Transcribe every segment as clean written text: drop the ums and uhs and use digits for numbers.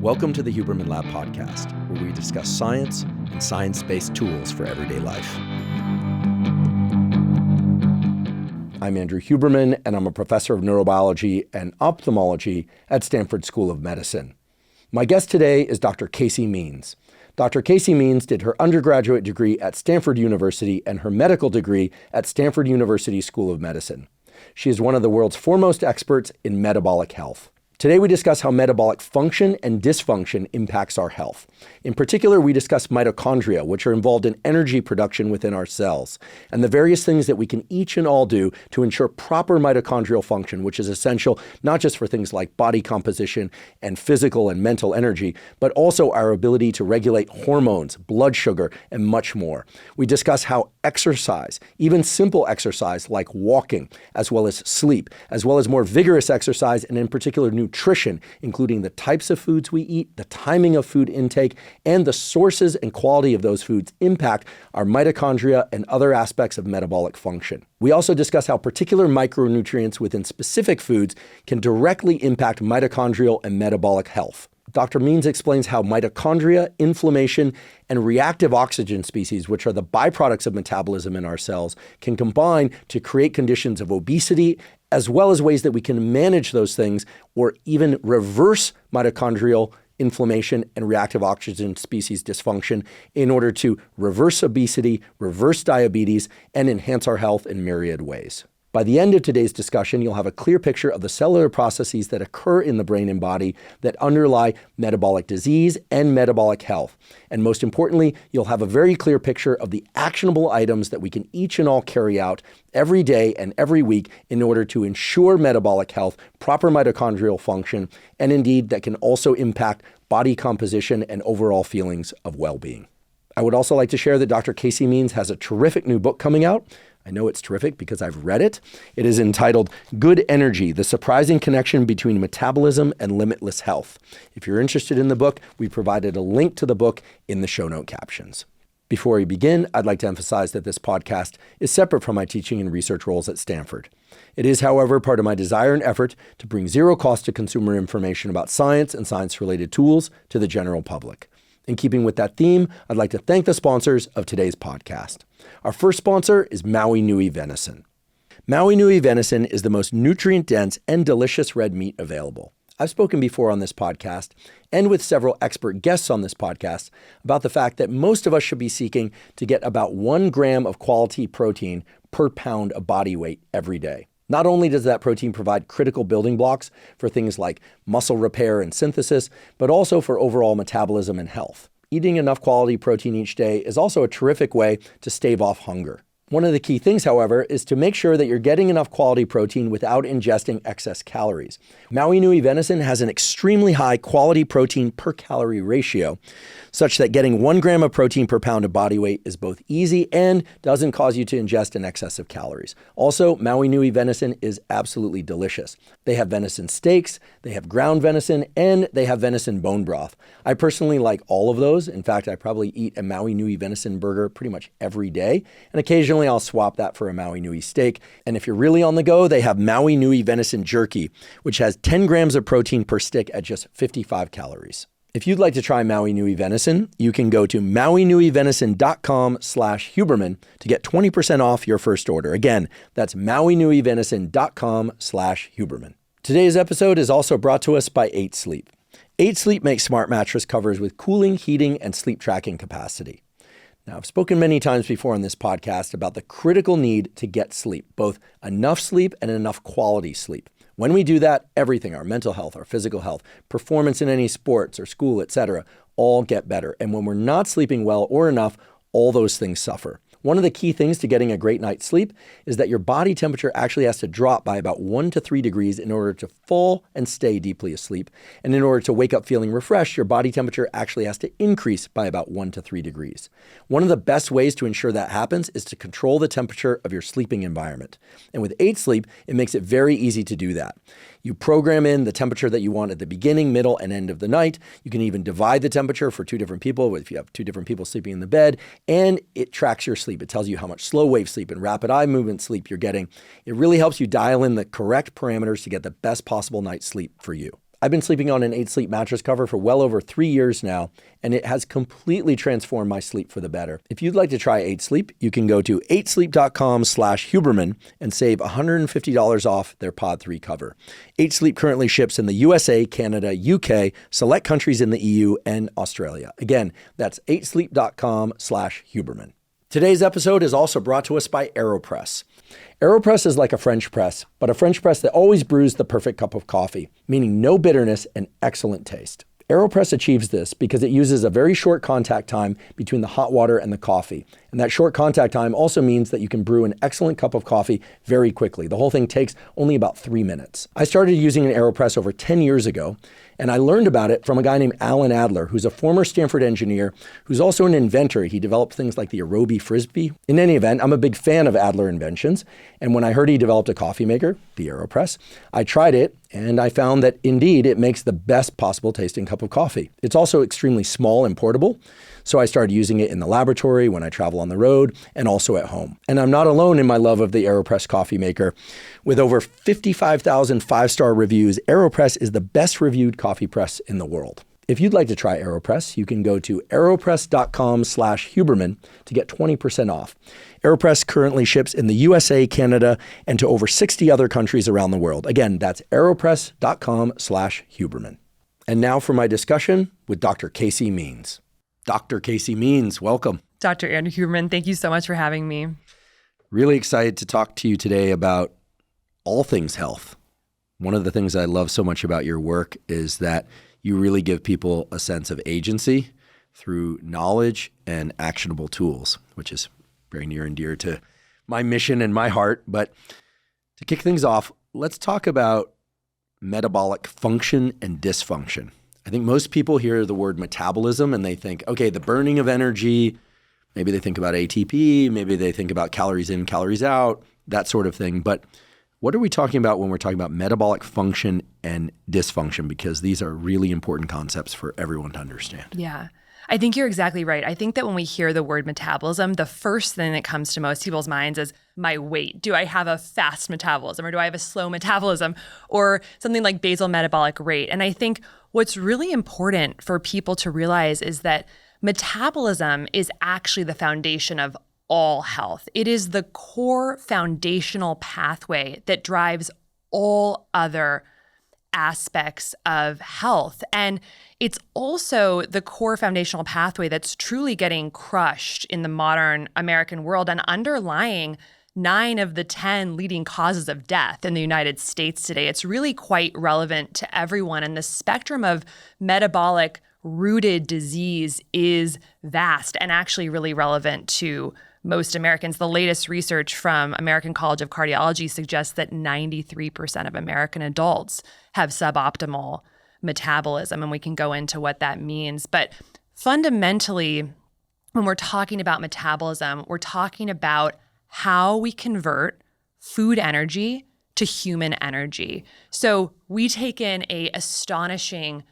Welcome to the Huberman Lab podcast, where we discuss science and science-based tools for everyday life. I'm Andrew Huberman, and I'm a professor of neurobiology and ophthalmology at Stanford School of Medicine. My guest today is Dr. Casey Means. Dr. Casey Means did her undergraduate degree at Stanford University and her medical degree at Stanford University School of Medicine. She is one of the world's foremost experts in metabolic health. Today we discuss how metabolic function and dysfunction impacts our health. In particular, we discuss mitochondria, which are involved in energy production within our cells, and the various things that we can each and all do to ensure proper mitochondrial function, which is essential not just for things like body composition and physical and mental energy, but also our ability to regulate hormones, blood sugar, and much more. We discuss how exercise, even simple exercise like walking, as well as sleep, as well as more vigorous exercise, and in particular nutrition, including the types of foods we eat, the timing of food intake, and the sources and quality of those foods impact our mitochondria and other aspects of metabolic function. We also discuss how particular micronutrients within specific foods can directly impact mitochondrial and metabolic health. Dr. Means explains how mitochondria, inflammation, and reactive oxygen species, which are the byproducts of metabolism in our cells, can combine to create conditions of obesity, as well as ways that we can manage those things or even reverse mitochondrial inflammation and reactive oxygen species dysfunction in order to reverse obesity, reverse diabetes, and enhance our health in myriad ways. By the end of today's discussion, you'll have a clear picture of the cellular processes that occur in the brain and body that underlie metabolic disease and metabolic health. And most importantly, you'll have a very clear picture of the actionable items that we can each and all carry out every day and every week in order to ensure metabolic health, proper mitochondrial function, and indeed that can also impact body composition and overall feelings of well-being. I would also like to share that Dr. Casey Means has a terrific new book coming out. I know it's terrific because I've read it. It is entitled Good Energy, The Surprising Connection Between Metabolism and Limitless Health. If you're interested in the book, we provided a link to the book in the show note captions. Before we begin, I'd like to emphasize that this podcast is separate from my teaching and research roles at Stanford. It is, however, part of my desire and effort to bring zero cost to consumer information about science and science-related tools to the general public. In keeping with that theme, I'd like to thank the sponsors of today's podcast. Our first sponsor is Maui Nui Venison. Maui Nui Venison is the most nutrient-dense and delicious red meat available. I've spoken before on this podcast and with several expert guests on this podcast about the fact that most of us should be seeking to get about 1 gram of quality protein per pound of body weight every day. Not only does that protein provide critical building blocks for things like muscle repair and synthesis, but also for overall metabolism and health. Eating enough quality protein each day is also a terrific way to stave off hunger. One of the key things, however, is to make sure that you're getting enough quality protein without ingesting excess calories. Maui Nui Venison has an extremely high quality protein per calorie ratio, such that getting 1 gram of protein per pound of body weight is both easy and doesn't cause you to ingest an excess of calories. Also, Maui Nui Venison is absolutely delicious. They have venison steaks, they have ground venison, and they have venison bone broth. I personally like all of those. In fact, I probably eat a Maui Nui Venison burger pretty much every day, and occasionally I'll swap that for a Maui Nui steak. And if you're really on the go, they have Maui Nui Venison Jerky, which has 10 grams of protein per stick at just 55 calories. If you'd like to try Maui Nui Venison, you can go to mauinuivenison.com/Huberman to get 20% off your first order. Again, that's mauinuivenison.com/Huberman. Today's episode is also brought to us by 8 Sleep. 8 Sleep makes smart mattress covers with cooling, heating, and sleep tracking capacity. Now, I've spoken many times before on this podcast about the critical need to get sleep, both enough sleep and enough quality sleep. When we do that, everything, our mental health, our physical health, performance in any sports or school, etc., all get better. And when we're not sleeping well or enough, all those things suffer. One of the key things to getting a great night's sleep is that your body temperature actually has to drop by about 1 to 3 degrees in order to fall and stay deeply asleep. And in order to wake up feeling refreshed, your body temperature actually has to increase by about 1 to 3 degrees. One of the best ways to ensure that happens is to control the temperature of your sleeping environment. And with 8 Sleep, it makes it very easy to do that. You program in the temperature that you want at the beginning, middle, and end of the night. You can even divide the temperature for 2 different people if you have 2 different people sleeping in the bed, and it tracks your sleep. It tells you how much slow wave sleep and rapid eye movement sleep you're getting. It really helps you dial in the correct parameters to get the best possible night's sleep for you. I've been sleeping on an 8 Sleep mattress cover for well over 3 years now, and it has completely transformed my sleep for the better. If you'd like to try 8 Sleep, you can go to 8sleep.com/Huberman and save $150 off their Pod 3 cover. 8 Sleep currently ships in the USA, Canada, UK, select countries in the EU, and Australia. Again, that's 8sleep.com/Huberman. Today's episode is also brought to us by AeroPress. AeroPress is like a French press, but a French press that always brews the perfect cup of coffee, meaning no bitterness and excellent taste. AeroPress achieves this because it uses a very short contact time between the hot water and the coffee. And that short contact time also means that you can brew an excellent cup of coffee very quickly. The whole thing takes only about 3 minutes. I started using an AeroPress over 10 years ago, and I learned about it from a guy named Alan Adler, who's a former Stanford engineer, who's also an inventor. He developed things like the Aerobi Frisbee. In any event, I'm a big fan of Adler inventions. And when I heard he developed a coffee maker, the AeroPress, I tried it, and I found that indeed it makes the best possible tasting cup of coffee. It's also extremely small and portable. So I started using it in the laboratory, when I travel on the road, and also at home. And I'm not alone in my love of the AeroPress coffee maker. With over 55,000 5-star reviews, AeroPress is the best reviewed coffee press in the world. If you'd like to try AeroPress, you can go to aeropress.com/Huberman to get 20% off. AeroPress currently ships in the USA, Canada, and to over 60 other countries around the world. Again, that's aeropress.com/Huberman. And now for my discussion with Dr. Casey Means. Dr. Casey Means, welcome. Dr. Andrew Huberman, thank you so much for having me. Really excited to talk to you today about all things health. One of the things I love so much about your work is that you really give people a sense of agency through knowledge and actionable tools, which is very near and dear to my mission and my heart. But to kick things off, let's talk about metabolic function and dysfunction. I think most people hear the word metabolism and they think, okay, the burning of energy, maybe they think about ATP, maybe they think about calories in, calories out, that sort of thing. But what are we talking about when we're talking about metabolic function and dysfunction? Because these are really important concepts for everyone to understand. Yeah, I think you're exactly right. I think that when we hear the word metabolism, the first thing that comes to most people's minds is my weight. Do I have a fast metabolism or do I have a slow metabolism or something like basal metabolic rate? And I think what's really important for people to realize is that metabolism is actually the foundation of all health. It is the core foundational pathway that drives all other aspects of health. And it's also the core foundational pathway that's truly getting crushed in the modern American world and underlying 9 of the 10 leading causes of death in the United States today. It's really quite relevant to everyone. And the spectrum of metabolic rooted disease is vast and actually really relevant to most Americans. The latest research from American College of Cardiology suggests that 93% of American adults have suboptimal metabolism, and we can go into what that means. But fundamentally, when we're talking about metabolism, we're talking about how we convert food energy to human energy. So we take in an astonishing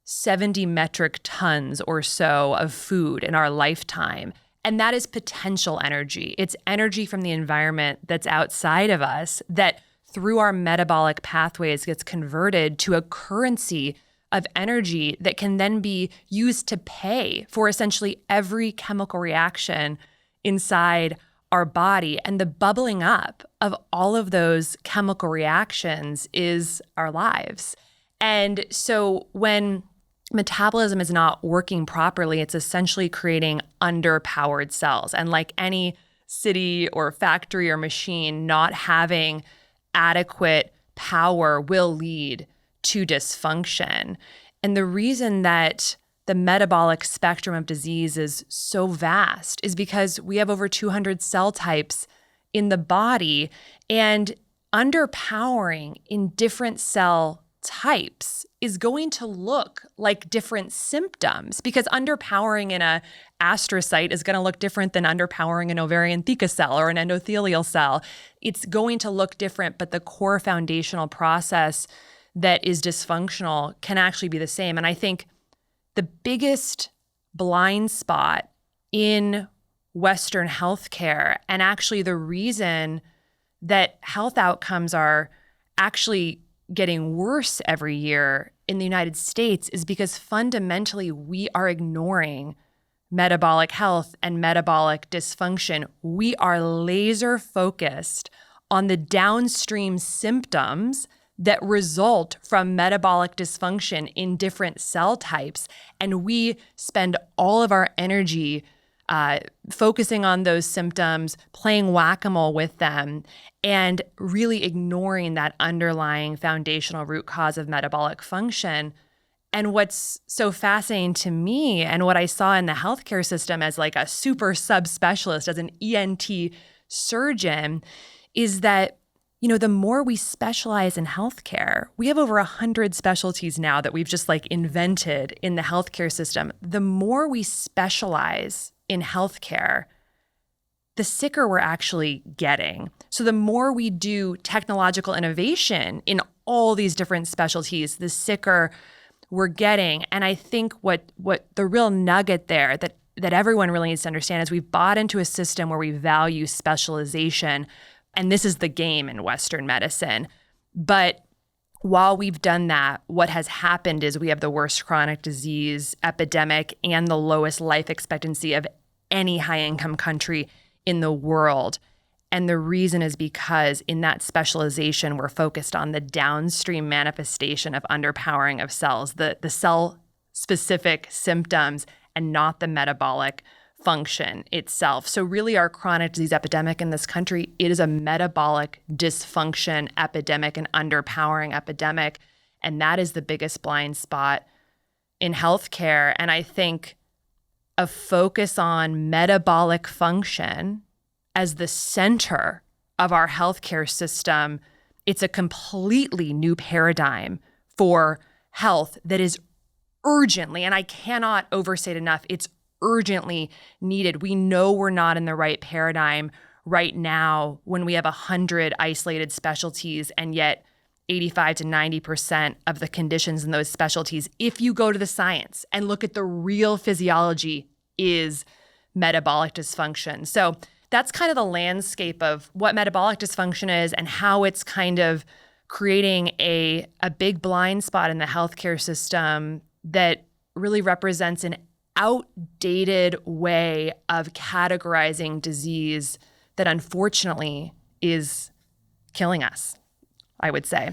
70 metric tons or so of food in our lifetime. And that is potential energy. It's energy from the environment that's outside of us that through our metabolic pathways gets converted to a currency of energy that can then be used to pay for essentially every chemical reaction inside our body. And the bubbling up of all of those chemical reactions is our lives. And so when metabolism is not working properly, it's essentially creating underpowered cells. And like any city or factory or machine, not having adequate power will lead to dysfunction. And the reason that the metabolic spectrum of disease is so vast is because we have over 200 cell types in the body, and underpowering in different cell types is going to look like different symptoms, because underpowering in a astrocyte is going to look different than underpowering an ovarian theca cell or an endothelial cell. It's going to look different, but the core foundational process that is dysfunctional can actually be the same. And I think the biggest blind spot in Western healthcare, and actually the reason that health outcomes are actually getting worse every year, in the United States is because fundamentally we are ignoring metabolic health and metabolic dysfunction. We are laser focused on the downstream symptoms that result from metabolic dysfunction in different cell types. And we spend all of our energy focusing on those symptoms, playing whack-a-mole with them, and really ignoring that underlying foundational root cause of metabolic function. And what's so fascinating to me, and what I saw in the healthcare system as like a super subspecialist, as an ENT surgeon, is that, you know, the more we specialize in healthcare, we have over 100 specialties now that we've just like invented in the healthcare system. The more we specialize in healthcare, the sicker we're actually getting. So the more we do technological innovation in all these different specialties, the sicker we're getting. And I think what the real nugget there that everyone really needs to understand is we've bought into a system where we value specialization. And this is the game in Western medicine. But while we've done that, what has happened is we have the worst chronic disease epidemic and the lowest life expectancy of any high-income country in the world. And the reason is because in that specialization, we're focused on the downstream manifestation of underpowering of cells, the cell-specific symptoms, and not the metabolic function itself. So really our chronic disease epidemic in this country, it is a metabolic dysfunction epidemic, an underpowering epidemic. And that is the biggest blind spot in healthcare. And I think a focus on metabolic function as the center of our healthcare system, it's a completely new paradigm for health that is urgently, and I cannot overstate enough, it's urgently needed. We know we're not in the right paradigm right now when we have 100 isolated specialties, and yet 85 to 90% of the conditions in those specialties, if you go to the science and look at the real physiology, is metabolic dysfunction. So that's kind of the landscape of what metabolic dysfunction is and how it's kind of creating a big blind spot in the healthcare system that really represents an outdated way of categorizing disease that unfortunately is killing us, I would say.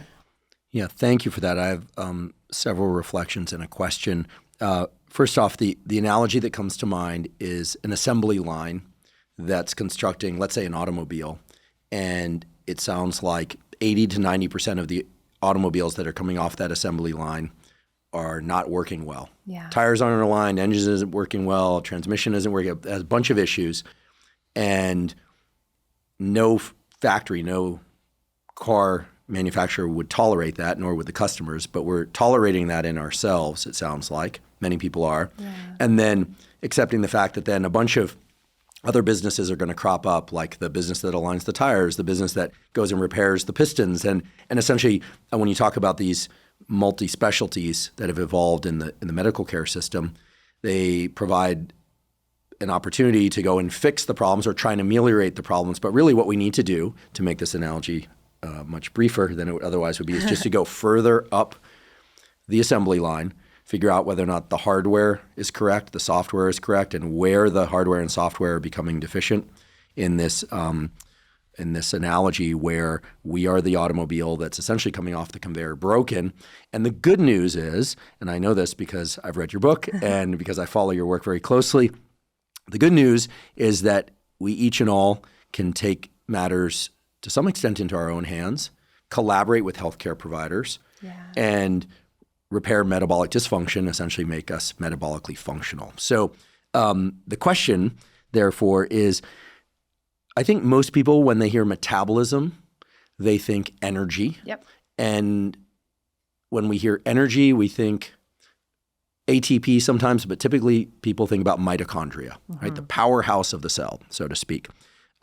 Yeah, thank you for that. I have several reflections and a question. First off, the analogy that comes to mind is an assembly line that's constructing, let's say, an automobile, and it sounds like 80 to 90% of the automobiles that are coming off that assembly line are not working well. Yeah. Tires aren't aligned, engines isn't working well, transmission isn't working, it has a bunch of issues, and no factory, no car manufacturer would tolerate that, nor would the customers, but we're tolerating that in ourselves, it sounds like. Many people are. Yeah. And then accepting the fact that then a bunch of other businesses are going to crop up, like the business that aligns the tires, the business that goes and repairs the pistons. And essentially, when you talk about these multi-specialties that have evolved in the medical care system, they provide an opportunity to go and fix the problems or try and ameliorate the problems. But really what we need to do, to make this analogy much briefer than it otherwise would be, is just to go further up the assembly line, figure out whether or not the hardware is correct, the software is correct, and where the hardware and software are becoming deficient in this analogy where we are the automobile that's essentially coming off the conveyor broken. And the good news is, and I know this because I've read your book and because I follow your work very closely, the good news is that we each and all can take matters to some extent into our own hands, collaborate with healthcare providers, and repair metabolic dysfunction, essentially make us metabolically functional. So the question, therefore, is, I think most people, when they hear metabolism, they think energy. Yep. And when we hear energy, we think ATP sometimes, but typically people think about mitochondria, right? The powerhouse of the cell, so to speak.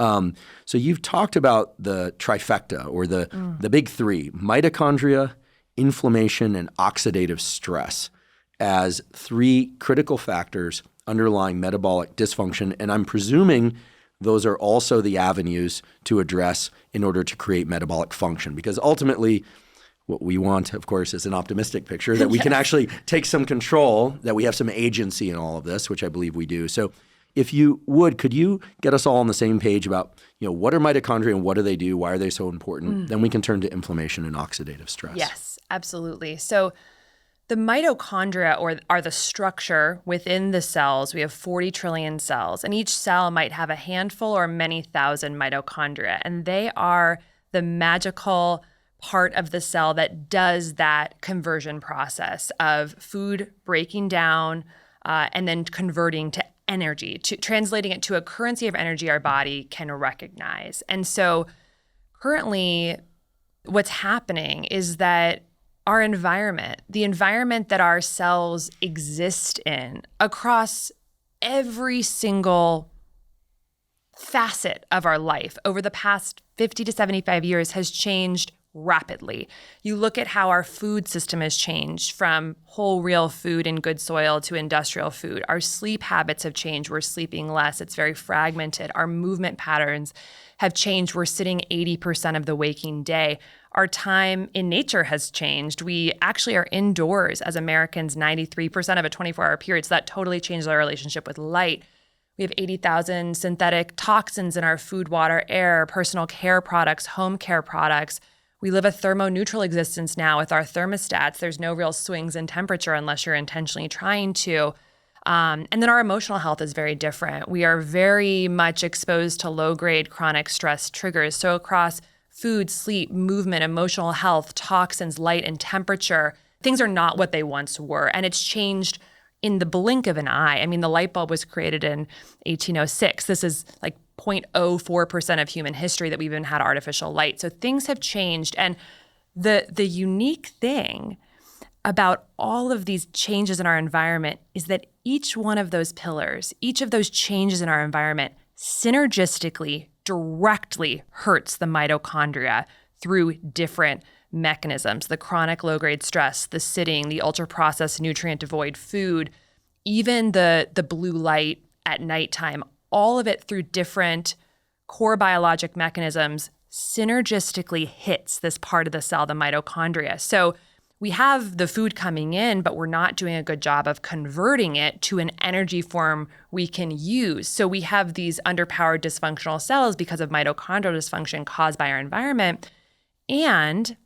So you've talked about the trifecta, or the big three: mitochondria, inflammation, and oxidative stress, as three critical factors underlying metabolic dysfunction. And I'm presuming those are also the avenues to address in order to create metabolic function. Because ultimately, What we want, of course, is an optimistic picture that we can actually take some control, that we have some agency in all of this, which I believe we do. So if you would, could you get us all on the same page about, what are mitochondria and what do they do? Why are they so important? Then we can turn to inflammation and oxidative stress. Yes, absolutely. So the mitochondria are the structure within the cells. We have 40 trillion cells, and each cell might have a handful or many thousand mitochondria. And they are the magical part of the cell that does that conversion process of food breaking down and then converting to energy, to translating it to a currency of energy our body can recognize. And so currently what's happening is that our environment, the environment that our cells exist in across every single facet of our life over the past 50 to 75 years has changed rapidly. You look at how our food system has changed from whole, real food in good soil to industrial food. Our sleep habits have changed. We're sleeping less. It's very fragmented. Our movement patterns have changed. We're sitting 80% of the waking day. Our time in nature has changed. We actually are indoors as Americans 93% of a 24-hour period. So that totally changes our relationship with light. We have 80,000 synthetic toxins in our food, water, air, personal care products, home care products. We live a thermoneutral existence now with our thermostats. There's no real swings in temperature unless you're intentionally trying to. And then our emotional health is very different. We are very much exposed to low-grade chronic stress triggers. So across food, sleep, movement, emotional health, toxins, light, and temperature, things are not what they once were. And it's changed in the blink of an eye. I mean, the light bulb was created in 1806. This is like 0.04% of human history that we've even had artificial light. So things have changed. And the unique thing about all of these changes in our environment is that each one of those pillars, each of those changes in our environment synergistically, directly hurts the mitochondria through different mechanisms. The chronic low-grade stress, the sitting, the ultra-processed nutrient-devoid food, even the blue light at nighttime, all of it through different core biologic mechanisms synergistically hits this part of the cell, the mitochondria. So we have the food coming in, but we're not doing a good job of converting it to an energy form we can use. So we have these underpowered dysfunctional cells because of mitochondrial dysfunction caused by our environment. And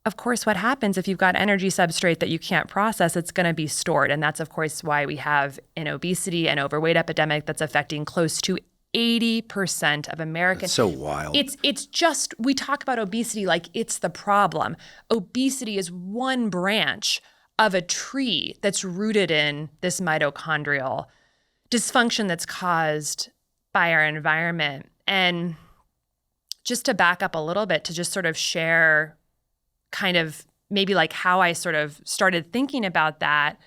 of course, what happens if you've got energy substrate that you can't process, it's going to be stored. And that's, of course, why we have an obesity and overweight epidemic that's affecting close to 80% of Americans. That's so wild. It's just, we talk about obesity like it's the problem. Obesity is one branch of a tree that's rooted in this mitochondrial dysfunction that's caused by our environment. And just to back up a little bit, to just sort of share kind of maybe like how I sort of started thinking about that.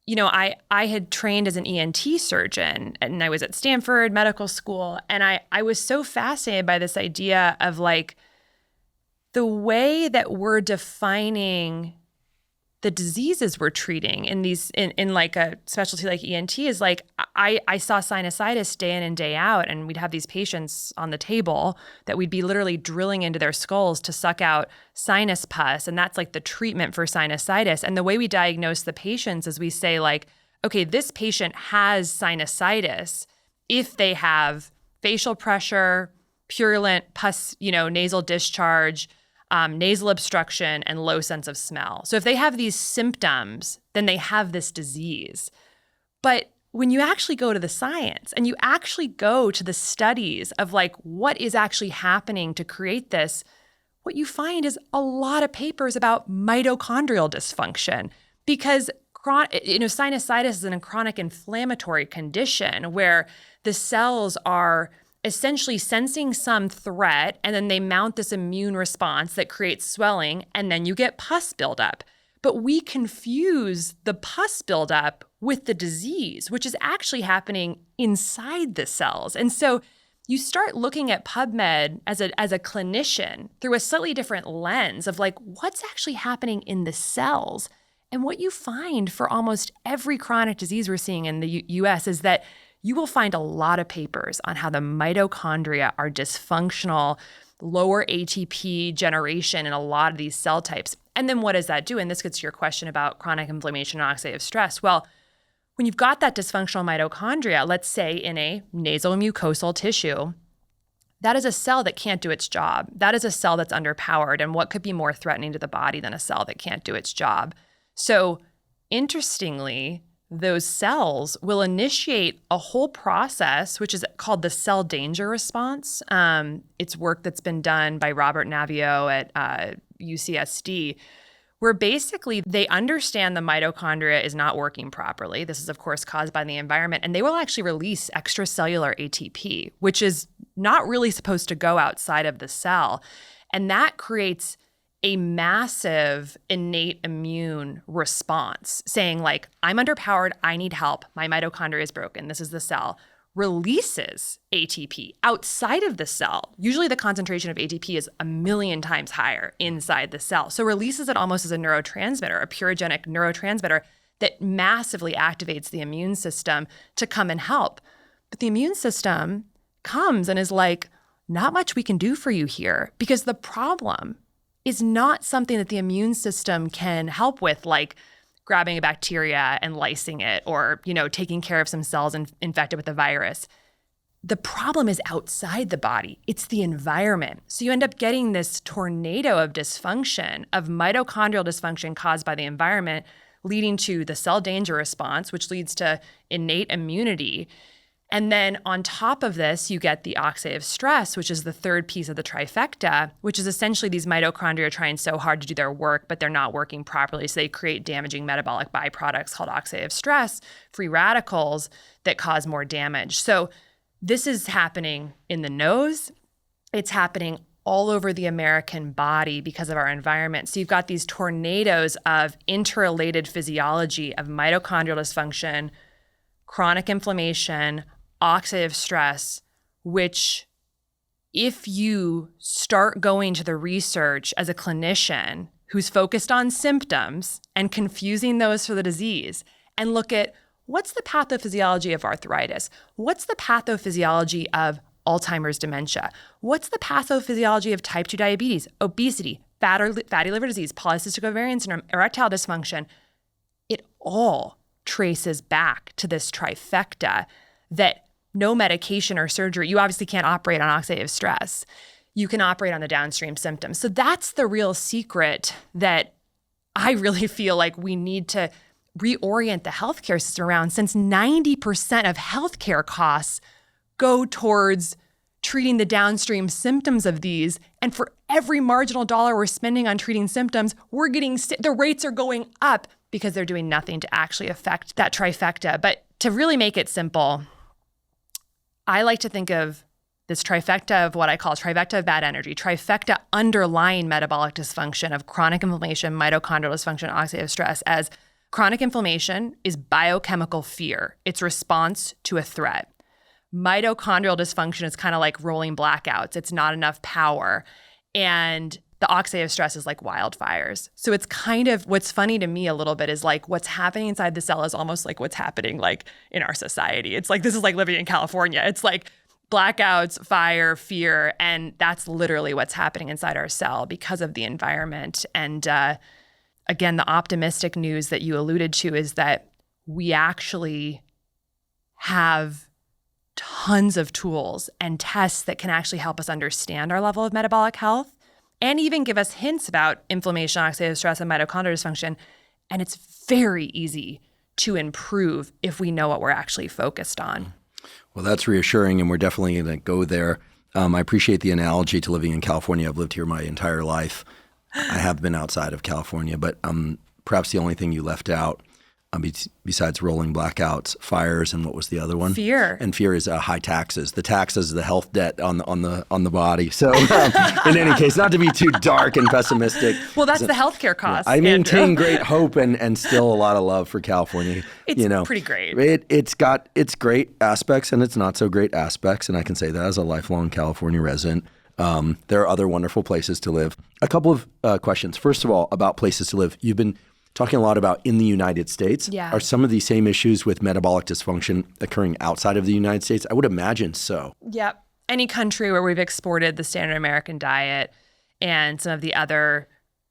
I had trained as an ENT surgeon, and I was at Stanford Medical School, and I was so fascinated by this idea of like the way that we're defining the diseases we're treating in like a specialty like ENT is like, I saw sinusitis day in and day out, and we'd have these patients on the table that we'd be literally drilling into their skulls to suck out sinus pus. And that's like the treatment for sinusitis. And the way we diagnose the patients is we say like, okay, this patient has sinusitis if they have facial pressure, purulent pus, nasal discharge, nasal obstruction, and low sense of smell. So if they have these symptoms, then they have this disease. But when you actually go to the science and you actually go to the studies of like what is actually happening to create this, what you find is a lot of papers about mitochondrial dysfunction, because sinusitis is a chronic inflammatory condition where the cells are essentially sensing some threat, and then they mount this immune response that creates swelling, and then you get pus buildup. But we confuse the pus buildup with the disease, which is actually happening inside the cells. And so you start looking at PubMed as a clinician through a slightly different lens of like what's actually happening in the cells. And what you find for almost every chronic disease we're seeing in the US is that you will find a lot of papers on how the mitochondria are dysfunctional lower ATP generation in a lot of these cell types. And then what does that do? And this gets to your question about chronic inflammation and oxidative stress. Well, when you've got that dysfunctional mitochondria, let's say in a nasal mucosal tissue, that is a cell that can't do its job. That is a cell that's underpowered. And what could be more threatening to the body than a cell that can't do its job? So interestingly, those cells will initiate a whole process, which is called the cell danger response. It's work that's been done by Robert Navio at UCSD, where basically they understand the mitochondria is not working properly. This is, of course, caused by the environment. And they will actually release extracellular ATP, which is not really supposed to go outside of the cell. And that creates a massive innate immune response saying like, I'm underpowered, I need help, my mitochondria is broken, this is the cell, releases ATP outside of the cell. Usually the concentration of ATP is 1,000,000 times higher inside the cell. So releases it almost as a neurotransmitter, a purogenic neurotransmitter that massively activates the immune system to come and help. But the immune system comes and is like, not much we can do for you here, because the problem is not something that the immune system can help with, like grabbing a bacteria and lysing it, or, taking care of some cells infected with a virus. The problem is outside the body. It's the environment. So you end up getting this tornado of dysfunction, of mitochondrial dysfunction caused by the environment, leading to the cell danger response, which leads to innate immunity. And then on top of this, you get the oxidative stress, which is the third piece of the trifecta, which is essentially these mitochondria are trying so hard to do their work, but they're not working properly. So they create damaging metabolic byproducts called oxidative stress, free radicals that cause more damage. So this is happening in the nose. It's happening all over the American body because of our environment. So you've got these tornadoes of interrelated physiology of mitochondrial dysfunction, chronic inflammation, oxidative stress, which if you start going to the research as a clinician who's focused on symptoms and confusing those for the disease, and look at what's the pathophysiology of arthritis, what's the pathophysiology of Alzheimer's dementia, what's the pathophysiology of type 2 diabetes, obesity, fatty liver disease, polycystic ovarian syndrome, erectile dysfunction, it all traces back to this trifecta that no medication or surgery, you obviously can't operate on oxidative stress. You can operate on the downstream symptoms. So that's the real secret that I really feel like we need to reorient the healthcare system around, since 90% of healthcare costs go towards treating the downstream symptoms of these. And for every marginal dollar we're spending on treating symptoms, the rates are going up because they're doing nothing to actually affect that trifecta. But to really make it simple, I like to think of this trifecta of what I call trifecta of bad energy, trifecta underlying metabolic dysfunction of chronic inflammation, mitochondrial dysfunction, oxidative stress, as chronic inflammation is biochemical fear. It's response to a threat. Mitochondrial dysfunction is kind of like rolling blackouts. It's not enough power. And the oxidative stress is like wildfires. So it's kind of, what's funny to me a little bit is like what's happening inside the cell is almost like what's happening like in our society. It's like, this is like living in California. It's like blackouts, fire, fear, and that's literally what's happening inside our cell because of the environment. And again, the optimistic news that you alluded to is that we actually have tons of tools and tests that can actually help us understand our level of metabolic health, and even give us hints about inflammation, oxidative stress, and mitochondrial dysfunction. And it's very easy to improve if we know what we're actually focused on. Well, that's reassuring, and we're definitely going to go there. I appreciate the analogy to living in California. I've lived here my entire life. I have been outside of California, but perhaps the only thing you left out, besides rolling blackouts, fires, and what was the other one? Fear. And fear is high taxes. The taxes, the health debt on the body. So in any case, not to be too dark and pessimistic. Well, that's the healthcare cost. I maintain great hope and still a lot of love for California. It's pretty great. It's got its great aspects and its not so great aspects, and I can say that as a lifelong California resident. There are other wonderful places to live. A couple of questions. First of all, about places to live. You've been talking a lot about in the United States. Yeah. Are some of these same issues with metabolic dysfunction occurring outside of the United States? I would imagine so. Yep. any country where we've exported the standard American diet and some of the other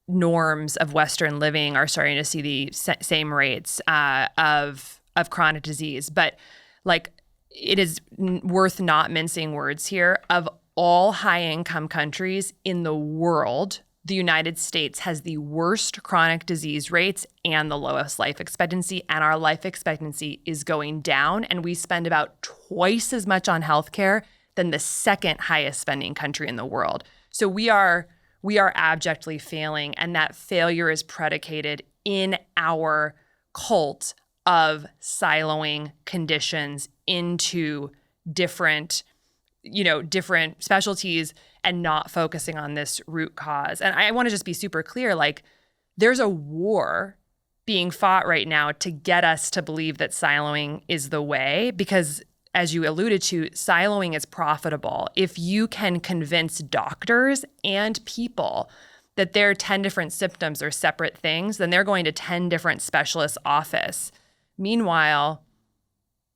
norms of Western living are starting to see the same rates of chronic disease. But like, it is worth not mincing words here. Of all high-income countries in the world, the United States has the worst chronic disease rates and the lowest life expectancy, and our life expectancy is going down, and we spend about twice as much on healthcare than the second highest spending country in the world. So we are abjectly failing, and that failure is predicated in our cult of siloing conditions into different specialties and not focusing on this root cause. And I want to just be super clear, like, there's a war being fought right now to get us to believe that siloing is the way, because as you alluded to, siloing is profitable. If you can convince doctors and people that their 10 different symptoms are separate things, then they're going to 10 different specialists' office. Meanwhile,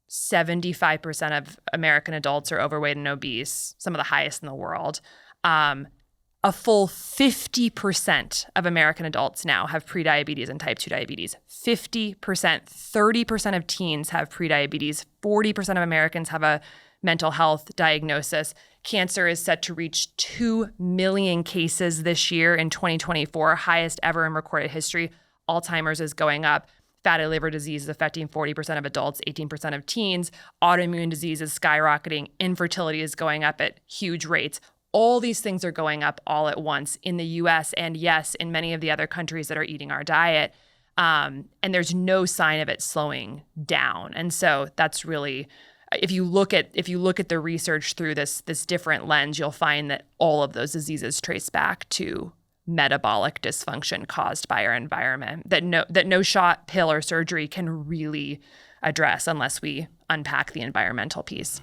75% of American adults are overweight and obese, some of the highest in the world. A full 50% of American adults now have prediabetes and type 2 diabetes. 50%, 30% of teens have prediabetes. 40% of Americans have a mental health diagnosis. Cancer is set to reach 2 million cases this year in 2024, highest ever in recorded history. Alzheimer's is going up. Fatty liver disease is affecting 40% of adults, 18% of teens. Autoimmune disease is skyrocketing. Infertility is going up at huge rates. All these things are going up all at once in the US and, yes, in many of the other countries that are eating our diet. And there's no sign of it slowing down. And so that's really, if you look at the research through this different lens, you'll find that all of those diseases trace back to metabolic dysfunction caused by our environment that no shot, pill, or surgery can really address unless we unpack the environmental piece.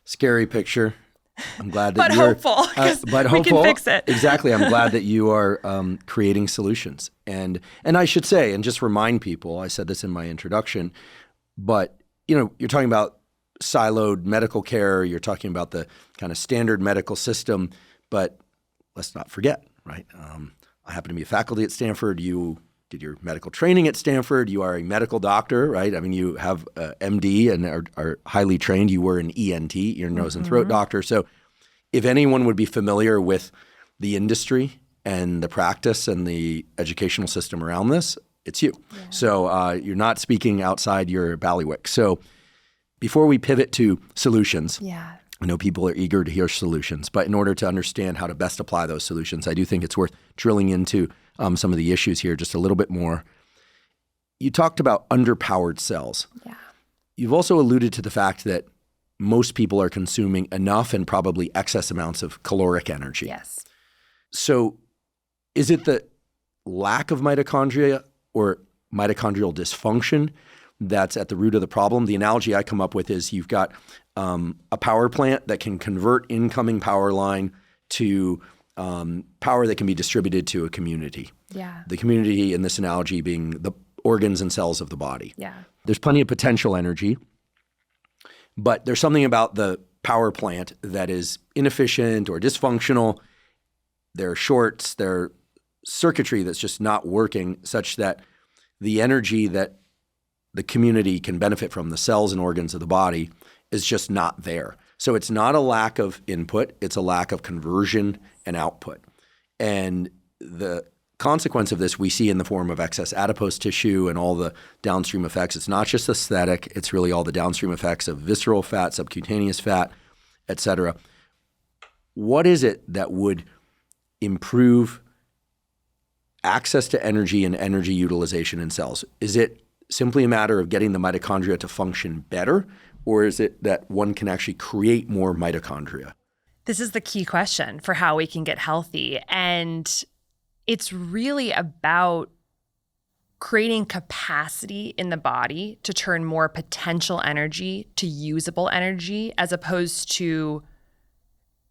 Scary picture. I'm glad that but you're hopeful, but we can fix it. Exactly. I'm glad that you are creating solutions. And I should say, and just remind people, I said this in my introduction, but you're talking about siloed medical care. You're talking about the kind of standard medical system, but let's not forget, right? I happen to be a faculty at Stanford. You did your medical training at Stanford. You are a medical doctor, right? I mean, you have MD and are highly trained. You were an ENT, ear, nose, and throat doctor. So if anyone would be familiar with the industry and the practice and the educational system around this, it's you. Yeah. So you're not speaking outside your bailiwick. So before we pivot to solutions, I know people are eager to hear solutions, but in order to understand how to best apply those solutions, I do think it's worth drilling into some of the issues here just a little bit more. You talked about underpowered cells. Yeah. You've also alluded to the fact that most people are consuming enough and probably excess amounts of caloric energy. Yes. So is it the lack of mitochondria or mitochondrial dysfunction that's at the root of the problem? The analogy I come up with is you've got a power plant that can convert incoming power line to power that can be distributed to a community. Yeah. The community in this analogy being the organs and cells of the body. Yeah. There's plenty of potential energy, but there's something about the power plant that is inefficient or dysfunctional. There are shorts, there are circuitry that's just not working such that the energy that the community can benefit from, the cells and organs of the body, is just not there. So it's not a lack of input, it's a lack of conversion and output. And the consequence of this we see in the form of excess adipose tissue and all the downstream effects. It's not just aesthetic, it's really all the downstream effects of visceral fat, subcutaneous fat, et cetera. What is it that would improve access to energy and energy utilization in cells? Is it simply a matter of getting the mitochondria to function better, or is it that one can actually create more mitochondria? This is the key question for how we can get healthy. And it's really about creating capacity in the body to turn more potential energy to usable energy, as opposed to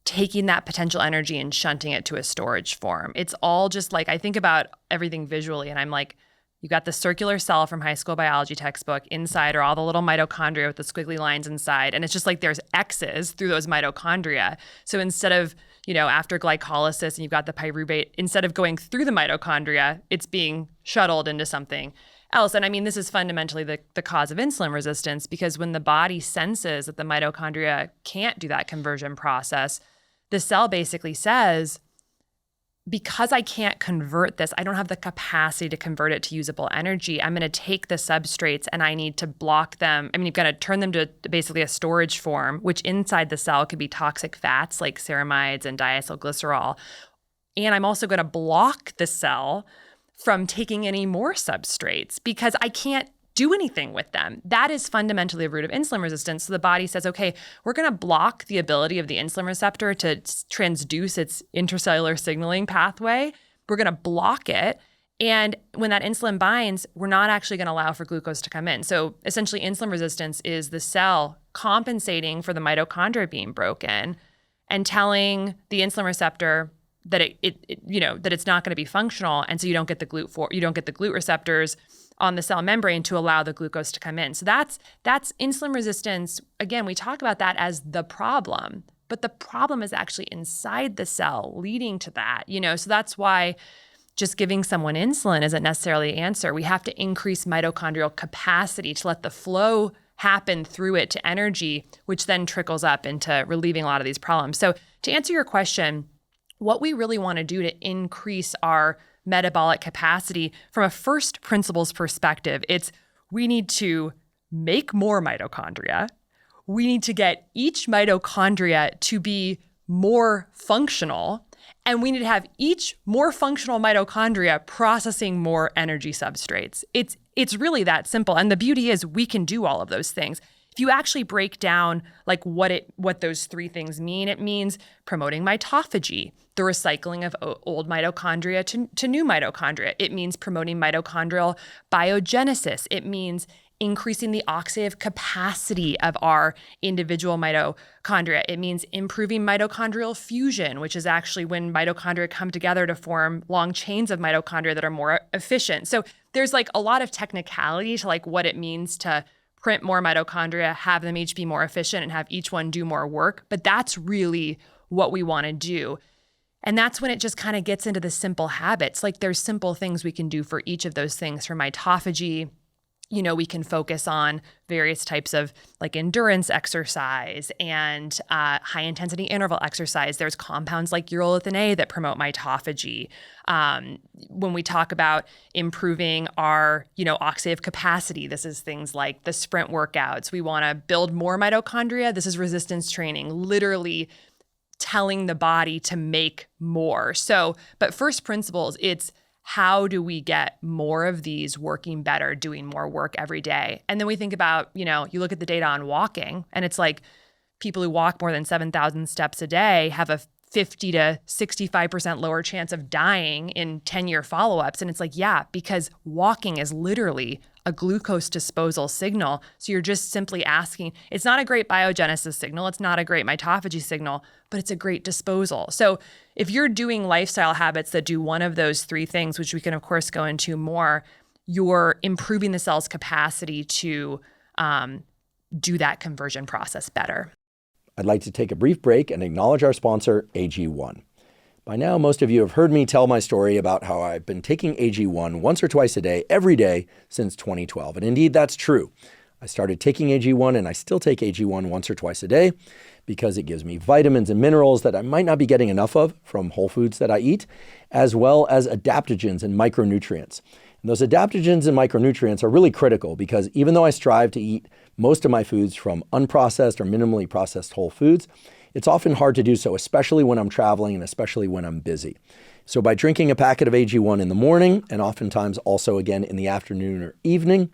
taking that potential energy and shunting it to a storage form. It's all just like, I think about everything visually and I'm like, You've got the circular cell from high school biology textbook. Inside are all the little mitochondria with the squiggly lines inside. And it's just like there's X's through those mitochondria. So instead of, after glycolysis and you've got the pyruvate, instead of going through the mitochondria, it's being shuttled into something else. And I mean, this is fundamentally the cause of insulin resistance, because when the body senses that the mitochondria can't do that conversion process, the cell basically says, because I can't convert this, I don't have the capacity to convert it to usable energy. I'm going to take the substrates and I need to block them. I mean, you've got to turn them to basically a storage form, which inside the cell could be toxic fats like ceramides and diacylglycerol. And I'm also going to block the cell from taking any more substrates because I can't do anything with them. That is fundamentally the root of insulin resistance. So the body says, okay, we're going to block the ability of the insulin receptor to transduce its intracellular signaling pathway. We're going to block it. And when that insulin binds, we're not actually going to allow for glucose to come in. So essentially, insulin resistance is the cell compensating for the mitochondria being broken and telling the insulin receptor that that it's not going to be functional, and so you don't get the GLUT receptors on the cell membrane to allow the glucose to come in. So that's insulin resistance. Again, we talk about that as the problem, but the problem is actually inside the cell leading to that. So that's why just giving someone insulin isn't necessarily the answer. We have to increase mitochondrial capacity to let the flow happen through it to energy, which then trickles up into relieving a lot of these problems. So to answer your question, what we really want to do to increase our metabolic capacity from a first principles perspective, it's we need to make more mitochondria. We need to get each mitochondria to be more functional, and we need to have each more functional mitochondria processing more energy substrates. It's really that simple. And the beauty is we can do all of those things. If you actually break down like what those three things mean, it means promoting mitophagy, the recycling of old mitochondria to new mitochondria. It means promoting mitochondrial biogenesis. It means increasing the oxidative capacity of our individual mitochondria. It means improving mitochondrial fusion, which is actually when mitochondria come together to form long chains of mitochondria that are more efficient. So there's like a lot of technicality to like what it means to print more mitochondria, have them each be more efficient, and have each one do more work. But that's really what we want to do. And that's when it just kind of gets into the simple habits. Like there's simple things we can do for each of those things. For mitophagy, we can focus on various types of like endurance exercise and high intensity interval exercise. There's compounds like urolithin A that promote mitophagy. When we talk about improving our, oxidative capacity, this is things like the sprint workouts. We want to build more mitochondria. This is resistance training, literally telling the body to make more. So, but first principles, it's how do we get more of these working better, doing more work every day? And then we think about, you look at the data on walking, and it's like people who walk more than 7,000 steps a day have a 50 to 65% lower chance of dying in 10-year follow-ups. And it's like, yeah, because walking is literally a glucose disposal signal. So you're just simply asking, it's not a great biogenesis signal, it's not a great mitophagy signal, but it's a great disposal. So if you're doing lifestyle habits that do one of those three things, which we can of course go into more, you're improving the cell's capacity to do that conversion process better. I'd like to take a brief break and acknowledge our sponsor, AG1. By now, most of you have heard me tell my story about how I've been taking AG1 once or twice a day, every day since 2012. And indeed, that's true. I started taking AG1 and I still take AG1 once or twice a day because it gives me vitamins and minerals that I might not be getting enough of from whole foods that I eat, as well as adaptogens and micronutrients. And those adaptogens and micronutrients are really critical because even though I strive to eat most of my foods from unprocessed or minimally processed whole foods, it's often hard to do so, especially when I'm traveling and especially when I'm busy. So by drinking a packet of AG1 in the morning and oftentimes also again in the afternoon or evening,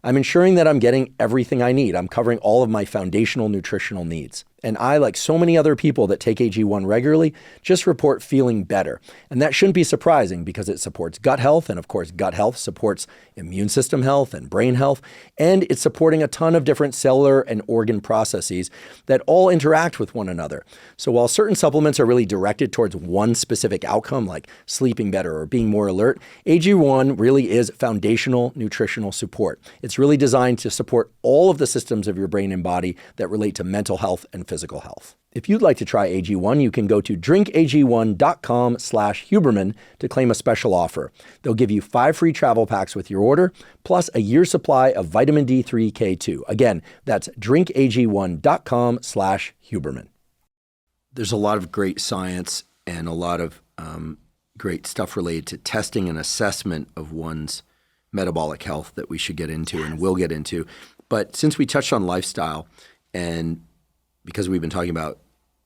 I'm ensuring that I'm getting everything I need. I'm covering all of my foundational nutritional needs. And I, like so many other people that take AG1 regularly, just report feeling better. And that shouldn't be surprising because it supports gut health. And of course, gut health supports immune system health and brain health. And it's supporting a ton of different cellular and organ processes that all interact with one another. So while certain supplements are really directed towards one specific outcome, like sleeping better or being more alert, AG1 really is foundational nutritional support. It's really designed to support all of the systems of your brain and body that relate to mental health and physical health. If you'd like to try AG1, you can go to drinkag1.com/Huberman to claim a special offer. They'll give you 5 free travel packs with your order, plus a year's supply of vitamin D3 K2. Again, that's drinkag1.com/Huberman. There's a lot of great science and a lot of great stuff related to testing and assessment of one's metabolic health that we should get into and will get into. But since we touched on lifestyle, and because we've been talking about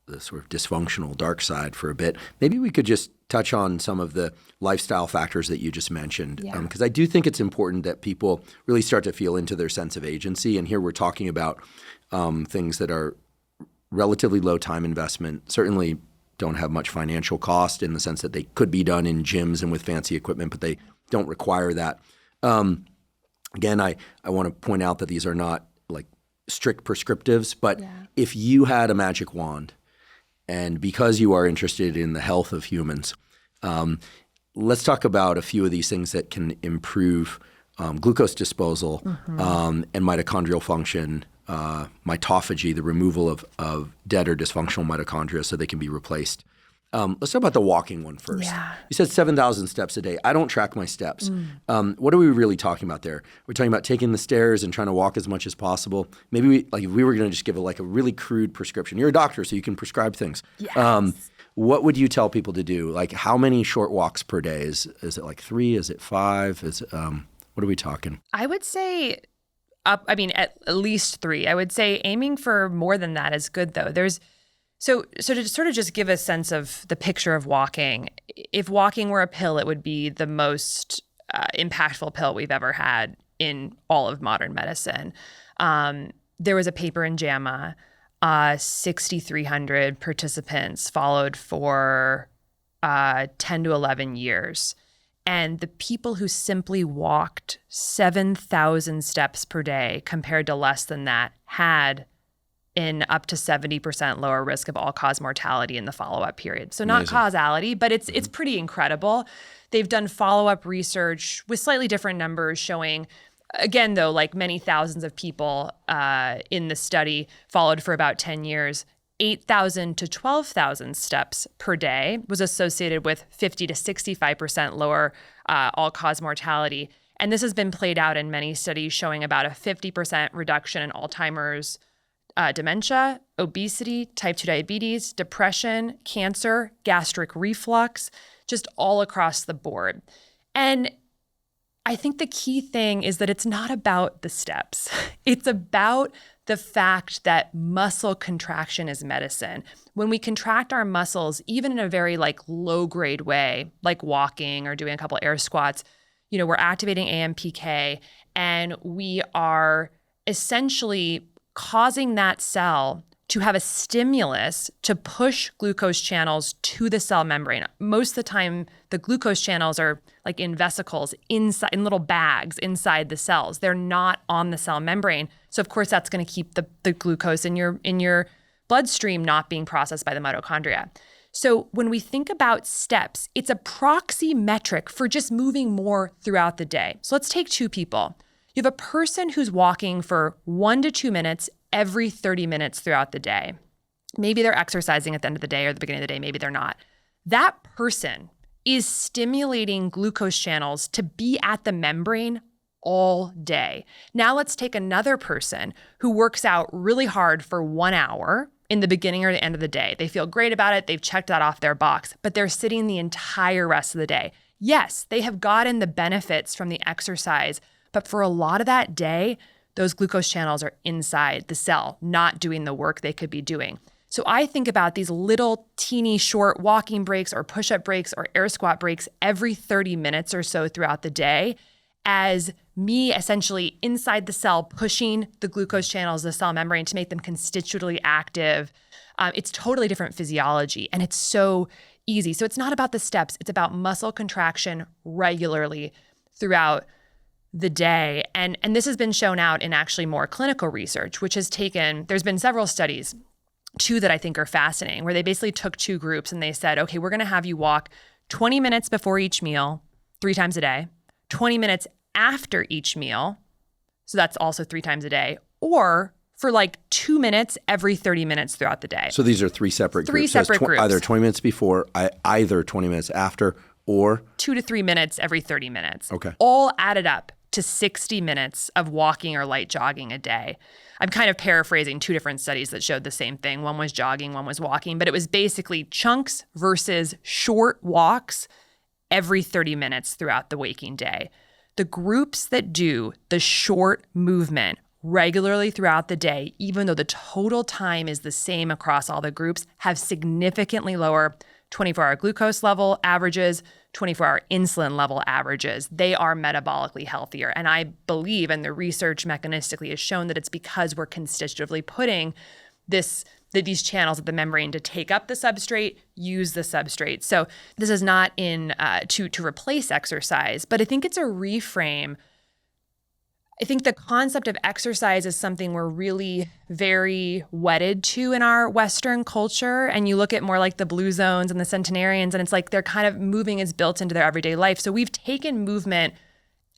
the sort of dysfunctional dark side for a bit, maybe we could just touch on some of the lifestyle factors that you just mentioned. Because I do think it's important that people really start to feel into their sense of agency. And here we're talking about things that are relatively low time investment, certainly don't have much financial cost in the sense that they could be done in gyms and with fancy equipment, but they don't require that. Again, I want to point out that these are not like strict prescriptives, but if you had a magic wand and because you are interested in the health of humans, let's talk about a few of these things that can improve glucose disposal and mitochondrial function, mitophagy, the removal of dead or dysfunctional mitochondria so they can be replaced. Let's talk about the walking one first. You said 7,000 steps a day. I don't track my steps. What are we really talking about there? We're talking about taking the stairs and trying to walk as much as possible. Maybe if we were going to just give a really crude prescription. You're a doctor, so you can prescribe things. What would you tell people to do? Like how many short walks per day? Is it like 3? Is it 5? What are we talking? I would say at least 3. I would say aiming for more than that is good though. So to sort of just give a sense of the picture of walking, if walking were a pill, it would be the most impactful pill we've ever had in all of modern medicine. There was a paper in JAMA, 6,300 participants followed for 10 to 11 years. And the people who simply walked 7,000 steps per day compared to less than that had in up to 70% lower risk of all-cause mortality in the follow-up period. So not causality, but it's pretty incredible. They've done follow-up research with slightly different numbers showing, again, though, like many thousands of people in the study followed for about 10 years, 8,000 to 12,000 steps per day was associated with 50 to 65% lower all-cause mortality. And this has been played out in many studies showing about a 50% reduction in Alzheimer's, dementia, obesity, type 2 diabetes, depression, cancer, gastric reflux, just all across the board. And I think the key thing is that it's not about the steps. It's about the fact that muscle contraction is medicine. When we contract our muscles, even in a very low grade way, like walking or doing a couple air squats, we're activating AMPK and we are essentially causing that cell to have a stimulus to push glucose channels to the cell membrane. Most of the time, the glucose channels are like in vesicles, inside, in little bags inside the cells. They're not on the cell membrane. So of course, that's going to keep the glucose in your bloodstream not being processed by the mitochondria. So when we think about steps, it's a proxy metric for just moving more throughout the day. So let's take 2 people. You have a person who's walking for 1 to 2 minutes every 30 minutes throughout the day. Maybe they're exercising at the end of the day or the beginning of the day. Maybe they're not. That person is stimulating glucose channels to be at the membrane all day. Now let's take another person who works out really hard for 1 hour in the beginning or the end of the day. They feel great about it. They've checked that off their box, but they're sitting the entire rest of the day. Yes, they have gotten the benefits from the exercise, but for a lot of that day, those glucose channels are inside the cell, not doing the work they could be doing. So I think about these little teeny short walking breaks or push-up breaks or air squat breaks every 30 minutes or so throughout the day as me essentially inside the cell pushing the glucose channels, the cell membrane to make them constitutively active. It's totally different physiology, and it's so easy. So it's not about the steps. It's about muscle contraction regularly throughout the day. And this has been shown out in actually more clinical research, which has there's been several studies, two that I think are fascinating, where they basically took two groups and they said, okay, we're going to have you walk 20 minutes before each meal, 3 times a day, 20 minutes after each meal. So that's also 3 times a day, or for like 2 minutes every 30 minutes throughout the day. So these are three separate groups. Groups. Either 20 minutes before, either 20 minutes after, or 2 to 3 minutes every 30 minutes. Okay. All added up to 60 minutes of walking or light jogging a day. I'm kind of paraphrasing two different studies that showed the same thing. One was jogging, one was walking, but it was basically chunks versus short walks every 30 minutes throughout the waking day. The groups that do the short movement regularly throughout the day, even though the total time is the same across all the groups, have significantly lower 24-hour glucose level averages, 24-hour insulin level averages. They are metabolically healthier. And I believe, and the research mechanistically has shown, that it's because we're constitutively putting these channels of the membrane to take up the substrate, use the substrate. So this is not to replace exercise, but I think it's a reframe. I think the concept of exercise is something we're really very wedded to in our Western culture. And you look at more like the Blue Zones and the centenarians, and it's like they're kind of moving is built into their everyday life. So we've taken movement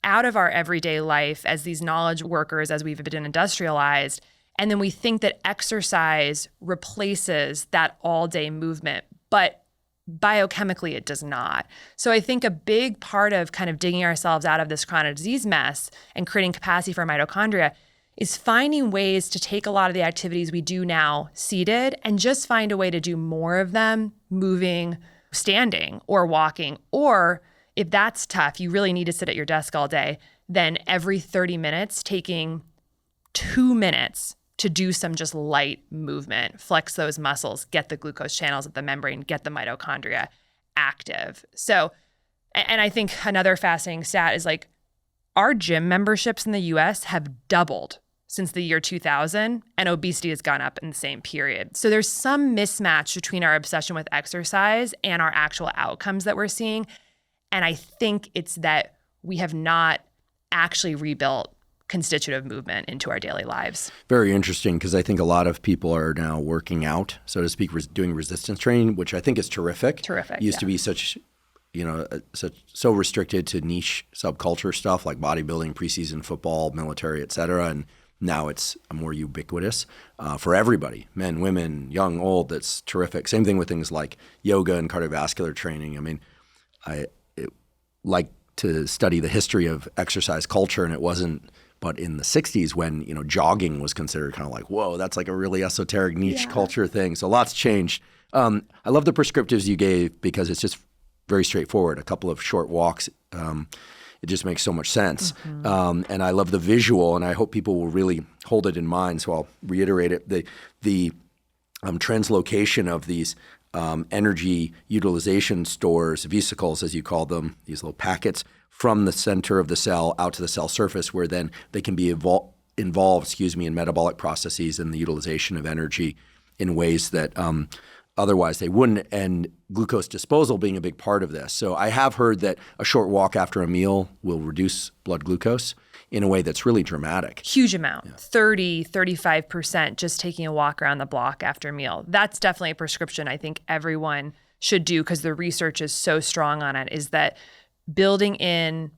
out of our everyday life as these knowledge workers, as we've been industrialized. And then we think that exercise replaces that all-day movement. But biochemically, it does not. So I think a big part of kind of digging ourselves out of this chronic disease mess and creating capacity for mitochondria is finding ways to take a lot of the activities we do now seated and just find a way to do more of them moving, standing, or walking. Or if that's tough, you really need to sit at your desk all day, then every 30 minutes, taking 2 minutes to do some just light movement, flex those muscles, get the glucose channels at the membrane, get the mitochondria active. So, and I think another fascinating stat is like our gym memberships in the US have doubled since the year 2000, and obesity has gone up in the same period. So there's some mismatch between our obsession with exercise and our actual outcomes that we're seeing. And I think it's that we have not actually rebuilt constitutive movement into our daily lives. Very interesting, because I think a lot of people are now working out, so to speak, doing resistance training, which I think is terrific. Used to be such, so restricted to niche subculture stuff like bodybuilding, preseason football, military, et cetera. And now it's more ubiquitous for everybody, men, women, young, old. That's terrific. Same thing with things like yoga and cardiovascular training. I mean, I like to study the history of exercise culture, and it wasn't but in the 60s when, jogging was considered kind of like, whoa, that's like a really esoteric niche culture thing. So lots changed. I love the prescriptives you gave because it's just very straightforward. A couple of short walks, it just makes so much sense. Mm-hmm. And I love the visual, and I hope people will really hold it in mind. So I'll reiterate it. The translocation of these energy utilization stores, vesicles as you call them, these little packets, from the center of the cell out to the cell surface, where then they can be involved in metabolic processes and the utilization of energy in ways that otherwise they wouldn't, and glucose disposal being a big part of this. So I have heard that a short walk after a meal will reduce blood glucose in a way that's really dramatic. Huge amount, 30, 35%, just taking a walk around the block after a meal. That's definitely a prescription I think everyone should do, because the research is so strong on it, is that building in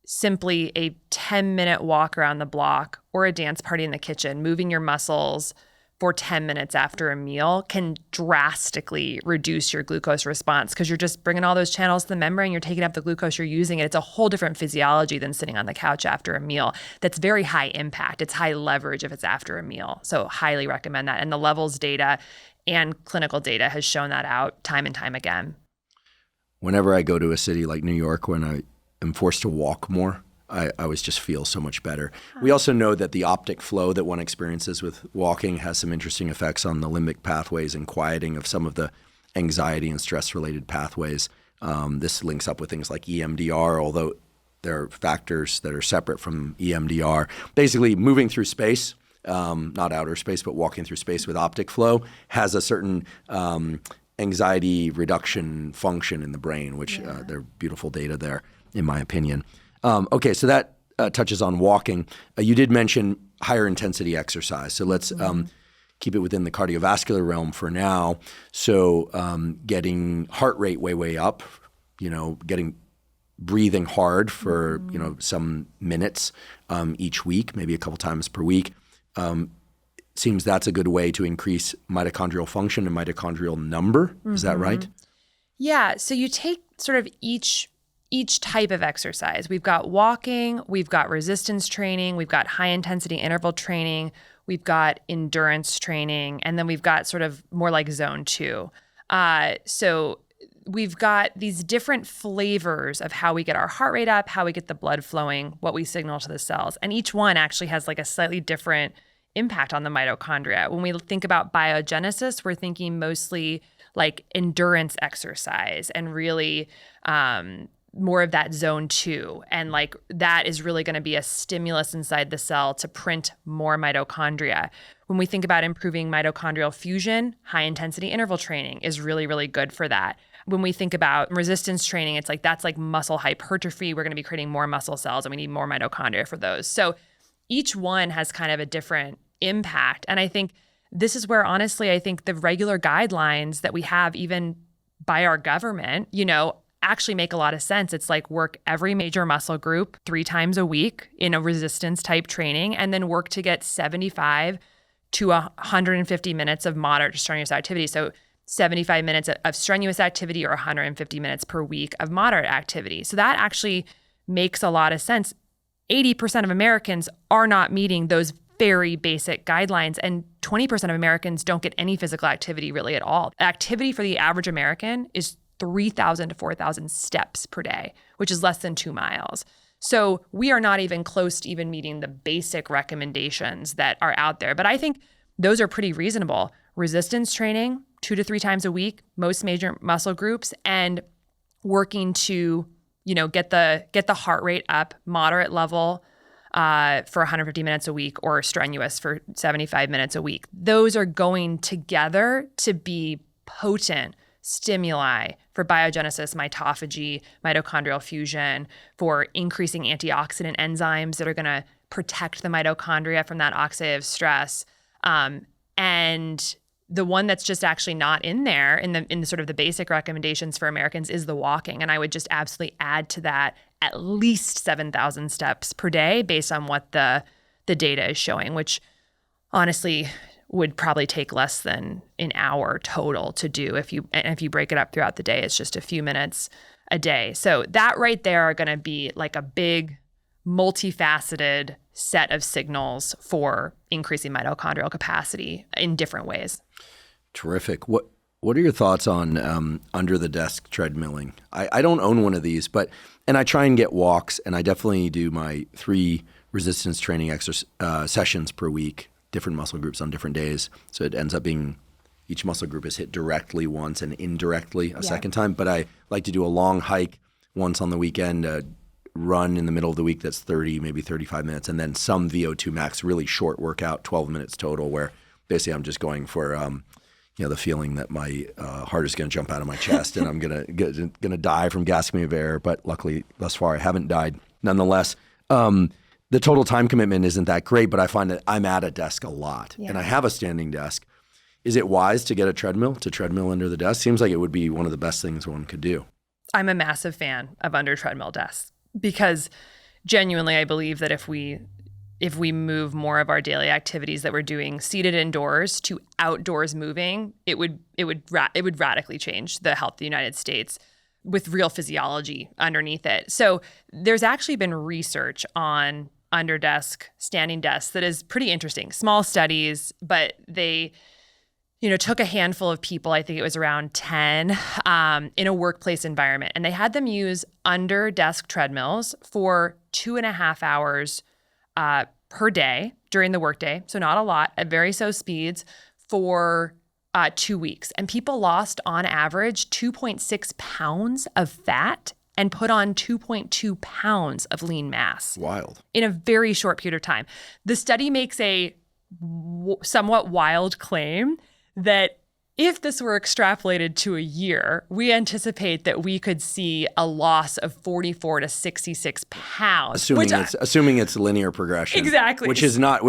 simply a 10-minute walk around the block or a dance party in the kitchen, moving your muscles for 10 minutes after a meal can drastically reduce your glucose response, because you're just bringing all those channels to the membrane, you're taking up the glucose, you're using it. It's a whole different physiology than sitting on the couch after a meal. That's very high impact. It's high leverage if it's after a meal. So highly recommend that. And the levels data and clinical data has shown that out time and time again. Whenever I go to a city like New York, when I am forced to walk more, I always just feel so much better. We also know that the optic flow that one experiences with walking has some interesting effects on the limbic pathways and quieting of some of the anxiety and stress-related pathways. This links up with things like EMDR, although There are factors that are separate from EMDR. Basically, moving through space, not outer space, but walking through space with optic flow has a certain anxiety reduction function in the brain, which there are beautiful data there, in my opinion. Okay, so that touches on walking. You did mention higher intensity exercise. So let's keep it within the cardiovascular realm for now. So getting heart rate way up, getting breathing hard for, some minutes each week, maybe a couple times per week. Seems that's a good way to increase mitochondrial function and mitochondrial number. Is that right? Yeah. So you take sort of each type of exercise. We've got walking, we've got resistance training, we've got high intensity interval training, we've got endurance training, and then we've got sort of more like zone 2. So we've got these different flavors of how we get our heart rate up, how we get the blood flowing, what we signal to the cells. And each one actually has like a slightly different impact on the mitochondria. When we think about biogenesis, we're thinking mostly like endurance exercise and really more of that zone 2. And like that is really going to be a stimulus inside the cell to print more mitochondria. When we think about improving mitochondrial fusion, high intensity interval training is really, really good for that. When we think about resistance training, it's like that's like muscle hypertrophy. We're going to be creating more muscle cells and we need more mitochondria for those. So each one has kind of a different impact. And I think this is where, honestly, I think the regular guidelines that we have, even by our government, actually make a lot of sense. It's like work every major muscle group 3 times a week in a resistance type training, and then work to get 75 to 150 minutes of moderate to strenuous activity. So 75 minutes of strenuous activity or 150 minutes per week of moderate activity. So that actually makes a lot of sense. 80% of Americans are not meeting those very basic guidelines, and 20% of Americans don't get any physical activity really at all. Activity for the average American is 3,000 to 4,000 steps per day, which is less than 2 miles. So we are not even close to even meeting the basic recommendations that are out there. But I think those are pretty reasonable. Resistance training, 2 to 3 times a week, most major muscle groups, and working to, get the heart rate up, moderate level for 150 minutes a week, or strenuous for 75 minutes a week. Those are going together to be potent stimuli for biogenesis, mitophagy, mitochondrial fusion, for increasing antioxidant enzymes that are going to protect the mitochondria from that oxidative stress. And the one that's just actually not in there in the sort of the basic recommendations for Americans is the walking. And I would just absolutely add to that at least 7,000 steps per day based on what the data is showing, which honestly would probably take less than an hour total to do. If you break it up throughout the day, it's just a few minutes a day. So that right there are going to be like a big multifaceted set of signals for increasing mitochondrial capacity in different ways. Terrific. What are your thoughts on under the desk treadmilling? I don't own one of these, and I try and get walks, and I definitely do my 3 resistance training sessions per week, different muscle groups on different days. So it ends up being each muscle group is hit directly once and indirectly a second time. But I like to do a long hike once on the weekend, run in the middle of the week that's 30, maybe 35 minutes, and then some VO2 max, really short workout, 12 minutes total, where basically I'm just going for the feeling that my heart is going to jump out of my chest and I'm gonna die from gasping of air. But luckily, thus far, I haven't died. Nonetheless, the total time commitment isn't that great, but I find that I'm at a desk a lot, and I have a standing desk. Is it wise to get a treadmill under the desk? Seems like it would be one of the best things one could do. I'm a massive fan of under treadmill desks because genuinely I believe that if we move more of our daily activities that we're doing seated indoors to outdoors moving, it would radically change the health of the United States with real physiology underneath it. So there's actually been research on under desk, standing desks that is pretty interesting. Small studies, but they took a handful of people, I think it was around 10, in a workplace environment. And they had them use under desk treadmills for 2.5 hours per day during the workday. So not a lot, at very slow speeds for 2 weeks. And people lost on average 2.6 pounds of fat and put on 2.2 pounds of lean mass. Wild. In a very short period of time. The study makes a somewhat wild claim that if this were extrapolated to a year, we anticipate that we could see a loss of 44 to 66 pounds. Assuming it's linear progression. Exactly. Which is not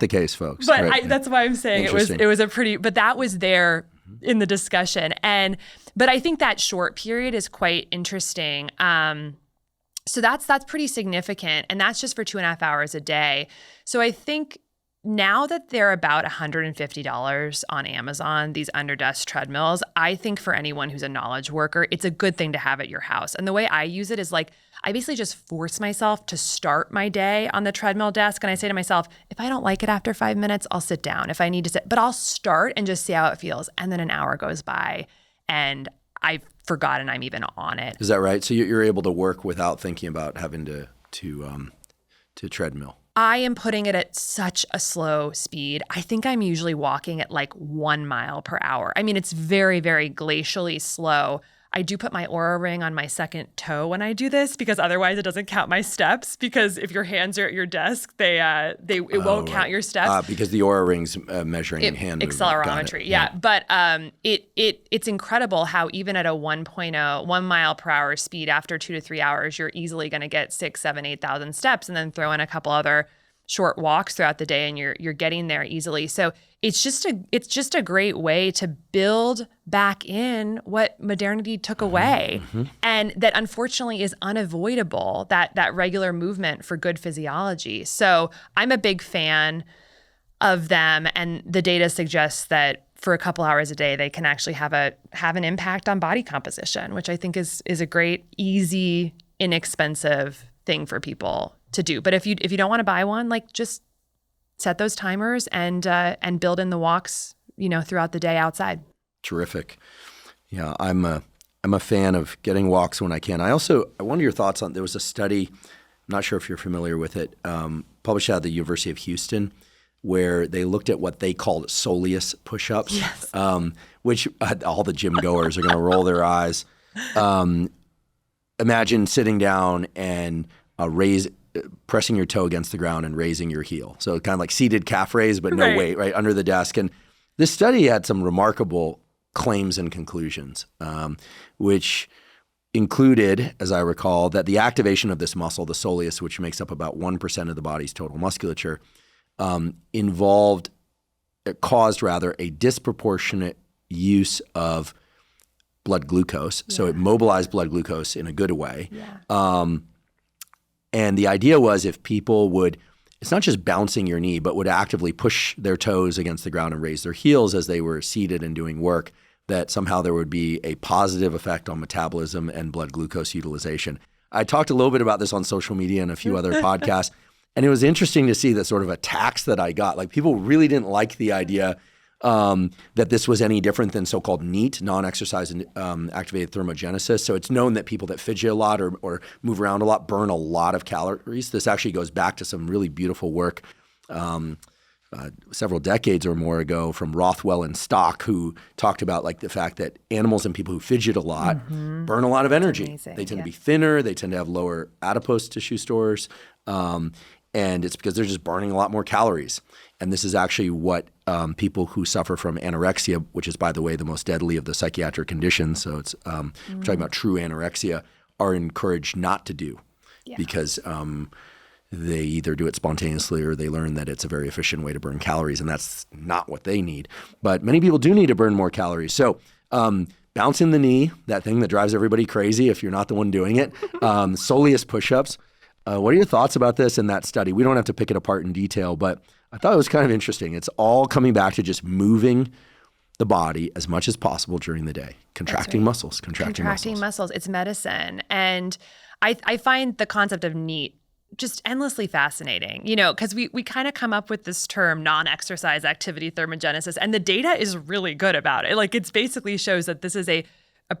the case, folks. But right? that's why I'm saying it was a pretty, but that was there in the discussion. But I think that short period is quite interesting. So that's pretty significant. And that's just for 2.5 hours a day. So I think now that they're about $150 on Amazon, these Underdesk treadmills, I think for anyone who's a knowledge worker, it's a good thing to have at your house. And the way I use it is like, I basically just force myself to start my day on the treadmill desk. And I say to myself, if I don't like it after 5 minutes, I'll sit down if I need to sit, but I'll start and just see how it feels. And then an hour goes by and I've forgotten I'm even on it. Is that right? So you're able to work without thinking about having to treadmill? I am putting it at such a slow speed. I think I'm usually walking at like 1 mile per hour. I mean, it's very, very glacially slow. I do put my Oura ring on my second toe when I do this because otherwise it doesn't count my steps, because if your hands are at your desk, it won't count your steps. Because the Oura ring's measuring hand movement. Accelerometry, yeah. But it's incredible how even at a 1.0, 1 mile per hour speed, after 2 to 3 hours, you're easily going to get 6, 7, 8,000 steps, and then throw in a couple other short walks throughout the day and you're getting there easily. So it's just a great way to build back in what modernity took away, and that unfortunately is unavoidable, that regular movement for good physiology. So I'm a big fan of them, and the data suggests that for a couple hours a day, they can actually have an impact on body composition, which I think is a great, easy, inexpensive thing for people to do. But if you don't want to buy one, like just set those timers and build in the walks, throughout the day outside. Terrific. Yeah, I'm a fan of getting walks when I can. I wonder your thoughts on, there was a study, I'm not sure if you're familiar with it, published out of the University of Houston, where they looked at what they called Soleus push-ups, yes. Which all the gym goers are going to roll their eyes. Imagine sitting down and pressing your toe against the ground and raising your heel. So kind of like seated calf raise, but no weight, right, under the desk. And this study had some remarkable claims and conclusions, which included, as I recall, that the activation of this muscle, the soleus, which makes up about 1% of the body's total musculature, caused a disproportionate use of blood glucose. Yeah. So it mobilized blood glucose in a good way. Yeah. And the idea was if people would, it's not just bouncing your knee, but would actively push their toes against the ground and raise their heels as they were seated and doing work, that somehow there would be a positive effect on metabolism and blood glucose utilization. I talked a little bit about this on social media and a few other podcasts, and it was interesting to see the sort of attacks that I got. Like, people really didn't like the idea that this was any different than so-called NEAT, non-exercise activated thermogenesis. So it's known that people that fidget a lot or move around a lot burn a lot of calories. This actually goes back to some really beautiful work several decades or more ago from Rothwell and Stock, who talked about like the fact that animals and people who fidget a lot burn a lot of energy. Amazing, they tend to be thinner. They tend to have lower adipose tissue stores. And it's because they're just burning a lot more calories. And this is actually what people who suffer from anorexia, which is, by the way, the most deadly of the psychiatric conditions, so it's we're talking about true anorexia, are encouraged not to do, because they either do it spontaneously or they learn that it's a very efficient way to burn calories, and that's not what they need. But many people do need to burn more calories. So bouncing the knee, that thing that drives everybody crazy if you're not the one doing it, soleus push-ups. What are your thoughts about this and that study? We don't have to pick it apart in detail, but I thought it was kind of interesting. It's all coming back to just moving the body as much as possible during the day. Contracting muscles. It's medicine. And I find the concept of NEAT just endlessly fascinating, because we kind of come up with this term non-exercise activity thermogenesis, and the data is really good about it. Like, it basically shows that this is a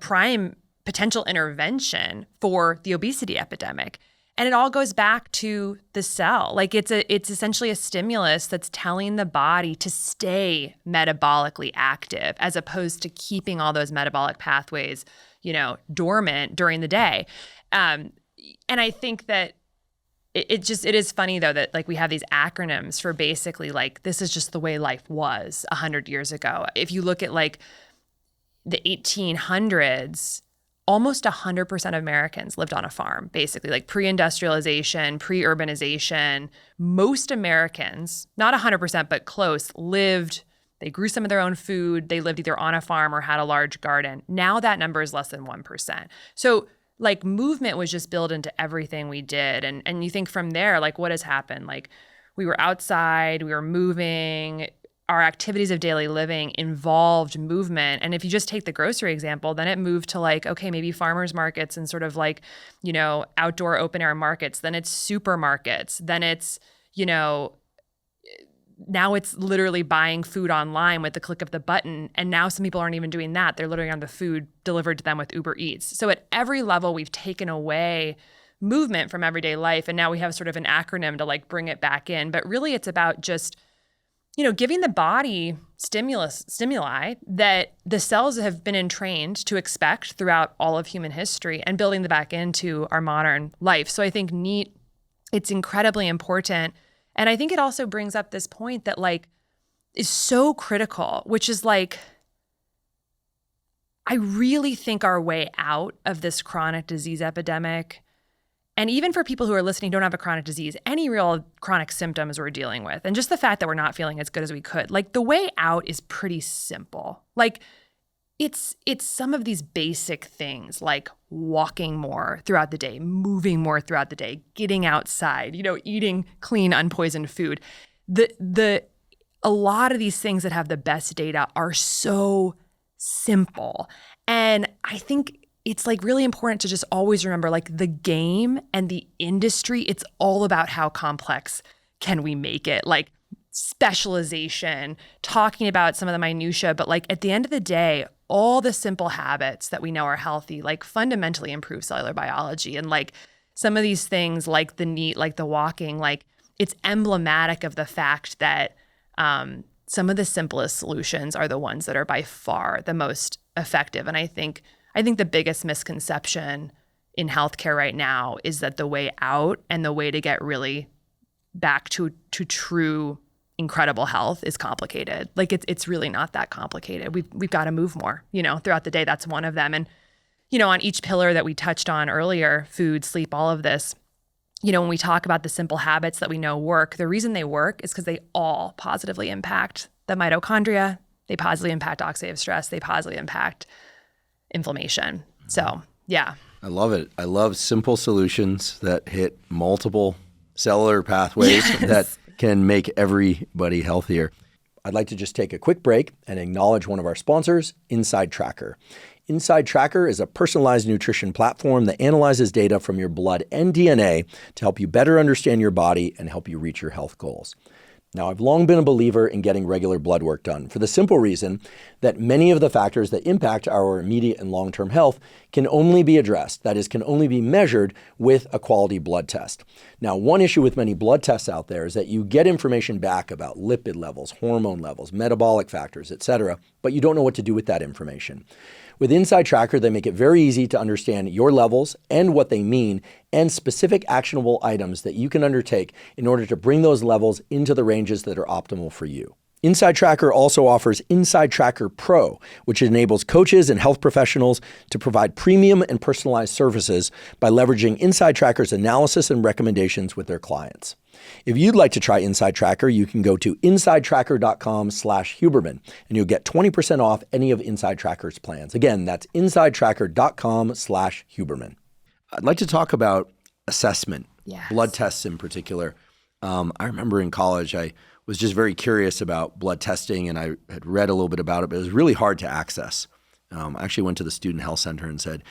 prime potential intervention for the obesity epidemic. And it all goes back to the cell. Like, it's essentially a stimulus that's telling the body to stay metabolically active, as opposed to keeping all those metabolic pathways, dormant during the day. And I think that it is funny though that like we have these acronyms for basically like this is just the way life was 100 years ago. If you look at like the 1800s, almost 100% of Americans lived on a farm, basically like pre-industrialization, pre-urbanization. Most Americans, not 100%, but close, they grew some of their own food. They lived either on a farm or had a large garden. Now that number is less than 1%. So like movement was just built into everything we did. And you think from there, like what has happened? Like we were outside, we were moving, our activities of daily living involved movement. And if you just take the grocery example, then it moved to like, okay, maybe farmers markets and sort of like, outdoor open air markets. Then it's supermarkets. Then it's, now it's literally buying food online with the click of the button. And now some people aren't even doing that. They're literally on the food delivered to them with Uber Eats. So at every level, we've taken away movement from everyday life. And now we have sort of an acronym to like bring it back in. But really it's about just, giving the body stimuli that the cells have been entrained to expect throughout all of human history and building them back into our modern life. So I think NEAT, it's incredibly important. And I think it also brings up this point that like is so critical, which is like, I really think our way out of this chronic disease epidemic, and even for people who are listening who don't have a chronic disease, any real chronic symptoms we're dealing with, and just the fact that we're not feeling as good as we could, like the way out is pretty simple. Like it's some of these basic things like walking more throughout the day, moving more throughout the day, getting outside, eating clean, unpoisoned food. A lot of these things that have the best data are so simple. And I think it's like really important to just always remember like the game and the industry, it's all about how complex can we make it? Like specialization, talking about some of the minutia, but like at the end of the day, all the simple habits that we know are healthy, like fundamentally improve cellular biology. And like some of these things like the NEAT, like the walking, like it's emblematic of the fact that some of the simplest solutions are the ones that are by far the most effective. And I think the biggest misconception in healthcare right now is that the way out and the way to get really back to true incredible health is complicated. Like it's really not that complicated. We've got to move more, throughout the day. That's one of them. And, on each pillar that we touched on earlier, food, sleep, all of this, when we talk about the simple habits that we know work, the reason they work is because they all positively impact the mitochondria. They positively impact oxidative stress. They positively impact inflammation. So, yeah. I love it. I love simple solutions that hit multiple cellular pathways that can make everybody healthier. I'd like to just take a quick break and acknowledge one of our sponsors, InsideTracker. InsideTracker is a personalized nutrition platform that analyzes data from your blood and DNA to help you better understand your body and help you reach your health goals. Now, I've long been a believer in getting regular blood work done for the simple reason that many of the factors that impact our immediate and long-term health can only be addressed, that is, can only be measured with a quality blood test. Now, one issue with many blood tests out there is that you get information back about lipid levels, hormone levels, metabolic factors, etc., but you don't know what to do with that information. With InsideTracker, they make it very easy to understand your levels and what they mean and specific actionable items that you can undertake in order to bring those levels into the ranges that are optimal for you. InsideTracker also offers InsideTracker Pro, which enables coaches and health professionals to provide premium and personalized services by leveraging InsideTracker's analysis and recommendations with their clients. If you'd like to try InsideTracker, you can go to InsideTracker.com/Huberman, and you'll get 20% off any of InsideTracker's plans. Again, that's InsideTracker.com/Huberman. I'd like to talk about assessment, blood tests in particular. I remember in college, I was just very curious about blood testing, and I had read a little bit about it, but it was really hard to access. I actually went to the student health center and said,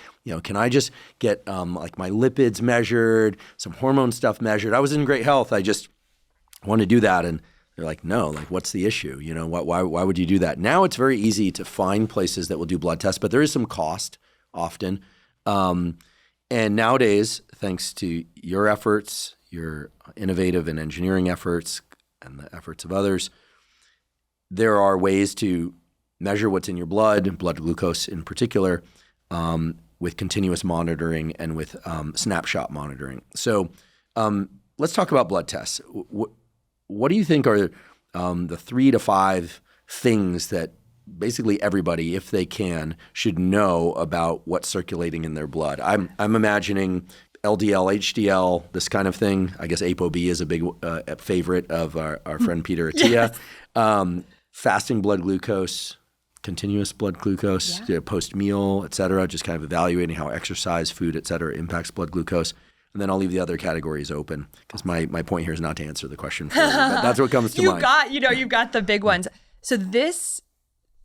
can I just get like my lipids measured, some hormone stuff measured? I was in great health. I just want to do that. And they're like, no, like what's the issue? Why would you do that? Now it's very easy to find places that will do blood tests, but there is some cost often. And nowadays, thanks to your efforts, your innovative and engineering efforts, and the efforts of others, there are ways to measure what's in your blood glucose in particular, with continuous monitoring and with snapshot monitoring. So let's talk about blood tests. What do you think are the 3 to 5 things that basically everybody, if they can, should know about what's circulating in their blood? I'm imagining LDL, HDL, this kind of thing. I guess ApoB is a big favorite of our friend Peter Attia. Yes. Fasting blood glucose, continuous blood glucose, post-meal, et cetera, just kind of evaluating how exercise, food, et cetera, impacts blood glucose. And then I'll leave the other categories open because my point here is not to answer the question for you, but that's what comes to mind. You've got the big ones. So this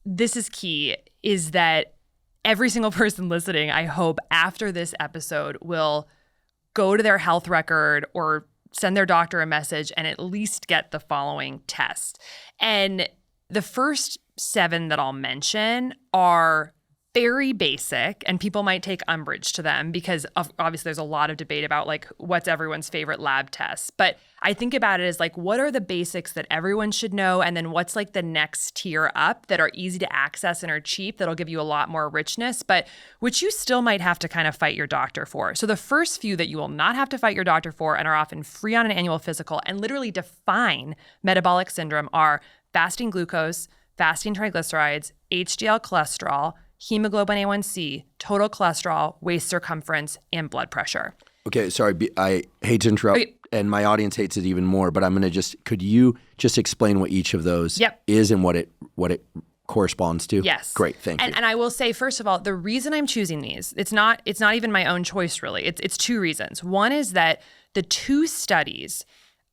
is key, is that every single person listening, I hope, after this episode will go to their health record or send their doctor a message and at least get the following test. And the first 7 that I'll mention are very basic, and people might take umbrage to them because obviously there's a lot of debate about like what's everyone's favorite lab tests. But I think about it as like, what are the basics that everyone should know? And then what's like the next tier up that are easy to access and are cheap that'll give you a lot more richness, but which you still might have to kind of fight your doctor for. So the first few that you will not have to fight your doctor for and are often free on an annual physical and literally define metabolic syndrome are fasting glucose, fasting triglycerides, HDL cholesterol, hemoglobin A1C, total cholesterol, waist circumference, and blood pressure. Okay, sorry, I hate to interrupt, and my audience hates it even more, but I'm going to could you just explain what each of those is and what it corresponds to? Yes. Great, thank you. And I will say, first of all, the reason I'm choosing these, it's not even my own choice, really. It's 2 reasons. One is that the 2 studies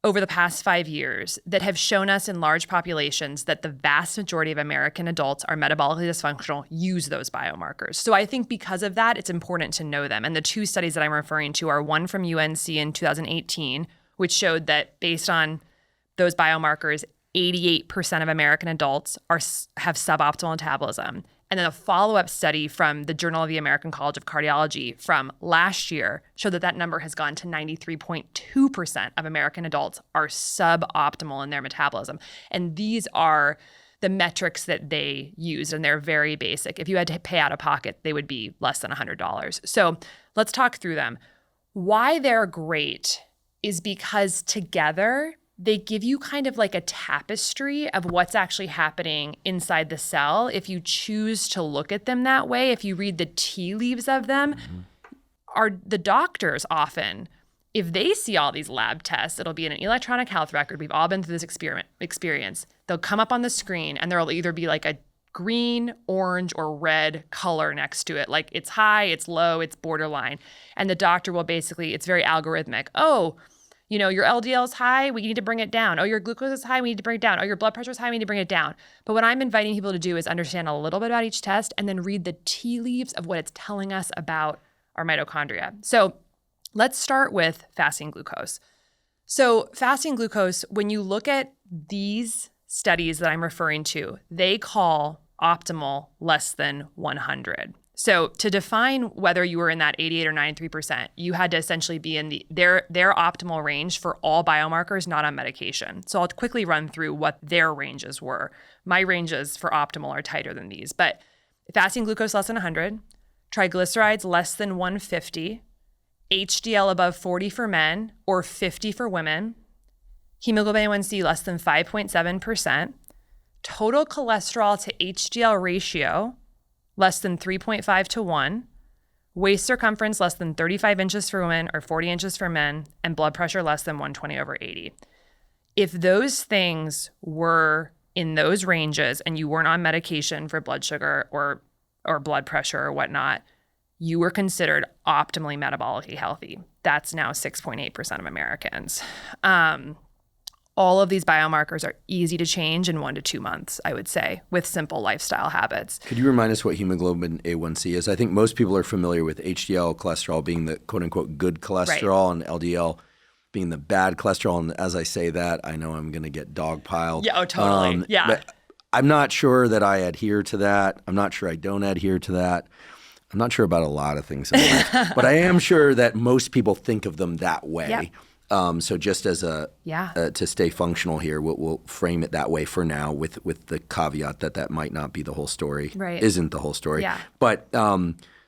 over the past 5 years that have shown us in large populations that the vast majority of American adults are metabolically dysfunctional use those biomarkers. So I think because of that, it's important to know them. And the 2 studies that I'm referring to are one from UNC in 2018, which showed that based on those biomarkers, 88% of American adults have suboptimal metabolism. And then a follow-up study from the Journal of the American College of Cardiology from last year showed that that number has gone to 93.2% of American adults are suboptimal in their metabolism. And these are the metrics that they use, and they're very basic. If you had to pay out of pocket, they would be less than $100. So let's talk through them. Why they're great is because together they give you kind of like a tapestry of what's actually happening inside the cell. If you choose to look at them that way, if you read the tea leaves of them, are the doctors often, if they see all these lab tests, it'll be in an electronic health record. We've all been through this experience. They'll come up on the screen and there'll either be like a green, orange, or red color next to it. Like it's high, it's low, it's borderline. And the doctor will basically, it's very algorithmic. Oh, you know, your LDL is high, we need to bring it down. Oh, your glucose is high, we need to bring it down. Oh, your blood pressure is high, we need to bring it down. But what I'm inviting people to do is understand a little bit about each test and then read the tea leaves of what it's telling us about our mitochondria. So let's start with fasting glucose. So fasting glucose, when you look at these studies that I'm referring to, they call optimal less than 100. So to define whether you were in that 88 or 93%, you had to essentially be in their optimal range for all biomarkers not on medication. So I'll quickly run through what their ranges were. My ranges for optimal are tighter than these, but fasting glucose less than 100, triglycerides less than 150, HDL above 40 for men or 50 for women, hemoglobin A1C less than 5.7%, total cholesterol to HDL ratio less than 3.5 to 1, waist circumference less than 35 inches for women or 40 inches for men, and blood pressure less than 120/80. If those things were in those ranges and you weren't on medication for blood sugar or blood pressure or whatnot, you were considered optimally metabolically healthy. That's now 6.8% of Americans. All of these biomarkers are easy to change in 1 to 2 months, I would say, with simple lifestyle habits. Could you remind us what hemoglobin A1C is? I think most people are familiar with HDL cholesterol being the quote-unquote good cholesterol, right, and LDL being the bad cholesterol. And as I say that, I know I'm going to get dogpiled. Yeah, oh, totally. Yeah. But I'm not sure that I adhere to that. I'm not sure I don't adhere to that. I'm not sure about a lot of things in life. But I am sure that most people think of them that way. Yep. So just as to stay functional here, we'll frame it that way for now with the caveat that might not be the whole story, right, isn't the whole story. Yeah. But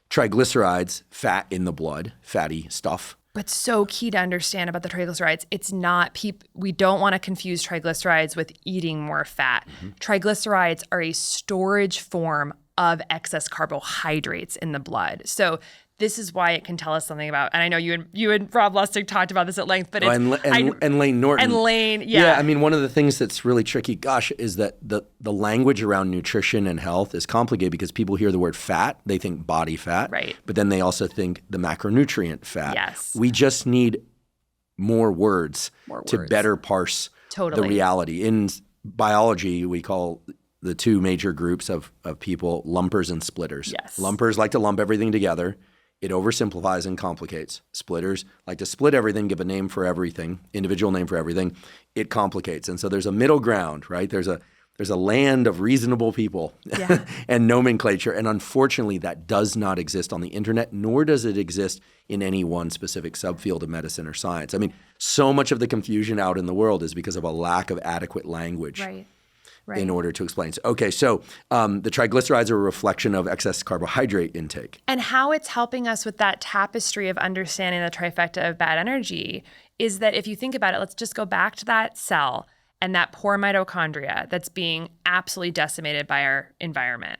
Triglycerides, fat in the blood, fatty stuff. But so key to understand about the triglycerides, it's not we don't want to confuse triglycerides with eating more fat. Triglycerides are a storage form of excess carbohydrates in the blood. So this is why it can tell us something about, and I know you and Rob Lustig talked about this at length, but and Lane Norton. And Lane, yeah. I mean, one of the things that's really tricky, is that the language around nutrition and health is complicated because people hear the word fat, they think body fat, right? But then they also think the macronutrient fat. Yes. We just need more words to better parse the reality. In biology, we call the two major groups of people lumpers and splitters. Yes. Lumpers like to lump everything together. It oversimplifies and complicates. Splitters like to split everything, give a name for everything, individual name for everything. It complicates. And so there's a middle ground, right? There's a land of reasonable people and nomenclature. And unfortunately, that does not exist on the internet, nor does it exist in any one specific subfield of medicine or science. I mean, so much of the confusion out in the world is because of a lack of adequate language. Right. In order to explain. Okay, so the triglycerides are a reflection of excess carbohydrate intake. And how it's helping us with that tapestry of understanding the trifecta of bad energy is that if you think about it, let's just go back to that cell and that poor mitochondria that's being absolutely decimated by our environment.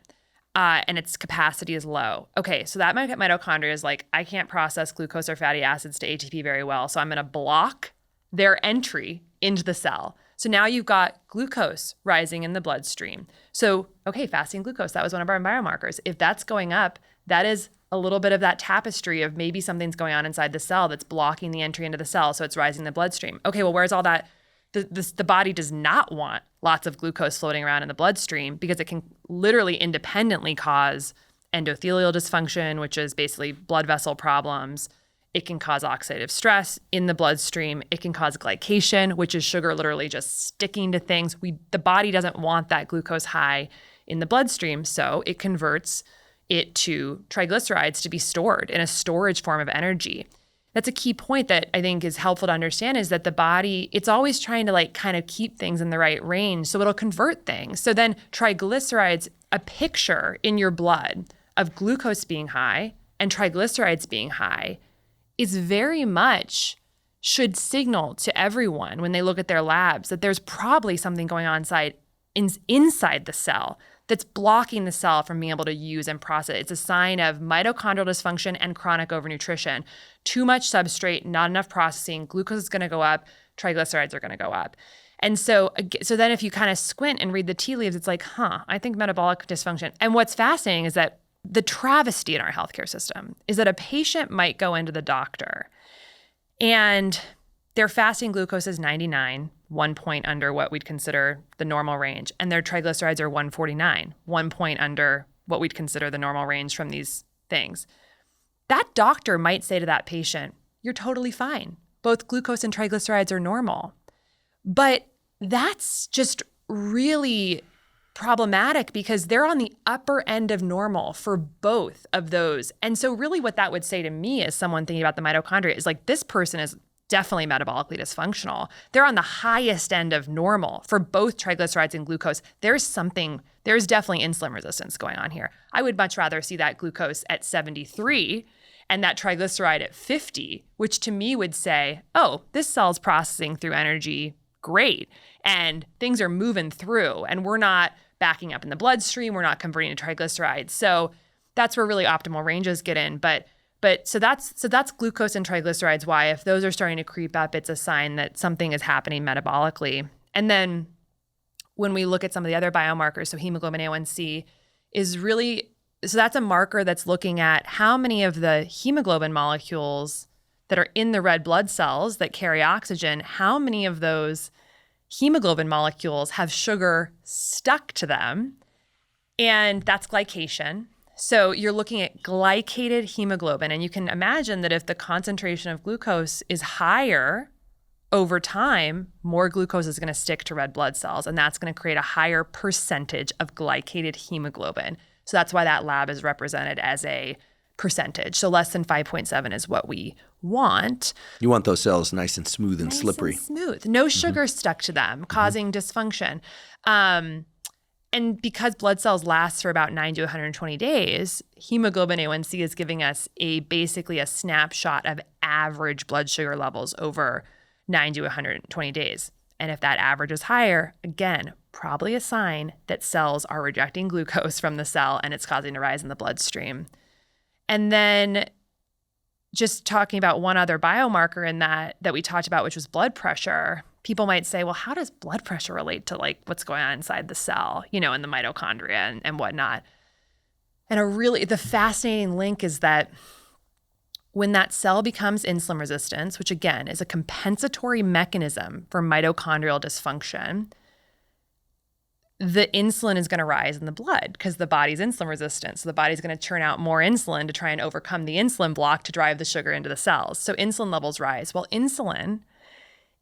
And its capacity is low. Okay, so that mitochondria is like, I can't process glucose or fatty acids to ATP very well, so I'm going to block their entry into the cell. So now you've got glucose rising in the bloodstream. So, okay, fasting glucose, that was one of our biomarkers. If that's going up, that is a little bit of that tapestry of maybe something's going on inside the cell that's blocking the entry into the cell, so it's rising in the bloodstream. Okay, well, where's all that? The body does not want lots of glucose floating around in the bloodstream because it can literally independently cause endothelial dysfunction, which is basically blood vessel problems. It can cause oxidative stress in the bloodstream. It can cause glycation, which is sugar literally just sticking to things. The body doesn't want that glucose high in the bloodstream, so it converts it to triglycerides to be stored in a storage form of energy. That's a key point that I think is helpful to understand is that the body, it's always trying to kind of keep things in the right range, so it'll convert things. So then triglycerides, a picture in your blood of glucose being high and triglycerides being high is very much should signal to everyone when they look at their labs that there's probably something going on inside the cell that's blocking the cell from being able to use and process. It's a sign of mitochondrial dysfunction and chronic overnutrition. Too much substrate, not enough processing, glucose is going to go up, triglycerides are going to go up. And so then if you kind of squint and read the tea leaves, it's like, I think metabolic dysfunction. And what's fascinating is that the travesty in our healthcare system is that a patient might go into the doctor and their fasting glucose is 99, 1 point under what we'd consider the normal range, and their triglycerides are 149, 1 point under what we'd consider the normal range from these things. That doctor might say to that patient, you're totally fine. Both glucose and triglycerides are normal. But that's just really problematic because they're on the upper end of normal for both of those. And so really what that would say to me as someone thinking about the mitochondria is like, this person is definitely metabolically dysfunctional. They're on the highest end of normal for both triglycerides and glucose. There's definitely insulin resistance going on here. I would much rather see that glucose at 73 and that triglyceride at 50, which to me would say, oh, this cell's processing through energy great. And things are moving through and we're not backing up in the bloodstream. We're not converting to triglycerides. So that's where really optimal ranges get in. But so that's glucose and triglycerides. Why, if those are starting to creep up, it's a sign that something is happening metabolically. And then when we look at some of the other biomarkers, so hemoglobin A1C is really, so that's a marker that's looking at how many of the hemoglobin molecules that are in the red blood cells that carry oxygen, how many of those hemoglobin molecules have sugar stuck to them, and that's glycation. So you're looking at glycated hemoglobin, and you can imagine that if the concentration of glucose is higher over time, more glucose is going to stick to red blood cells, and that's going to create a higher percentage of glycated hemoglobin. So that's why that lab is represented as a percentage. So less than 5.7 is what we want. You want those cells nice and smooth and slippery. Smooth. No sugar stuck to them, causing dysfunction. And because blood cells last for about 90 to 120 days, hemoglobin A1C is giving us basically a snapshot of average blood sugar levels over 90 to 120 days. And if that average is higher, again, probably a sign that cells are rejecting glucose from the cell and it's causing a rise in the bloodstream. And then just talking about one other biomarker in that we talked about, which was blood pressure. People might say, well, how does blood pressure relate to like what's going on inside the cell, in the mitochondria and whatnot? And the fascinating link is that when that cell becomes insulin resistant, which again is a compensatory mechanism for mitochondrial dysfunction, the insulin is going to rise in the blood because the body's insulin resistant. So the body's going to churn out more insulin to try and overcome the insulin block to drive the sugar into the cells. So insulin levels rise. Well, insulin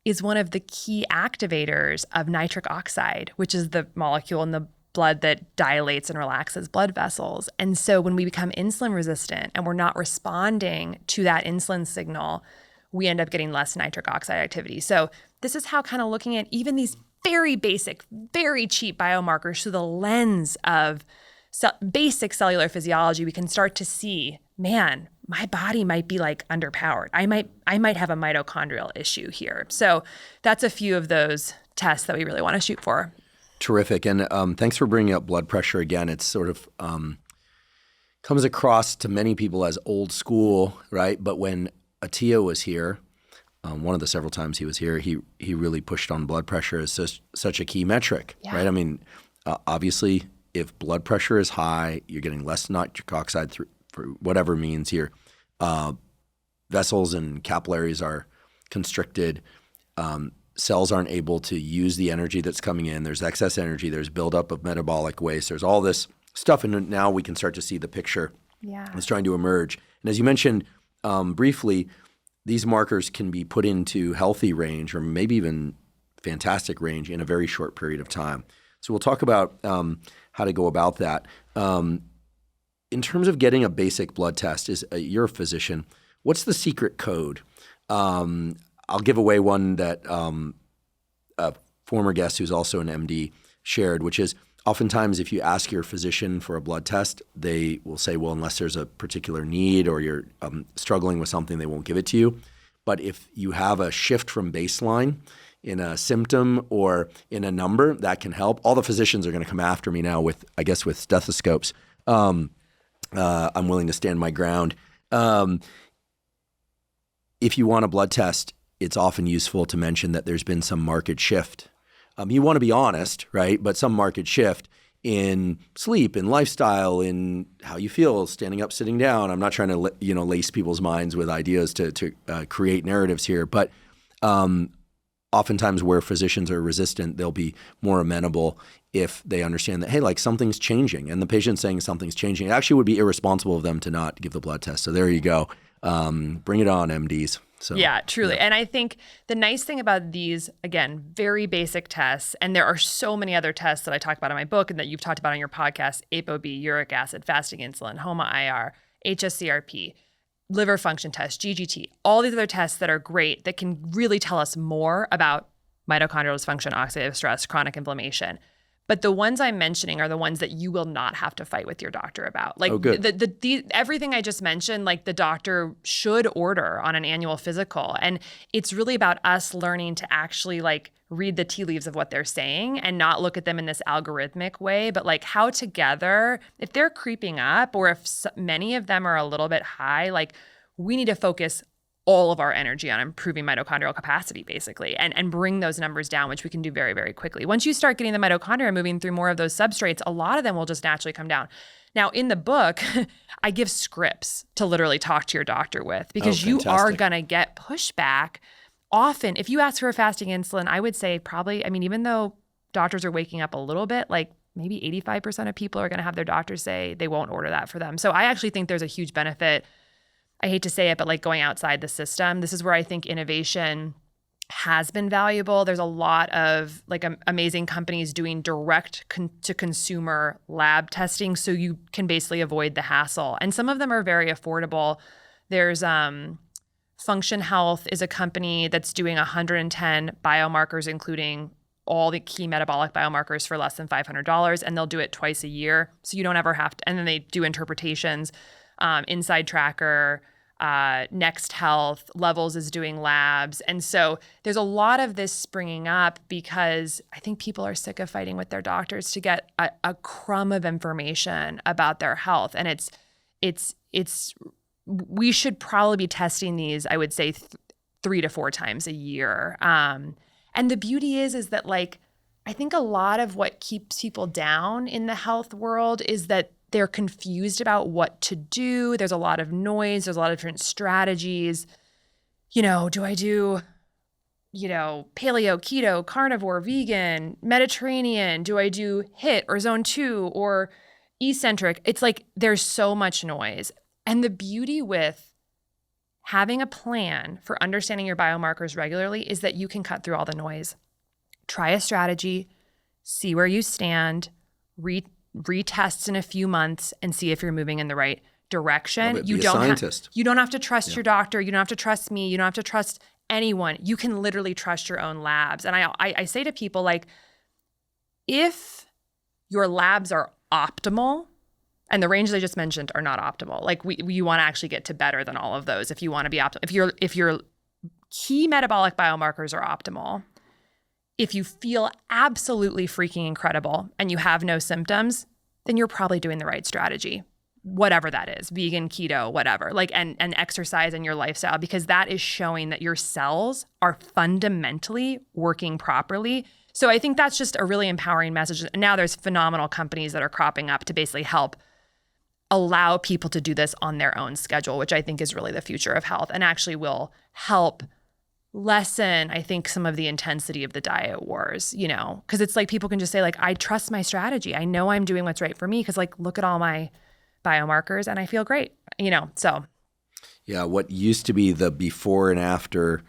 is one of the key activators of nitric oxide, which is the molecule in the blood that dilates and relaxes blood vessels. And so when we become insulin resistant and we're not responding to that insulin signal, we end up getting less nitric oxide activity. So this is how kind of looking at even these very basic, very cheap biomarkers through the lens of basic cellular physiology, we can start to see, man, my body might be like underpowered. I might have a mitochondrial issue here. So that's a few of those tests that we really want to shoot for. Terrific. And thanks for bringing up blood pressure again. It's sort of comes across to many people as old school, right? But when Attia was here, one of the several times he was here, he really pushed on blood pressure as such a key metric, right? I mean, obviously, if blood pressure is high, you're getting less nitric oxide through for whatever means here. Vessels and capillaries are constricted. Cells aren't able to use the energy that's coming in. There's excess energy. There's buildup of metabolic waste. There's all this stuff, and now we can start to see the picture that's trying to emerge. And as you mentioned briefly, these markers can be put into healthy range or maybe even fantastic range in a very short period of time. So we'll talk about how to go about that. In terms of getting a basic blood test, you're a physician. What's the secret code? I'll give away one that a former guest who's also an MD shared, which is oftentimes if you ask your physician for a blood test, they will say, well, unless there's a particular need or you're struggling with something, they won't give it to you. But if you have a shift from baseline in a symptom or in a number, that can help. All the physicians are going to come after me now with stethoscopes. I'm willing to stand my ground. If you want a blood test, it's often useful to mention that there's been some market shift. You want to be honest, right? But some market shift in sleep, in lifestyle, in how you feel, standing up, sitting down. I'm not trying to lace people's minds with ideas to create narratives here, but oftentimes where physicians are resistant, they'll be more amenable if they understand that, hey, like something's changing, and the patient's saying something's changing. It actually would be irresponsible of them to not give the blood test. So there you go. Bring it on, MDs. So, yeah, truly. Yeah. And I think the nice thing about these, again, very basic tests, and there are so many other tests that I talk about in my book and that you've talked about on your podcast, ApoB, uric acid, fasting insulin, HOMA-IR, HSCRP, liver function test, GGT, all these other tests that are great that can really tell us more about mitochondrial dysfunction, oxidative stress, chronic inflammation. But the ones I'm mentioning are the ones that you will not have to fight with your doctor about. Like everything I just mentioned, like the doctor should order on an annual physical. And it's really about us learning to actually like read the tea leaves of what they're saying and not look at them in this algorithmic way, but like how together, if they're creeping up or if many of them are a little bit high, like we need to focus all of our energy on improving mitochondrial capacity, basically, and bring those numbers down, which we can do very, very quickly. Once you start getting the mitochondria moving through more of those substrates, a lot of them will just naturally come down. Now, in the book, I give scripts to literally talk to your doctor with because you are going to get pushback. Often, if you ask for a fasting insulin, I would say probably, even though doctors are waking up a little bit, like maybe 85% of people are going to have their doctor say they won't order that for them. So I actually think there's a huge benefit. I hate to say it, but like going outside the system, this is where I think innovation has been valuable. There's a lot of like amazing companies doing direct to consumer lab testing. So you can basically avoid the hassle. And some of them are very affordable. There's Function Health is a company that's doing 110 biomarkers, including all the key metabolic biomarkers for less than $500, and they'll do it twice a year. So you don't ever have to, and then they do interpretations. InsideTracker, Next Health, Levels is doing labs. And so there's a lot of this springing up because I think people are sick of fighting with their doctors to get a crumb of information about their health. And we should probably be testing these, I would say, 3 to 4 times a year. And the beauty is that like, I think a lot of what keeps people down in the health world is that they're confused about what to do. There's a lot of noise. There's a lot of different strategies. Do I do, paleo, keto, carnivore, vegan, Mediterranean? Do I do HIIT or zone 2 or eccentric? It's like there's so much noise. And the beauty with having a plan for understanding your biomarkers regularly is that you can cut through all the noise. Try a strategy, see where you stand, retest in a few months and see if you're moving in the right direction. You don't have to trust your doctor. You don't have to trust me. You don't have to trust anyone. You can literally trust your own labs. And I say to people, like, if your labs are optimal, and the ranges I just mentioned are not optimal. Like you want to actually get to better than all of those if you want to be optimal. If your key metabolic biomarkers are optimal, if you feel absolutely freaking incredible and you have no symptoms, then you're probably doing the right strategy, whatever that is, vegan, keto, whatever, like, and exercise and your lifestyle, because that is showing that your cells are fundamentally working properly. So I think that's just a really empowering message. And now there's phenomenal companies that are cropping up to basically help allow people to do this on their own schedule, which I think is really the future of health and actually will help lessen, I think, some of the intensity of the diet wars, because it's like people can just say, like, I trust my strategy. I know I'm doing what's right for me because, like, look at all my biomarkers and I feel great, so. Yeah, what used to be the before and after,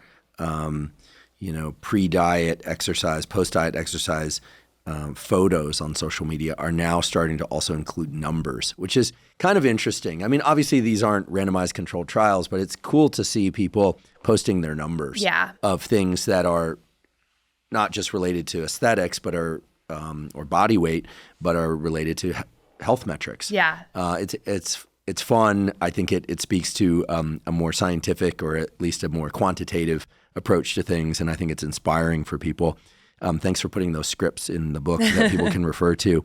pre-diet exercise, post-diet exercise photos on social media are now starting to also include numbers, which is kind of interesting. I mean, obviously these aren't randomized controlled trials, but it's cool to see people posting their numbers of things that are not just related to aesthetics, but are or body weight, but are related to health metrics. Yeah, it's fun. I think it speaks to a more scientific or at least a more quantitative approach to things, and I think it's inspiring for people. Thanks for putting those scripts in the book that people can refer to.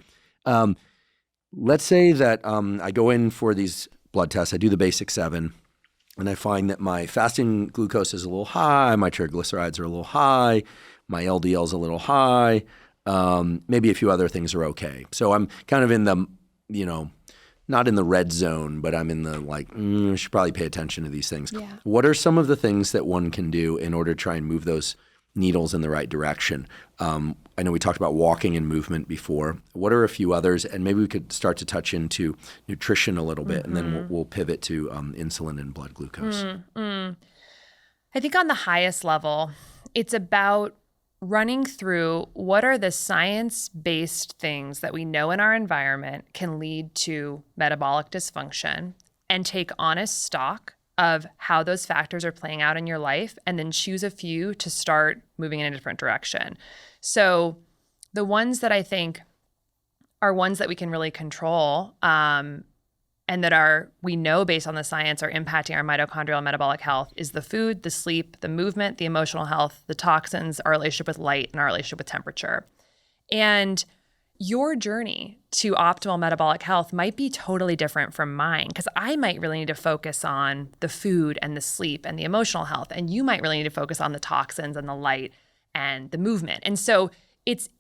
Let's say that I go in for these blood tests. I do the basic 7, and I find that my fasting glucose is a little high, my triglycerides are a little high, my LDL is a little high, maybe a few other things are okay. So I'm kind of in the, not in the red zone, but I'm in the I should probably pay attention to these things. Yeah. What are some of the things that one can do in order to try and move those needles in the right direction? I know we talked about walking and movement before. What are a few others? And maybe we could start to touch into nutrition a little bit, and then we'll pivot to insulin and blood glucose. I think on the highest level, it's about running through what are the science-based things that we know in our environment can lead to metabolic dysfunction, and take honest stock of how those factors are playing out in your life, and then choose a few to start moving in a different direction. So the ones that I think are ones that we can really control, and that we know based on the science are impacting our mitochondrial and metabolic health, is the food, the sleep, the movement, the emotional health, the toxins, our relationship with light, and our relationship with temperature. And your journey to optimal metabolic health might be totally different from mine, because I might really need to focus on the food and the sleep and the emotional health, and you might really need to focus on the toxins and the light and the movement. And so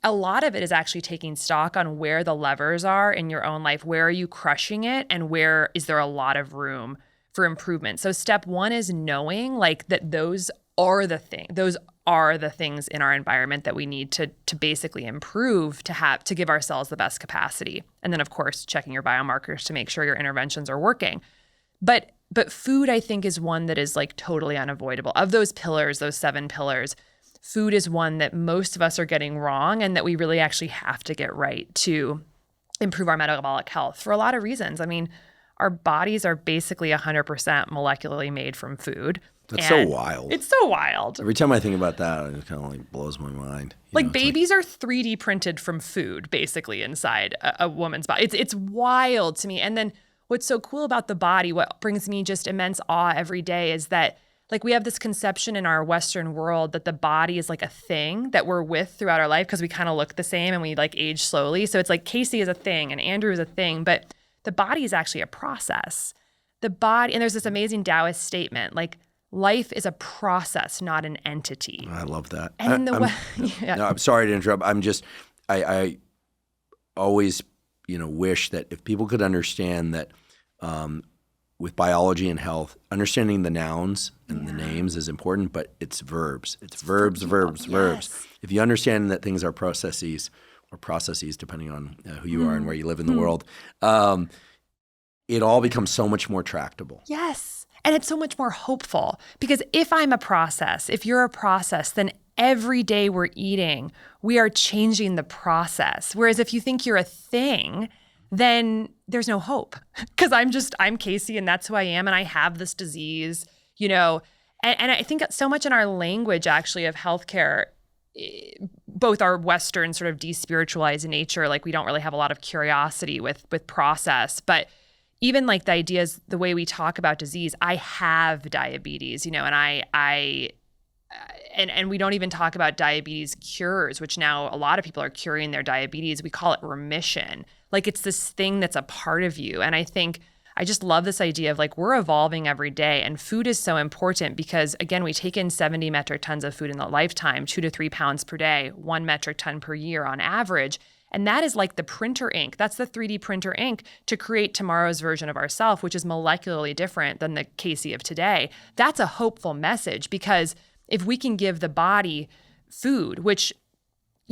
a lot of it is actually taking stock on where the levers are in your own life. Where are you crushing it, and where is there a lot of room for improvement? So step 1 is knowing that those are the things in our environment that we need to basically improve to give ourselves the best capacity. And then, of course, checking your biomarkers to make sure your interventions are working. But food, I think, is one that is totally unavoidable. Of those pillars, those 7 pillars, food is one that most of us are getting wrong, and that we really actually have to get right to improve our metabolic health for a lot of reasons. I mean, our bodies are basically 100% molecularly made from food. That's so wild. It's so wild. Every time I think about that, it kind of like blows my mind. Like babies are 3D printed from food, basically inside a woman's body. It's wild to me. And then what's so cool about the body, what brings me just immense awe every day is that like we have this conception in our Western world that the body is like a thing that we're with throughout our life because we kind of look the same and we like age slowly. So it's like Casey is a thing and Andrew is a thing, but the body is actually a process. The body, and there's this amazing Taoist statement, like life is a process, not an entity. I love that. And No, I'm sorry to interrupt. I always, wish that if people could understand that with biology and health, understanding the nouns and the names is important, but it's verbs. It's verbs. If you understand that things are processes, or processes depending on who you are and where you live in the world, it all becomes so much more tractable. Yes. And it's so much more hopeful because if I'm a process, if you're a process, then every day we're eating, we are changing the process. Whereas if you think you're a thing, then there's no hope because I'm Casey and that's who I am and I have this disease, and I think so much in our language actually of healthcare, both our Western sort of despiritualized nature, like we don't really have a lot of curiosity with process, but even like the ideas, the way we talk about disease, I have diabetes, and and we don't even talk about diabetes cures, which now a lot of people are curing their diabetes. We call it remission. Like it's this thing that's a part of you. And I think I just love this idea of like we're evolving every day and food is so important because again, we take in 70 metric tons of food in a lifetime, 2 to 3 pounds per day, 1 metric ton per year on average. And that is like the printer ink. That's the 3D printer ink to create tomorrow's version of ourselves, which is molecularly different than the Casey of today. That's a hopeful message because if we can give the body food, which,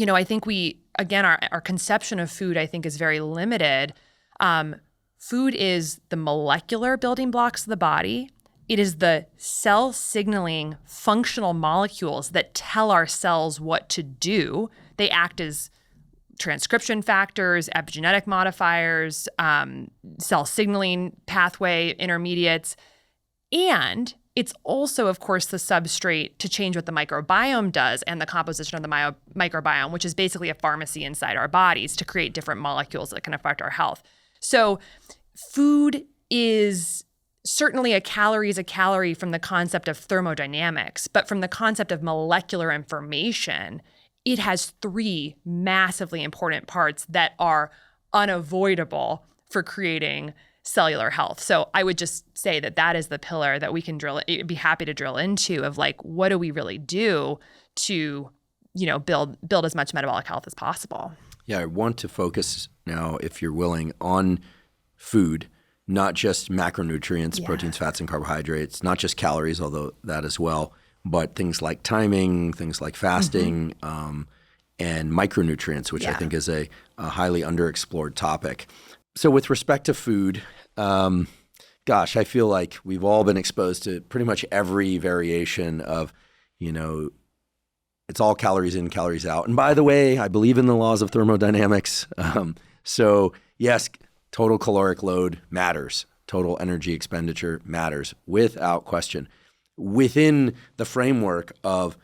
I think our conception of food, I think is very limited. Food is the molecular building blocks of the body. It is the cell signaling functional molecules that tell our cells what to do. They act as transcription factors, epigenetic modifiers, cell signaling pathway intermediates. And it's also, of course, the substrate to change what the microbiome does and the composition of the microbiome, which is basically a pharmacy inside our bodies to create different molecules that can affect our health. So food is certainly a calorie is a calorie from the concept of thermodynamics, but from the concept of molecular information, it has 3 massively important parts that are unavoidable for creating cellular health. So I would just say that is the pillar that we can be happy to drill into of like, what do we really do to, build as much metabolic health as possible? Yeah, I want to focus now, if you're willing, on food, not just macronutrients, proteins, fats, and carbohydrates, not just calories, although that as well, but things like timing, things like fasting, and micronutrients, which I think is a highly underexplored topic. So with respect to food, I feel like we've all been exposed to pretty much every variation of, it's all calories in, calories out. And by the way, I believe in the laws of thermodynamics. So yes, total caloric load matters. Total energy expenditure matters without question. Within the framework of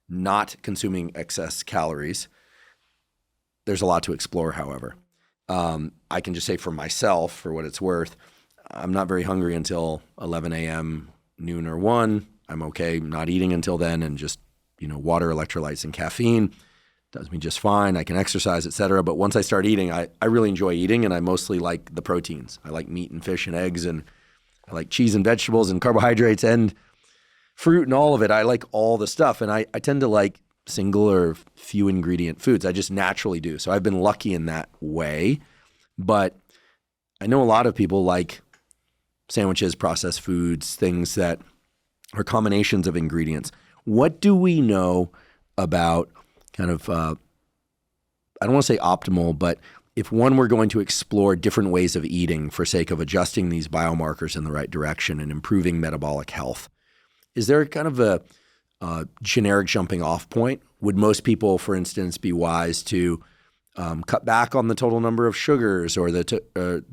not consuming excess calories, there's a lot to explore, however. I can just say for myself, for what it's worth, I'm not very hungry until 11 a.m., noon or 1. I'm okay not eating until then and just, water, electrolytes, and caffeine does me just fine. I can exercise, et cetera. But once I start eating, I really enjoy eating, and I mostly like the proteins. I like meat and fish and eggs, and I like cheese and vegetables and carbohydrates and fruit and all of it. I like all the stuff, and I tend to like single or few ingredient foods. I just naturally do. So I've been lucky in that way. But I know a lot of people like sandwiches, processed foods, things that are combinations of ingredients. What do we know about kind of, I don't want to say optimal, but if one were going to explore different ways of eating for sake of adjusting these biomarkers in the right direction and improving metabolic health, is there kind of a generic jumping off point? Would most people, for instance, be wise to cut back on the total number of sugars or the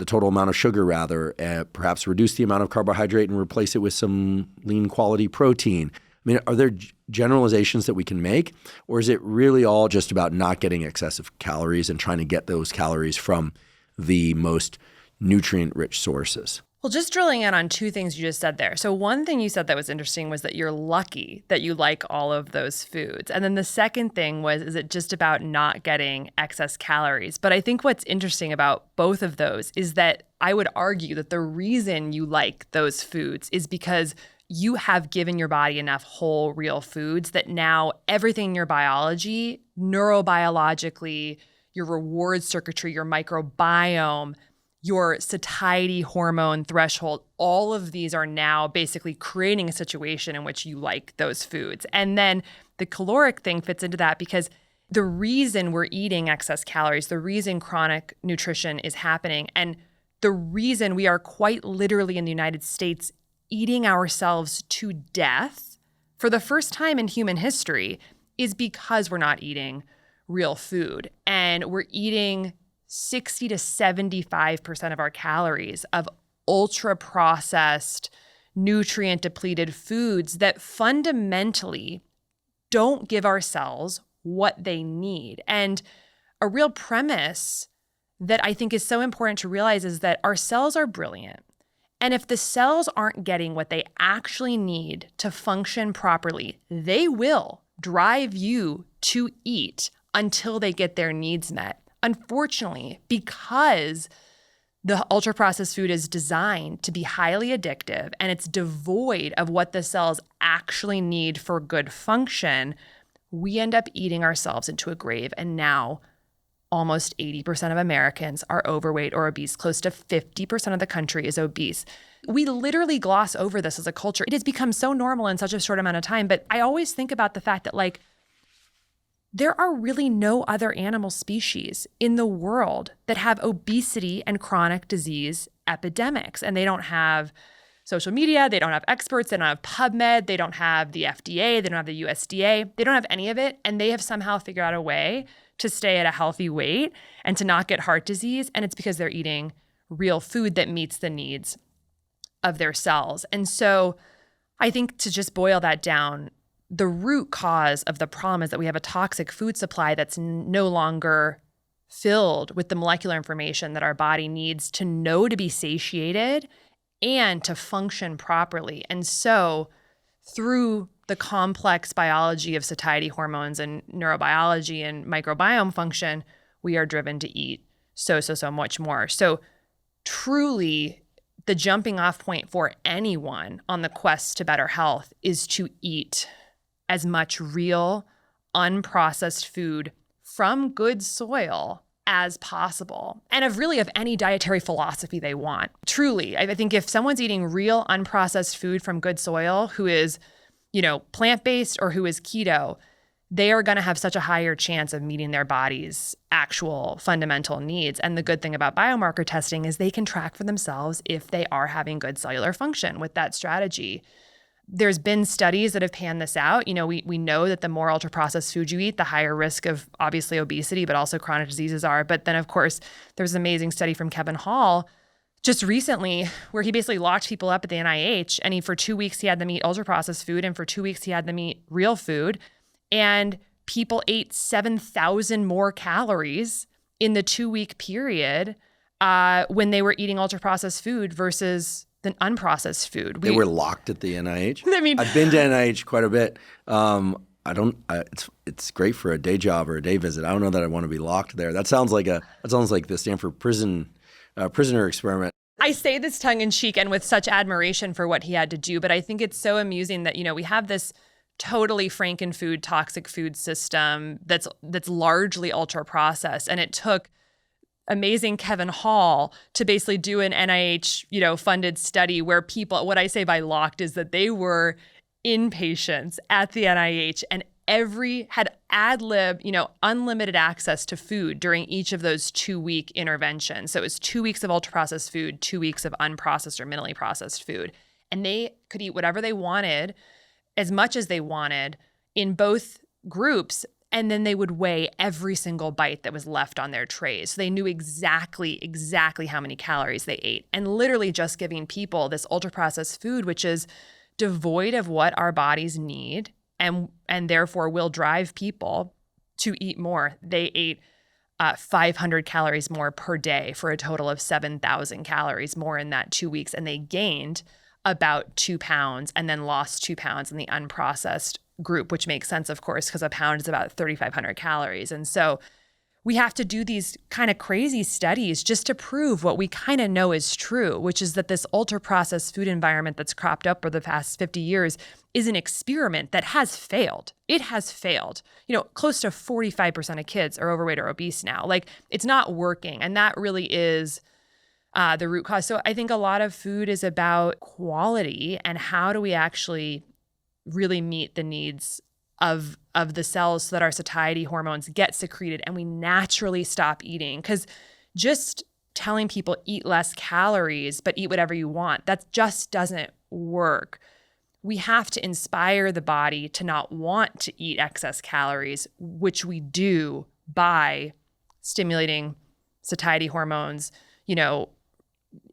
total amount of sugar rather, perhaps reduce the amount of carbohydrate and replace it with some lean quality protein. I mean, are there generalizations that we can make, or is it really all just about not getting excessive calories and trying to get those calories from the most nutrient-rich sources? Well, just drilling in on two things you just said there. So one thing you said that was interesting was that you're lucky that you like all of those foods. And then the second thing was, is it just about not getting excess calories? But I think what's interesting about both of those is that I would argue that the reason you like those foods is because you have given your body enough whole, real foods that now everything in your biology, neurobiologically, your reward circuitry, your microbiome, your satiety hormone threshold, all of these are now basically creating a situation in which you like those foods. And then the caloric thing fits into that because the reason we're eating excess calories, the reason chronic nutrition is happening, and the reason we are quite literally in the United States eating ourselves to death for the first time in human history is because we're not eating real food. And we're eating 60 to 75% of our calories of ultra-processed, nutrient-depleted foods that fundamentally don't give our cells what they need. And a real premise that I think is so important to realize is that our cells are brilliant. And if the cells aren't getting what they actually need to function properly, they will drive you to eat until they get their needs met. Unfortunately, because the ultra-processed food is designed to be highly addictive and it's devoid of what the cells actually need for good function, we end up eating ourselves into a grave. And now almost 80% of Americans are overweight or obese. Close to 50% of the country is obese. We literally gloss over this as a culture. It has become so normal in such a short amount of time. But I always think about the fact that there are really no other animal species in the world that have obesity and chronic disease epidemics. And they don't have social media, they don't have experts, they don't have PubMed, they don't have the FDA, they don't have the USDA, they don't have any of it. And they have somehow figured out a way to stay at a healthy weight and to not get heart disease. And it's because they're eating real food that meets the needs of their cells. And so I think to just boil that down, the root cause of the problem is that we have a toxic food supply that's no longer filled with the molecular information that our body needs to know to be satiated and to function properly. And so through the complex biology of satiety hormones and neurobiology and microbiome function, we are driven to eat so much more. So truly, the jumping off point for anyone on the quest to better health is to eat as much real, unprocessed food from good soil as possible, and of any dietary philosophy they want. Truly, I think if someone's eating real, unprocessed food from good soil who is, plant-based or who is keto, they are going to have such a higher chance of meeting their body's actual fundamental needs. And the good thing about biomarker testing is they can track for themselves if they are having good cellular function with that strategy. There's been studies that have panned this out. We know that the more ultra-processed food you eat, the higher risk of obviously obesity, but also chronic diseases are. But then, of course, there's an amazing study from Kevin Hall just recently where he basically locked people up at the NIH, and for 2 weeks he had them eat ultra-processed food, and for 2 weeks he had them eat real food. And people ate 7,000 more calories in the 2-week period when they were eating ultra-processed food versus than unprocessed food. They were locked at the NIH. I mean, I've been to NIH quite a bit. It's great for a day job or a day visit. I don't know that I want to be locked there. That sounds like the Stanford prisoner experiment. I say this tongue in cheek and with such admiration for what he had to do, but I think it's so amusing that we have this totally frankenfood, toxic food system that's largely ultra processed, and it took amazing Kevin Hall to basically do an NIH, funded study where people, what I say by locked is that they were inpatients at the NIH and had ad lib, unlimited access to food during each of those 2-week interventions. So it was 2 weeks of ultra processed food, 2 weeks of unprocessed or minimally processed food. And they could eat whatever they wanted, as much as they wanted in both groups. And then they would weigh every single bite that was left on their trays. So they knew exactly how many calories they ate. And literally just giving people this ultra-processed food, which is devoid of what our bodies need and therefore will drive people to eat more. They ate 500 calories more per day for a total of 7,000 calories more in that 2 weeks. And they gained about 2 pounds and then lost 2 pounds in the unprocessed group, which makes sense, of course, because a pound is about 3,500 calories. And so we have to do these kind of crazy studies just to prove what we kind of know is true, which is that this ultra-processed food environment that's cropped up over the past 50 years is an experiment that has failed. It has failed. Close to 45% of kids are overweight or obese now. Like, it's not working. And that really is the root cause. So I think a lot of food is about quality and how do we actually really meet the needs of the cells so that our satiety hormones get secreted and we naturally stop eating. Because just telling people eat less calories but eat whatever you want, that just doesn't work. We have to inspire the body to not want to eat excess calories, which we do by stimulating satiety hormones,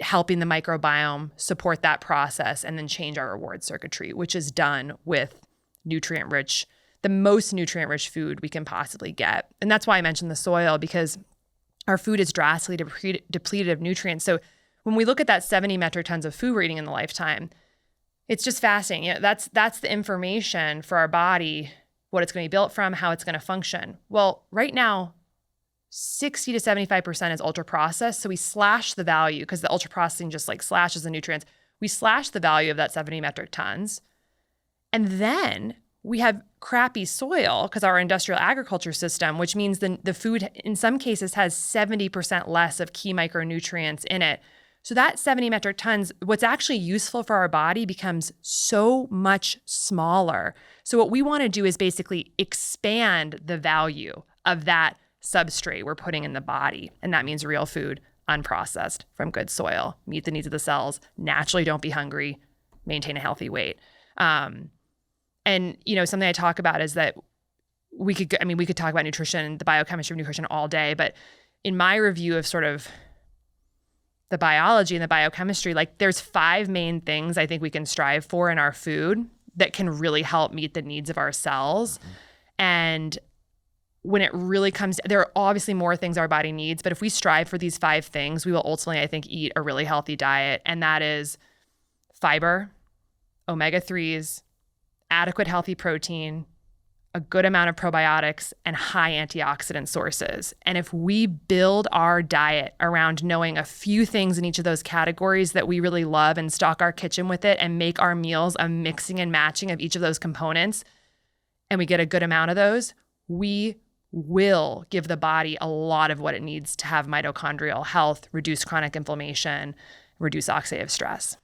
helping the microbiome support that process and then change our reward circuitry, which is done with the most nutrient-rich food we can possibly get. And that's why I mentioned the soil, because our food is drastically depleted of nutrients. So when we look at that 70 metric tons of food we're eating in the lifetime, it's just fascinating. That's the information for our body, what it's going to be built from, how it's going to function. Well, right now, 60 to 75% is ultra processed. So we slash the value because the ultra processing just like slashes the nutrients. We slash the value of that 70 metric tons. And then we have crappy soil because our industrial agriculture system, which means the food in some cases has 70% less of key micronutrients in it. So that 70 metric tons, what's actually useful for our body becomes so much smaller. So what we want to do is basically expand the value of that substrate we're putting in the body. And that means real food, unprocessed, from good soil, meet the needs of the cells, naturally don't be hungry, maintain a healthy weight. And, something I talk about is that we could talk about nutrition, the biochemistry of nutrition all day, but in my review of sort of the biology and the biochemistry, like there's 5 main things I think we can strive for in our food that can really help meet the needs of our cells. Mm-hmm. And when it really comes, there are obviously more things our body needs, but if we strive for these 5 things, we will ultimately, I think, eat a really healthy diet. And that is fiber, omega-3s, adequate healthy protein, a good amount of probiotics, and high antioxidant sources. And if we build our diet around knowing a few things in each of those categories that we really love and stock our kitchen with it and make our meals a mixing and matching of each of those components, and we get a good amount of those, we will give the body a lot of what it needs to have mitochondrial health, reduce chronic inflammation, reduce oxidative stress.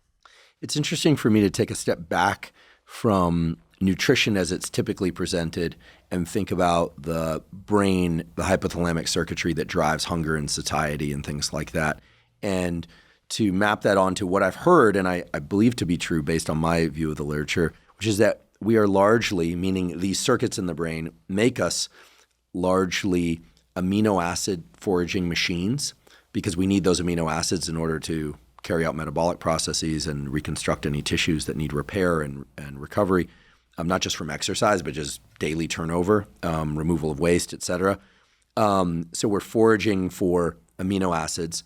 It's interesting for me to take a step back from nutrition as it's typically presented and think about the brain, the hypothalamic circuitry that drives hunger and satiety and things like that, and to map that onto what I've heard, and I believe to be true based on my view of the literature, which is that we are largely, meaning these circuits in the brain make us largely amino acid foraging machines because we need those amino acids in order to carry out metabolic processes and reconstruct any tissues that need repair and recovery, not just from exercise, but just daily turnover, removal of waste, et cetera. So we're foraging for amino acids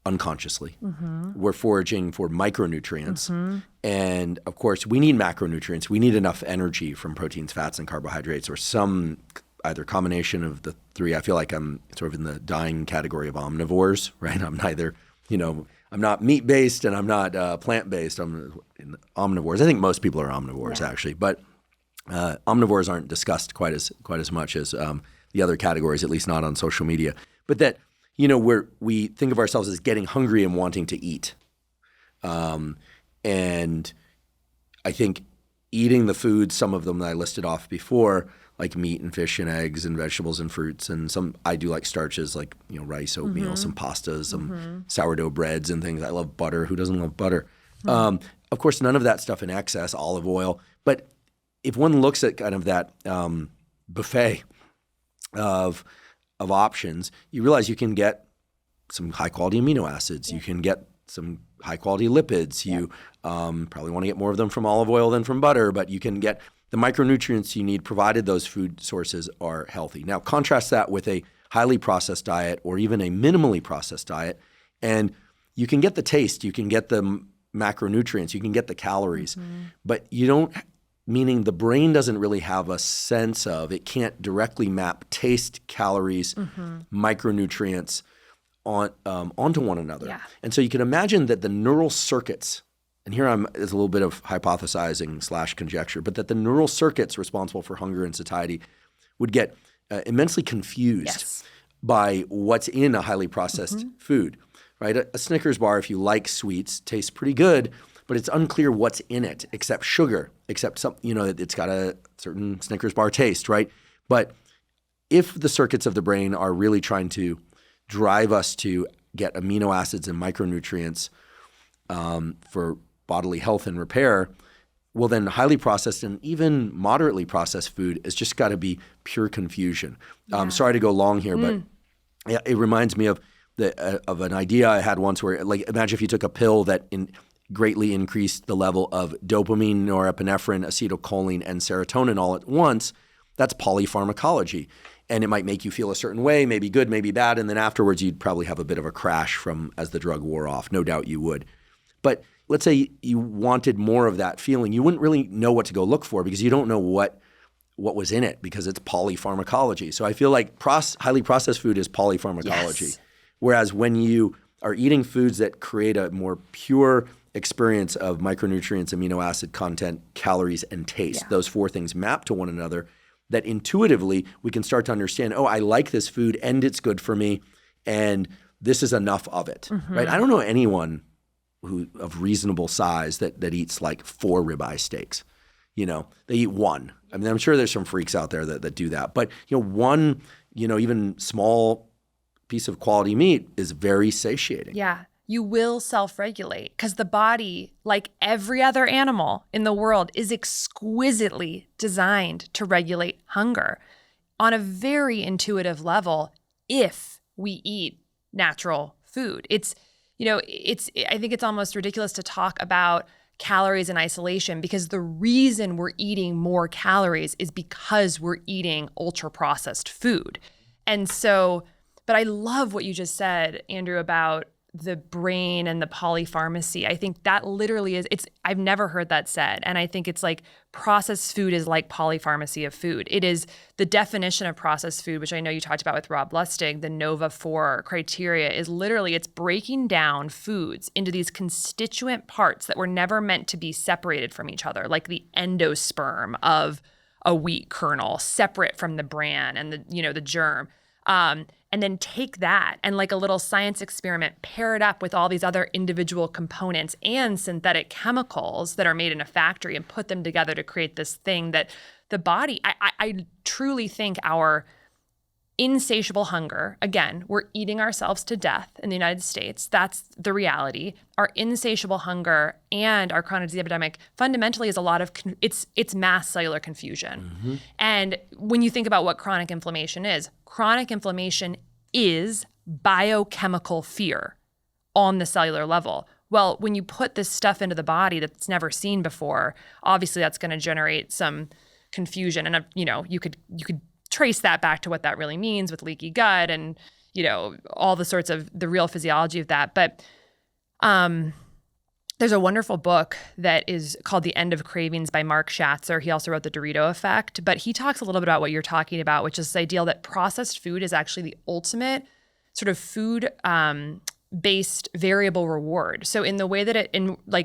unconsciously. Mm-hmm. We're foraging for micronutrients. Mm-hmm. And of course, we need macronutrients. We need enough energy from proteins, fats, and carbohydrates, or some either combination of the 3. I feel like I'm sort of in the dying category of omnivores, right? I'm neither, I'm not meat-based and I'm not plant-based. I'm in omnivores. I think most people are omnivores, actually. But omnivores aren't discussed quite as much as the other categories, at least not on social media. But that, we think of ourselves as getting hungry and wanting to eat. And I think eating the foods, some of them that I listed off before, like meat and fish and eggs and vegetables and fruits, and I do like starches like rice, oatmeal, some pastas, some sourdough breads and things. I love butter. Who doesn't love butter? Of course, none of that stuff in excess, olive oil. But if one looks at kind of that buffet of options, you realize you can get some high quality amino acids. You can get some high quality lipids. You probably want to get more of them from olive oil than from butter, but you can get the micronutrients you need provided those food sources are healthy. Now contrast that with a highly processed diet or even a minimally processed diet, and you can get the taste, you can get the macronutrients, you can get the calories, but you don't, meaning the brain doesn't really have a sense of, it can't directly map taste, calories, micronutrients onto one another. Yeah. And so you can imagine that the neural circuits, and here is a little bit of hypothesizing / conjecture, but that the neural circuits responsible for hunger and satiety would get immensely confused by what's in a highly processed food, right? A Snickers bar, if you like sweets, tastes pretty good, but it's unclear what's in it except sugar, except some, it's got a certain Snickers bar taste, right? But if the circuits of the brain are really trying to drive us to get amino acids and micronutrients for bodily health and repair, well, then highly processed and even moderately processed food has just got to be pure confusion. Sorry to go long here, but it reminds me of an idea I had once where, like, imagine if you took a pill that greatly increased the level of dopamine, norepinephrine, acetylcholine, and serotonin all at once. That's polypharmacology. And it might make you feel a certain way, maybe good, maybe bad, and then afterwards you'd probably have a bit of a crash as the drug wore off. No doubt you would. But let's say you wanted more of that feeling. You wouldn't really know what to go look for because you don't know what was in it because it's polypharmacology. So I feel like highly processed food is polypharmacology. Yes. Whereas when you are eating foods that create a more pure experience of micronutrients, amino acid content, calories, and taste, those four things map to one another, that intuitively we can start to understand, oh, I like this food and it's good for me and this is enough of it, right? I don't know anyone who of reasonable size that eats like 4 ribeye steaks. They eat one. I mean, I'm sure there's some freaks out there that do that. But, one, even small piece of quality meat is very satiating. Yeah. You will self-regulate because the body, like every other animal in the world, is exquisitely designed to regulate hunger on a very intuitive level if we eat natural food. I think it's almost ridiculous to talk about calories in isolation because the reason we're eating more calories is because we're eating ultra-processed food. And so, but I love what you just said, Andrew, about the brain and the polypharmacy. I think that literally I've never heard that said. And I think it's like processed food is like polypharmacy of food. It is the definition of processed food, which I know you talked about with Rob Lustig, the NOVA 4 criteria is literally it's breaking down foods into these constituent parts that were never meant to be separated from each other, like the endosperm of a wheat kernel separate from the bran and the germ. And then take that and like a little science experiment, pair it up with all these other individual components and synthetic chemicals that are made in a factory and put them together to create this thing that the body, I truly think our insatiable hunger, again, we're eating ourselves to death in the United States. That's the reality. Our insatiable hunger and our chronic disease epidemic fundamentally is a lot of, it's mass cellular confusion. And when you think about what chronic inflammation is biochemical fear on the cellular level. Well, when you put this stuff into the body that's never seen before, obviously that's going to generate some confusion. And, you could trace that back to what that really means with leaky gut and, all the sorts of the real physiology of that. But there's a wonderful book that is called The End of Cravings by Mark Schatzer. He also wrote The Dorito Effect, but he talks a little bit about what you're talking about, which is this idea that processed food is actually the ultimate sort of food based variable reward. So in the way that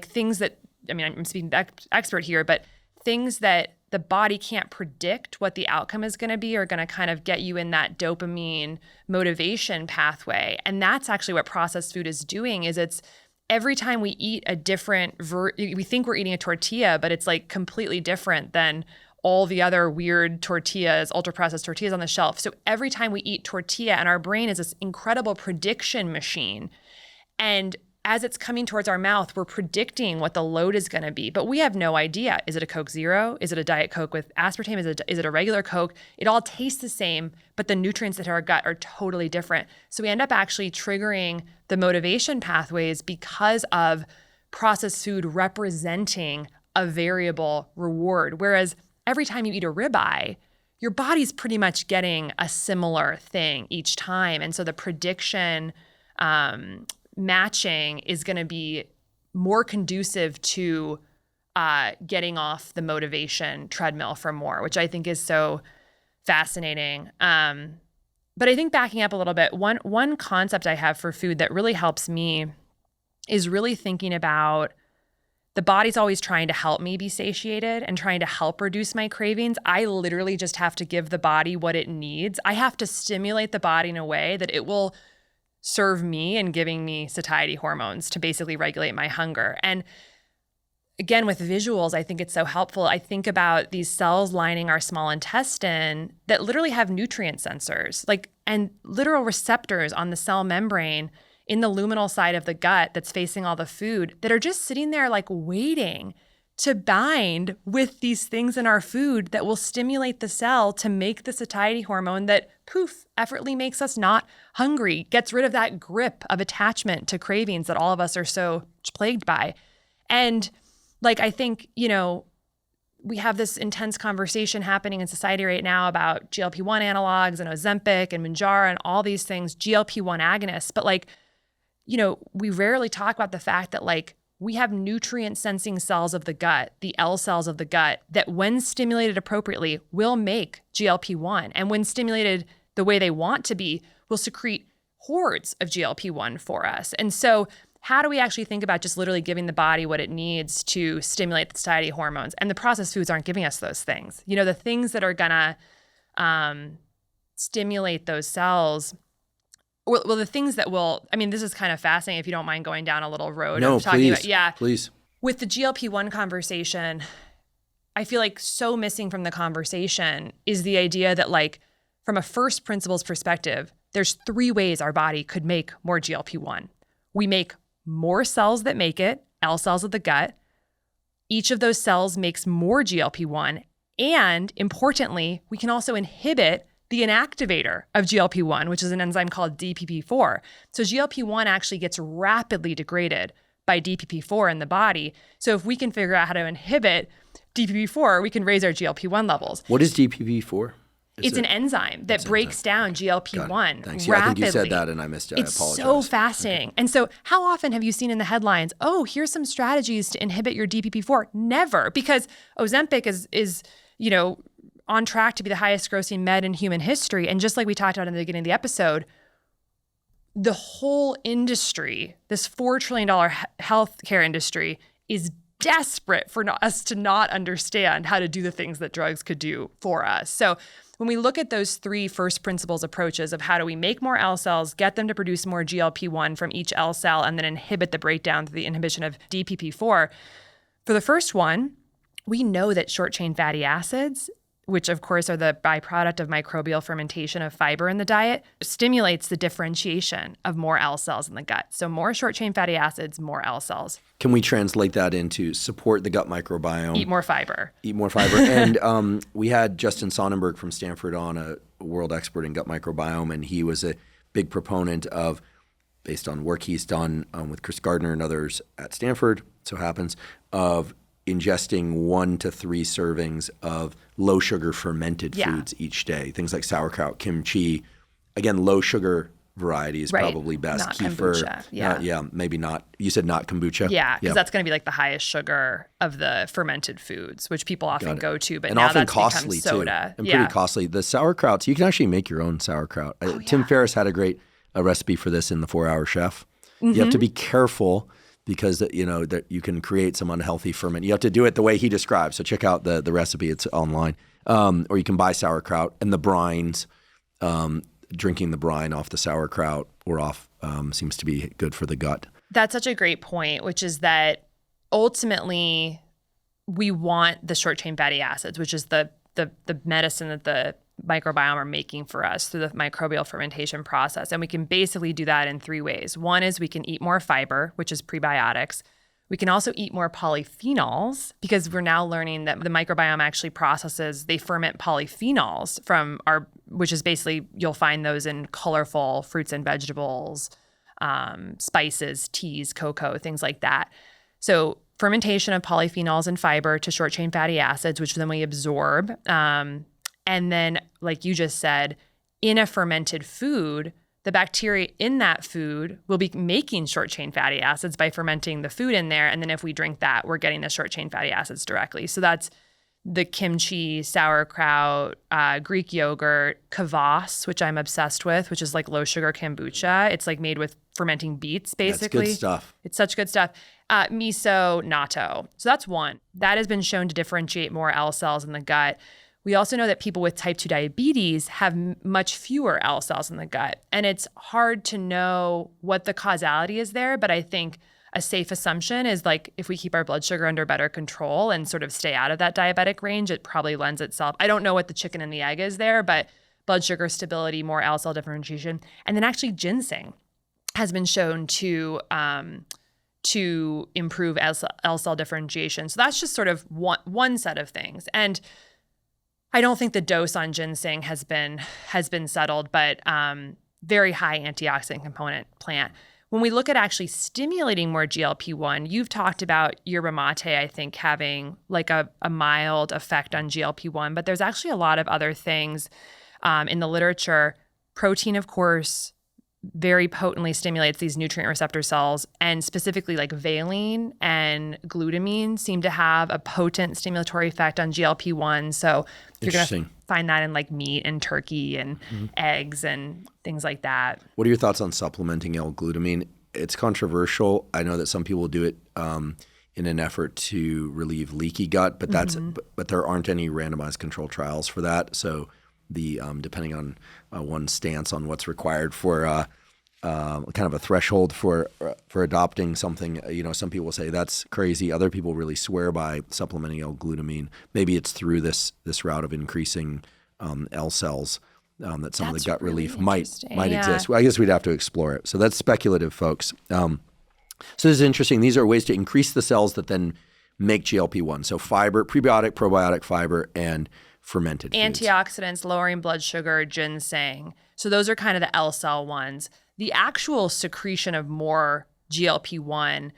things that, I'm speaking expert here, but things that the body can't predict what the outcome is going to be are going to kind of get you in that dopamine motivation pathway. And that's actually what processed food is doing is it's every time we eat a different, we think we're eating a tortilla, but it's like completely different than all the other weird tortillas, ultra-processed tortillas on the shelf. So every time we eat tortilla, and our brain is this incredible prediction machine. And as it's coming towards our mouth, we're predicting what the load is going to be, but we have no idea. Is it a Coke Zero? Is it a Diet Coke with aspartame? Is it a regular Coke? It all tastes the same, but the nutrients that hit our gut are totally different. So we end up actually triggering the motivation pathways because of processed food representing a variable reward. Whereas every time you eat a ribeye, your body's pretty much getting a similar thing each time. And so the prediction matching is going to be more conducive to getting off the motivation treadmill for more, which I think is so fascinating. But I think backing up a little bit, one concept I have for food that really helps me is really thinking about the body's always trying to help me be satiated and trying to help reduce my cravings. I literally just have to give the body what it needs. I have to stimulate the body in a way that it will serve me in giving me satiety hormones to basically regulate my hunger. And again, with visuals, I think it's so helpful. I think about these cells lining our small intestine that literally have nutrient sensors, and literal receptors on the cell membrane in the luminal side of the gut that's facing all the food that are just sitting there waiting to bind with these things in our food that will stimulate the cell to make the satiety hormone that, poof, effortlessly makes us not hungry, gets rid of that grip of attachment to cravings that all of us are so plagued by. And I think, we have this intense conversation happening in society right now about GLP-1 analogs and Ozempic and Mounjaro and all these things, GLP-1 agonists. But we rarely talk about the fact that we have nutrient sensing cells of the gut, the L cells of the gut, that when stimulated appropriately will make GLP-1. And when stimulated the way they want to be, will secrete hordes of GLP-1 for us. And so how do we actually think about just literally giving the body what it needs to stimulate the satiety hormones? And the processed foods aren't giving us those things. The things that are gonna stimulate those cells. Well, the things that will, this is kind of fascinating if you don't mind going down a little road of talking about. Please. With the GLP-1 conversation, I feel so missing from the conversation is the idea that from a first principles perspective, there's 3 ways our body could make more GLP-1. We make more cells that make it, L cells of the gut. Each of those cells makes more GLP-1. And importantly, we can also inhibit the inactivator of GLP-1, which is an enzyme called DPP-4. So GLP-1 actually gets rapidly degraded by DPP-4 in the body. So if we can figure out how to inhibit DPP-4, we can raise our GLP-1 levels. What is DPP-4? It's an enzyme that breaks down GLP-1 Thanks. rapidly. Yeah, I think you said that and I missed it. I apologize. It's so fascinating. Okay. And so how often have you seen in the headlines, oh, here's some strategies to inhibit your DPP-4? Never, because Ozempic is on track to be the highest grossing med in human history. And just like we talked about in the beginning of the episode, the whole industry, this $4 trillion healthcare industry, is desperate for us to not understand how to do the things that drugs could do for us. So when we look at those 3 first principles approaches of how do we make more L cells, get them to produce more GLP-1 from each L cell, and then inhibit the breakdown through the inhibition of DPP-4, for the first one, we know that short-chain fatty acids, which of course are the byproduct of microbial fermentation of fiber in the diet, stimulates the differentiation of more L cells in the gut. So more short-chain fatty acids, more L cells. Can we translate that into support the gut microbiome? Eat more fiber. Eat more fiber. And we had Justin Sonnenberg from Stanford on, a world expert in gut microbiome, and he was a big proponent of, based on work he's done with Chris Gardner and others at Stanford, so happens, of ingesting 1 to 3 servings of low sugar fermented foods each day. Things like sauerkraut, kimchi. Again, low sugar variety is probably best. Not Kefir. kombucha. Maybe not. You said not kombucha? Yeah, because that's going to be the highest sugar of the fermented foods, which people often go to, but and now often that's costly become soda. Too. And pretty costly. The sauerkrauts, you can actually make your own sauerkraut. Tim Ferriss had a great recipe for this in The 4-Hour Chef. Mm-hmm. You have to be careful because that you can create some unhealthy ferment. You have to do it the way he describes. So check out the recipe; it's online. Or you can buy sauerkraut and the brines. Drinking the brine off the sauerkraut or off seems to be good for the gut. That's such a great point, which is that ultimately we want the short chain fatty acids, which is the medicine that the microbiome are making for us through the microbial fermentation process. And we can basically do that in 3 ways. One is we can eat more fiber, which is prebiotics. We can also eat more polyphenols because we're now learning that the microbiome actually they ferment polyphenols which is basically, you'll find those in colorful fruits and vegetables, spices, teas, cocoa, things like that. So fermentation of polyphenols and fiber to short chain fatty acids, which then we absorb. And then, like you just said, in a fermented food, the bacteria in that food will be making short chain fatty acids by fermenting the food in there. And then if we drink that, we're getting the short chain fatty acids directly. So that's the kimchi, sauerkraut, Greek yogurt, kvass, which I'm obsessed with, which is like low sugar kombucha. It's like made with fermenting beets, basically. That's good stuff. It's such good stuff. Miso, natto. So that's one. That has been shown to differentiate more L cells in the gut. We also know that people with type 2 diabetes have much fewer L cells in the gut. And it's hard to know what the causality is there, but I think a safe assumption is like if we keep our blood sugar under better control and sort of stay out of that diabetic range, it probably lends itself. I don't know what the chicken and the egg is there, but blood sugar stability, more L cell differentiation. And then actually ginseng has been shown to improve L cell differentiation. So that's just sort of one set of things. And I don't think the dose on ginseng has been settled, but very high antioxidant component plant. When we look at actually stimulating more GLP-1, you've talked about yerba mate, I think, having like a mild effect on GLP-1, but there's actually a lot of other things in the literature. Protein, of course, very potently stimulates these nutrient receptor cells, and specifically like valine and glutamine seem to have a potent stimulatory effect on GLP-1. So you're going to find that in like meat and turkey and eggs and things like that. What are your thoughts on supplementing L-glutamine? It's controversial. I know that some people do it in an effort to relieve leaky gut, but but there aren't any randomized controlled trials for that. So the depending on one's stance on what's required for kind of a threshold for adopting something, some people say that's crazy. Other people really swear by supplementing L-glutamine. Maybe it's through this route of increasing L cells that some of the gut really relief might exist. Well, I guess we'd have to explore it. So that's speculative, folks. So this is interesting. These are ways to increase the cells that then make GLP-1. So fiber, prebiotic, probiotic, fiber, and fermented foods. Antioxidants, lowering blood sugar, ginseng. So those are kind of the L cell ones. The actual secretion of more GLP-1,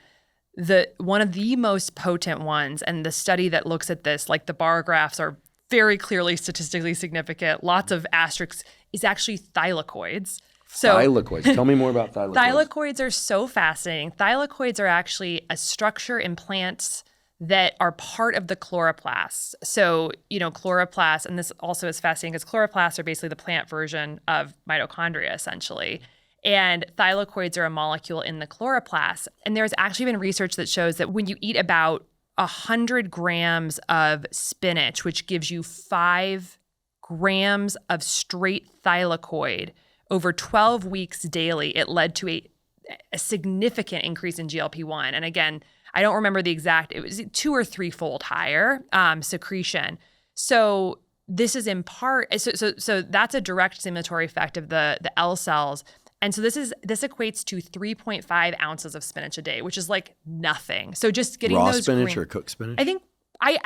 one of the most potent ones, and the study that looks at this, like the bar graphs are very clearly statistically significant, lots of asterisks, is actually thylakoids. Thylakoids. Tell me more about thylakoids. Thylakoids are so fascinating. Thylakoids are actually a structure in plants that are part of the chloroplasts. So, chloroplasts, and this also is fascinating because chloroplasts are basically the plant version of mitochondria, essentially. And thylakoids are a molecule in the chloroplasts. And there's actually been research that shows that when you eat about 100 grams of spinach, which gives you 5 grams of straight thylakoid over 12 weeks daily, it led to a significant increase in GLP-1. And again, I don't remember the exact, it was 2 or 3-fold higher secretion. So this is in part, so that's a direct stimulatory effect of the L cells. And so this equates to 3.5 ounces of spinach a day, which is like nothing. So just getting raw those spinach or cooked spinach? I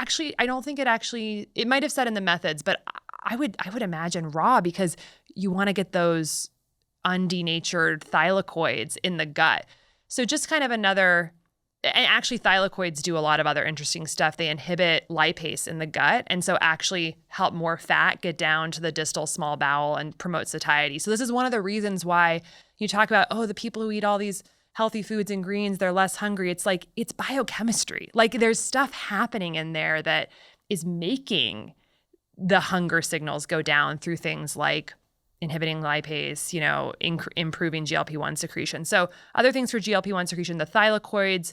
don't think it might have said in the methods, but I would imagine raw because you want to get those undenatured thylakoids in the gut. So just kind of another. And actually, thylakoids do a lot of other interesting stuff. They inhibit lipase in the gut, and so actually help more fat get down to the distal small bowel and promote satiety. So this is one of the reasons why you talk about, the people who eat all these healthy foods and greens, they're less hungry. It's like, it's biochemistry. Like there's stuff happening in there that is making the hunger signals go down through things like inhibiting lipase, improving GLP-1 secretion. So other things for GLP-1 secretion, the thylakoids,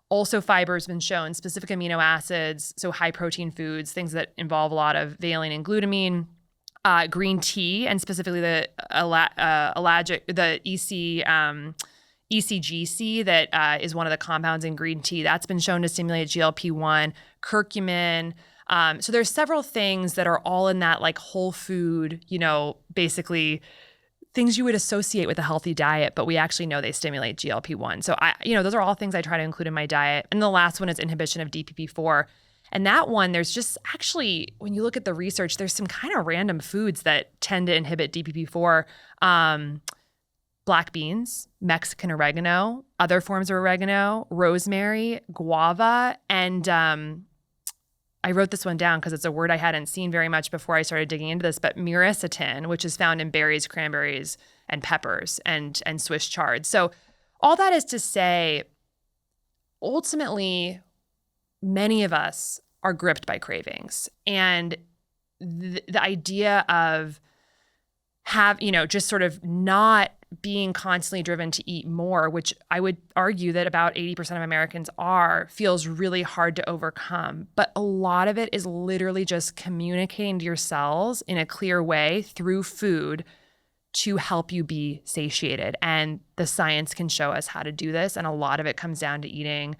also fiber has been shown, specific amino acids, so high protein foods, things that involve a lot of valine and glutamine, green tea, and specifically the ECGC that is one of the compounds in green tea. That's been shown to stimulate GLP-1, curcumin, So there's several things that are all in that like whole food, basically things you would associate with a healthy diet, but we actually know they stimulate GLP-1. So those are all things I try to include in my diet. And the last one is inhibition of DPP-4. And that one, there's just actually, when you look at the research, there's some kind of random foods that tend to inhibit DPP-4. Black beans, Mexican oregano, other forms of oregano, rosemary, guava, and I wrote this one down because it's a word I hadn't seen very much before I started digging into this, but myricetin, which is found in berries, cranberries, and peppers, and Swiss chard. So all that is to say, ultimately, many of us are gripped by cravings. And the idea of just sort of not being constantly driven to eat more, which I would argue that about 80% of Americans feels really hard to overcome. But a lot of it is literally just communicating to your cells in a clear way through food to help you be satiated. And the science can show us how to do this. And a lot of it comes down to eating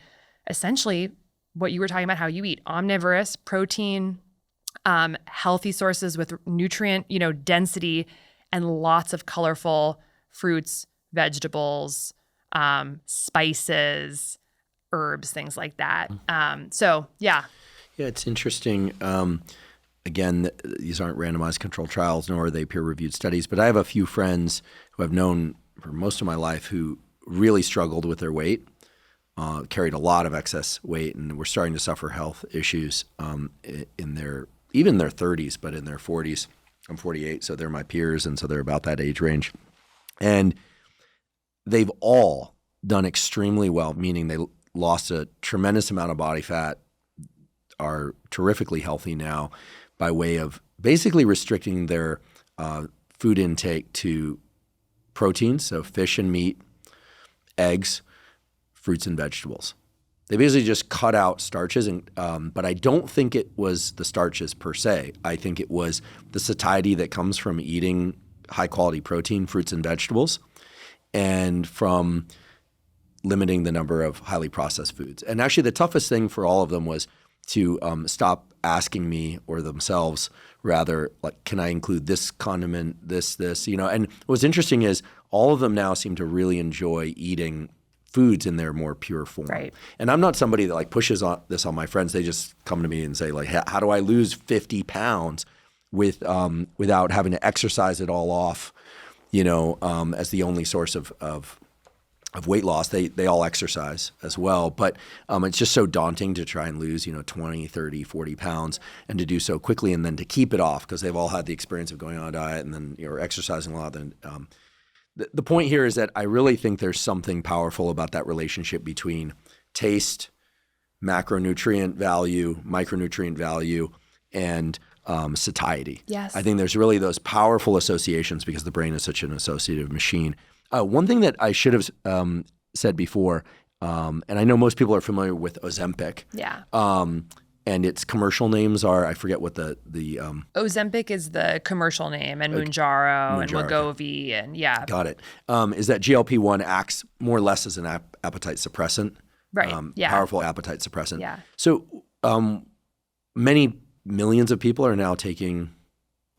essentially what you were talking about, how you eat: omnivorous, protein, healthy sources with nutrient, density, and lots of colorful fruits, vegetables, spices, herbs, things like that. Yeah, it's interesting. Again, these aren't randomized controlled trials, nor are they peer-reviewed studies, but I have a few friends who I've known for most of my life who really struggled with their weight, carried a lot of excess weight, and were starting to suffer health issues in their 30s, but in their 40s. I'm 48, so they're my peers, and so they're about that age range. And they've all done extremely well, meaning they lost a tremendous amount of body fat, are terrifically healthy now by way of basically restricting their food intake to proteins, so fish and meat, eggs, fruits and vegetables. They basically just cut out starches, but I don't think it was the starches per se. I think it was the satiety that comes from eating high-quality protein, fruits and vegetables, and from limiting the number of highly processed foods. And actually the toughest thing for all of them was to stop asking me, or themselves rather, like, can I include this condiment, this, And what's interesting is all of them now seem to really enjoy eating foods in their more pure form. Right. And I'm not somebody that pushes this on my friends. They just come to me and say how do I lose 50 pounds without having to exercise it all off, as the only source of weight loss. They all exercise as well. But it's just so daunting to try and lose, 20, 30, 40 pounds, and to do so quickly and then to keep it off, because they've all had the experience of going on a diet and then exercising a lot. Then the point here is that I really think there's something powerful about that relationship between taste, macronutrient value, micronutrient value, and satiety. Yes. I think there's really those powerful associations because the brain is such an associative machine. One thing that I should have said before, and I know most people are familiar with Ozempic. Yeah. And its commercial names are, I forget what the Ozempic is the commercial name, and Mounjaro and Wegovy, and yeah. Got it. Is that GLP-1 acts more or less as an appetite suppressant. Right. Yeah. Powerful appetite suppressant. Yeah. So many millions of people are now taking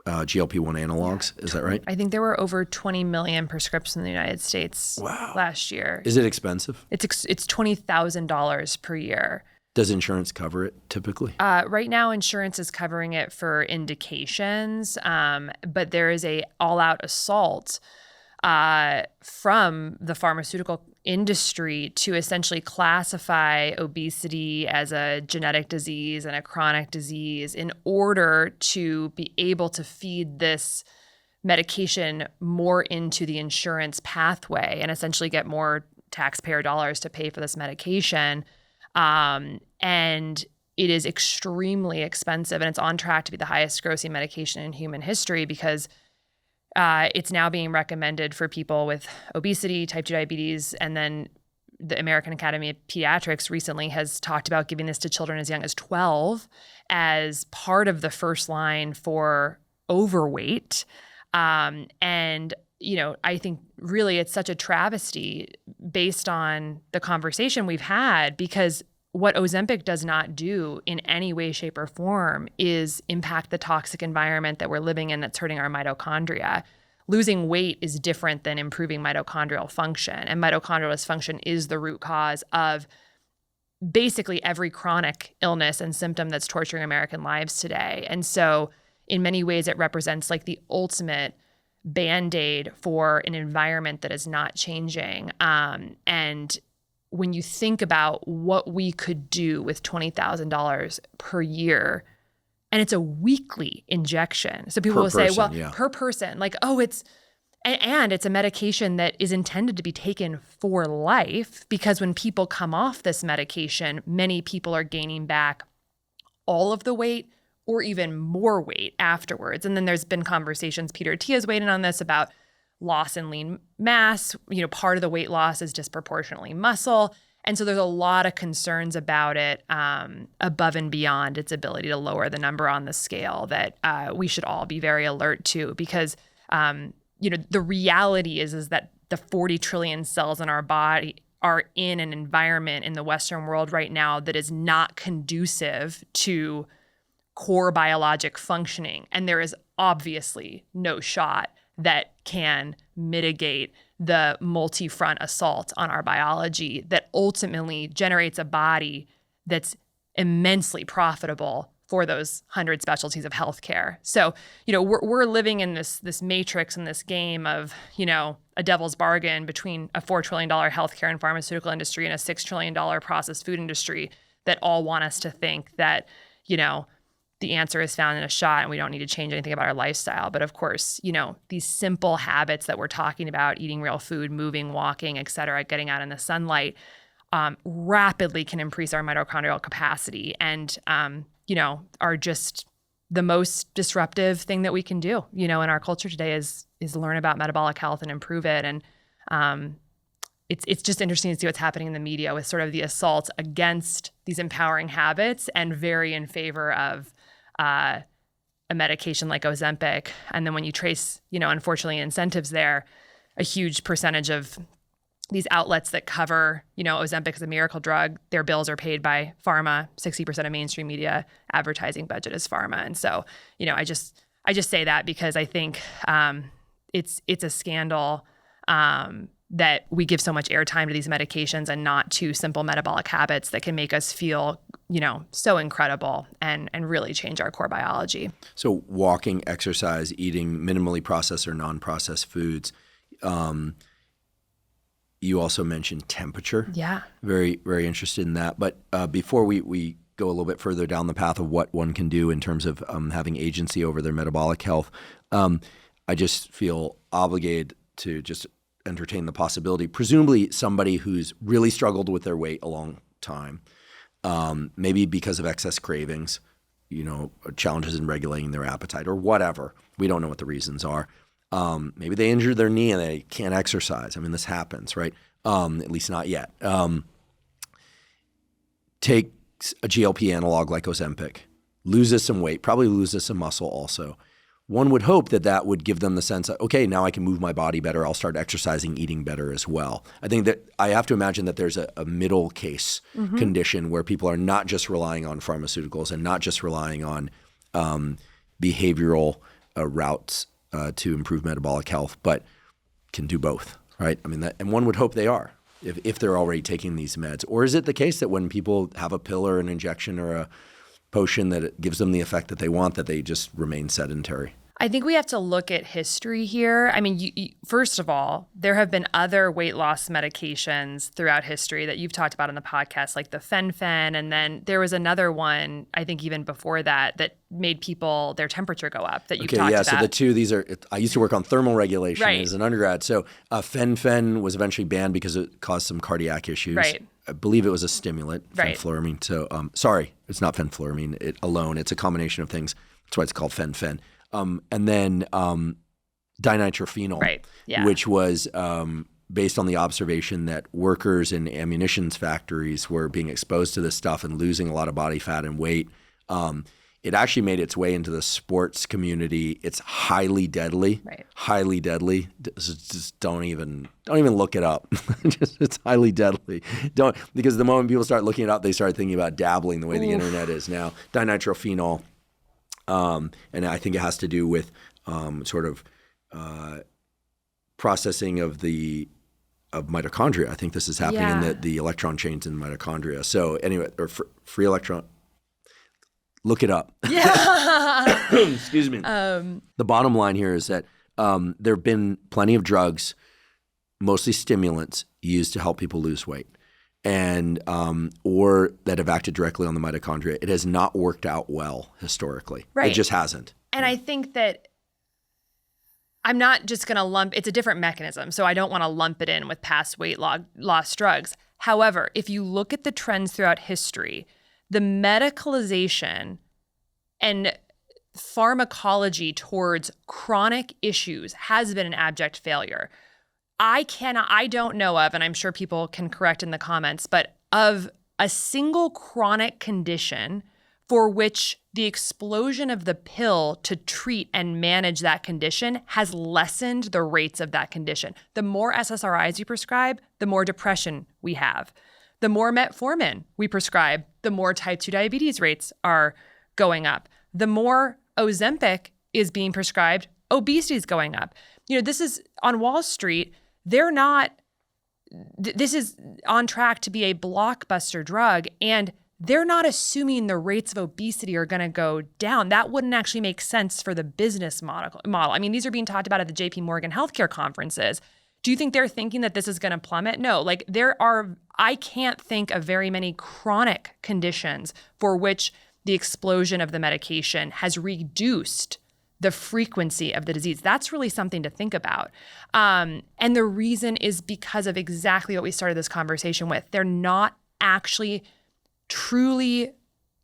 GLP-1 analogs. Yeah. Is that right? I think there were over 20 million prescriptions in the United States last year. Is it expensive? It's $20,000 per year. Does insurance cover it typically? Right now, insurance is covering it for indications, but there is a all-out assault from the pharmaceutical industry to essentially classify obesity as a genetic disease and a chronic disease in order to be able to feed this medication more into the insurance pathway and essentially get more taxpayer dollars to pay for this medication. And it is extremely expensive, and it's on track to be the highest grossing medication in human history because it's now being recommended for people with obesity, type 2 diabetes, and then the American Academy of Pediatrics recently has talked about giving this to children as young as 12 as part of the first line for overweight. And I think really it's such a travesty based on the conversation we've had, because what Ozempic does not do in any way, shape, or form is impact the toxic environment that we're living in that's hurting our mitochondria. Losing weight is different than improving mitochondrial function. And mitochondrial dysfunction is the root cause of basically every chronic illness and symptom that's torturing American lives today. And so in many ways, it represents like the ultimate Band-Aid for an environment that is not changing. And when you think about what we could do with $20,000 per year, and it's a weekly injection. So people will say, per person, like, oh, it's a medication that is intended to be taken for life, because when people come off this medication, many people are gaining back all of the weight or even more weight afterwards. And then there's been conversations, Peter Attia's weighed in on this, about loss in lean mass. Part of the weight loss is disproportionately muscle. And so there's a lot of concerns about it above and beyond its ability to lower the number on the scale that we should all be very alert to, because the reality is that the 40 trillion cells in our body are in an environment in the Western world right now that is not conducive to core biologic functioning. And there is obviously no shot that can mitigate the multi-front assault on our biology that ultimately generates a body that's immensely profitable for those 100 specialties of healthcare. So, we're living in this matrix and this game of, a devil's bargain between a $4 trillion healthcare and pharmaceutical industry and a $6 trillion processed food industry that all want us to think that, the answer is found in a shot and we don't need to change anything about our lifestyle. But of course, these simple habits that we're talking about, eating real food, moving, walking, et cetera, getting out in the sunlight, rapidly can increase our mitochondrial capacity and, are just the most disruptive thing that we can do, in our culture today is learn about metabolic health and improve it. And it's just interesting to see what's happening in the media with sort of the assault against these empowering habits and very in favor of a medication like Ozempic. And then when you trace, unfortunately, incentives there, a huge percentage of these outlets that cover, Ozempic as a miracle drug, their bills are paid by pharma. 60% of mainstream media advertising budget is pharma. And so, I just say that because I think it's a scandal that we give so much airtime to these medications and not to simple metabolic habits that can make us feel, so incredible and really change our core biology. So walking, exercise, eating minimally processed or non-processed foods. You also mentioned temperature. Yeah. Very, very interested in that. But before we go a little bit further down the path of what one can do in terms of having agency over their metabolic health, I just feel obligated to just entertain the possibility. Presumably somebody who's really struggled with their weight a long time, maybe because of excess cravings, challenges in regulating their appetite or whatever. We don't know what the reasons are. Maybe they injured their knee and they can't exercise. I mean, this happens, right? At least not yet. Takes a GLP analog like Ozempic, loses some weight, probably loses some muscle also. One would hope that would give them the sense that, okay, now I can move my body better. I'll start exercising, eating better as well. I think that I have to imagine that there's a middle case condition where people are not just relying on pharmaceuticals and not just relying on behavioral routes to improve metabolic health, but can do both, right? I mean, and one would hope they are if they're already taking these meds. Or is it the case that when people have a pill or an injection or a potion that it gives them the effect that they want, that they just remain sedentary? I think we have to look at history here. I mean, first of all, there have been other weight loss medications throughout history that you've talked about on the podcast, like the fen-phen. And then there was another one, I think even before that made people, their temperature go up that you've talked about. So the two, I used to work on thermal regulation as an undergrad. So fen-phen was eventually banned because it caused some cardiac issues. Right. I believe it was a stimulant, right. Fenfluramine. So, sorry, it's not fenfluramine alone. It's a combination of things. That's why it's called fen-phen. And then dinitrophenol, right. Yeah. which was based on the observation that workers in ammunitions factories were being exposed to this stuff and losing a lot of body fat and weight. It actually made its way into the sports community. It's highly deadly. Right. Highly deadly. Just don't even look it up. It's highly deadly. Because the moment people start looking it up, they start thinking about dabbling the way the internet is now. Dinitrophenol, and I think it has to do with processing of mitochondria. I think this is happening in the electron chains in mitochondria. So anyway, or free electron. Look it up. Yeah. Excuse me. The bottom line here is that there have been plenty of drugs, mostly stimulants, used to help people lose weight, and or that have acted directly on the mitochondria. It has not worked out well historically. Right. It just hasn't. And I think that I'm not just going to lump, it's a different mechanism, so I don't want to lump it in with past weight loss drugs. However, if you look at the trends throughout history, the medicalization and pharmacology towards chronic issues has been an abject failure. I don't know of, and I'm sure people can correct in the comments, but of a single chronic condition for which the explosion of the pill to treat and manage that condition has lessened the rates of that condition. The more SSRIs you prescribe, the more depression we have. The more metformin we prescribe, the more type 2 diabetes rates are going up. The more Ozempic is being prescribed, obesity is going up. This is on Wall Street. This is on track to be a blockbuster drug, and they're not assuming the rates of obesity are going to go down. That wouldn't actually make sense for the business model. I mean, these are being talked about at the JP Morgan healthcare conferences. Do you think they're thinking that this is going to plummet? No, I can't think of very many chronic conditions for which the explosion of the medication has reduced the frequency of the disease. That's really something to think about. And the reason is because of exactly what we started this conversation with. They're not actually truly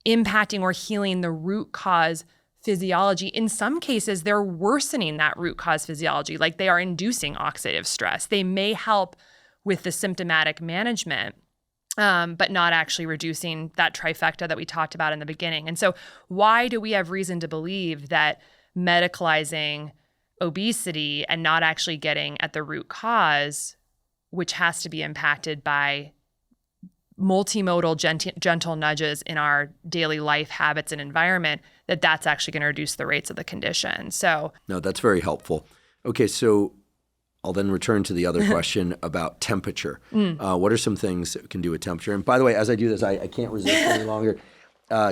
impacting or healing the root cause physiology. In some cases, they're worsening that root cause physiology, like they are inducing oxidative stress. They may help with the symptomatic management, but not actually reducing that trifecta that we talked about in the beginning. And so why do we have reason to believe that medicalizing obesity and not actually getting at the root cause, which has to be impacted by multimodal gentle nudges in our daily life habits and environment, that's actually going to reduce the rates of the condition? So no, that's very helpful. Okay, so I'll then return to the other question about temperature. What are some things that we can do with temperature? And by the way, as I do this, I can't resist any longer.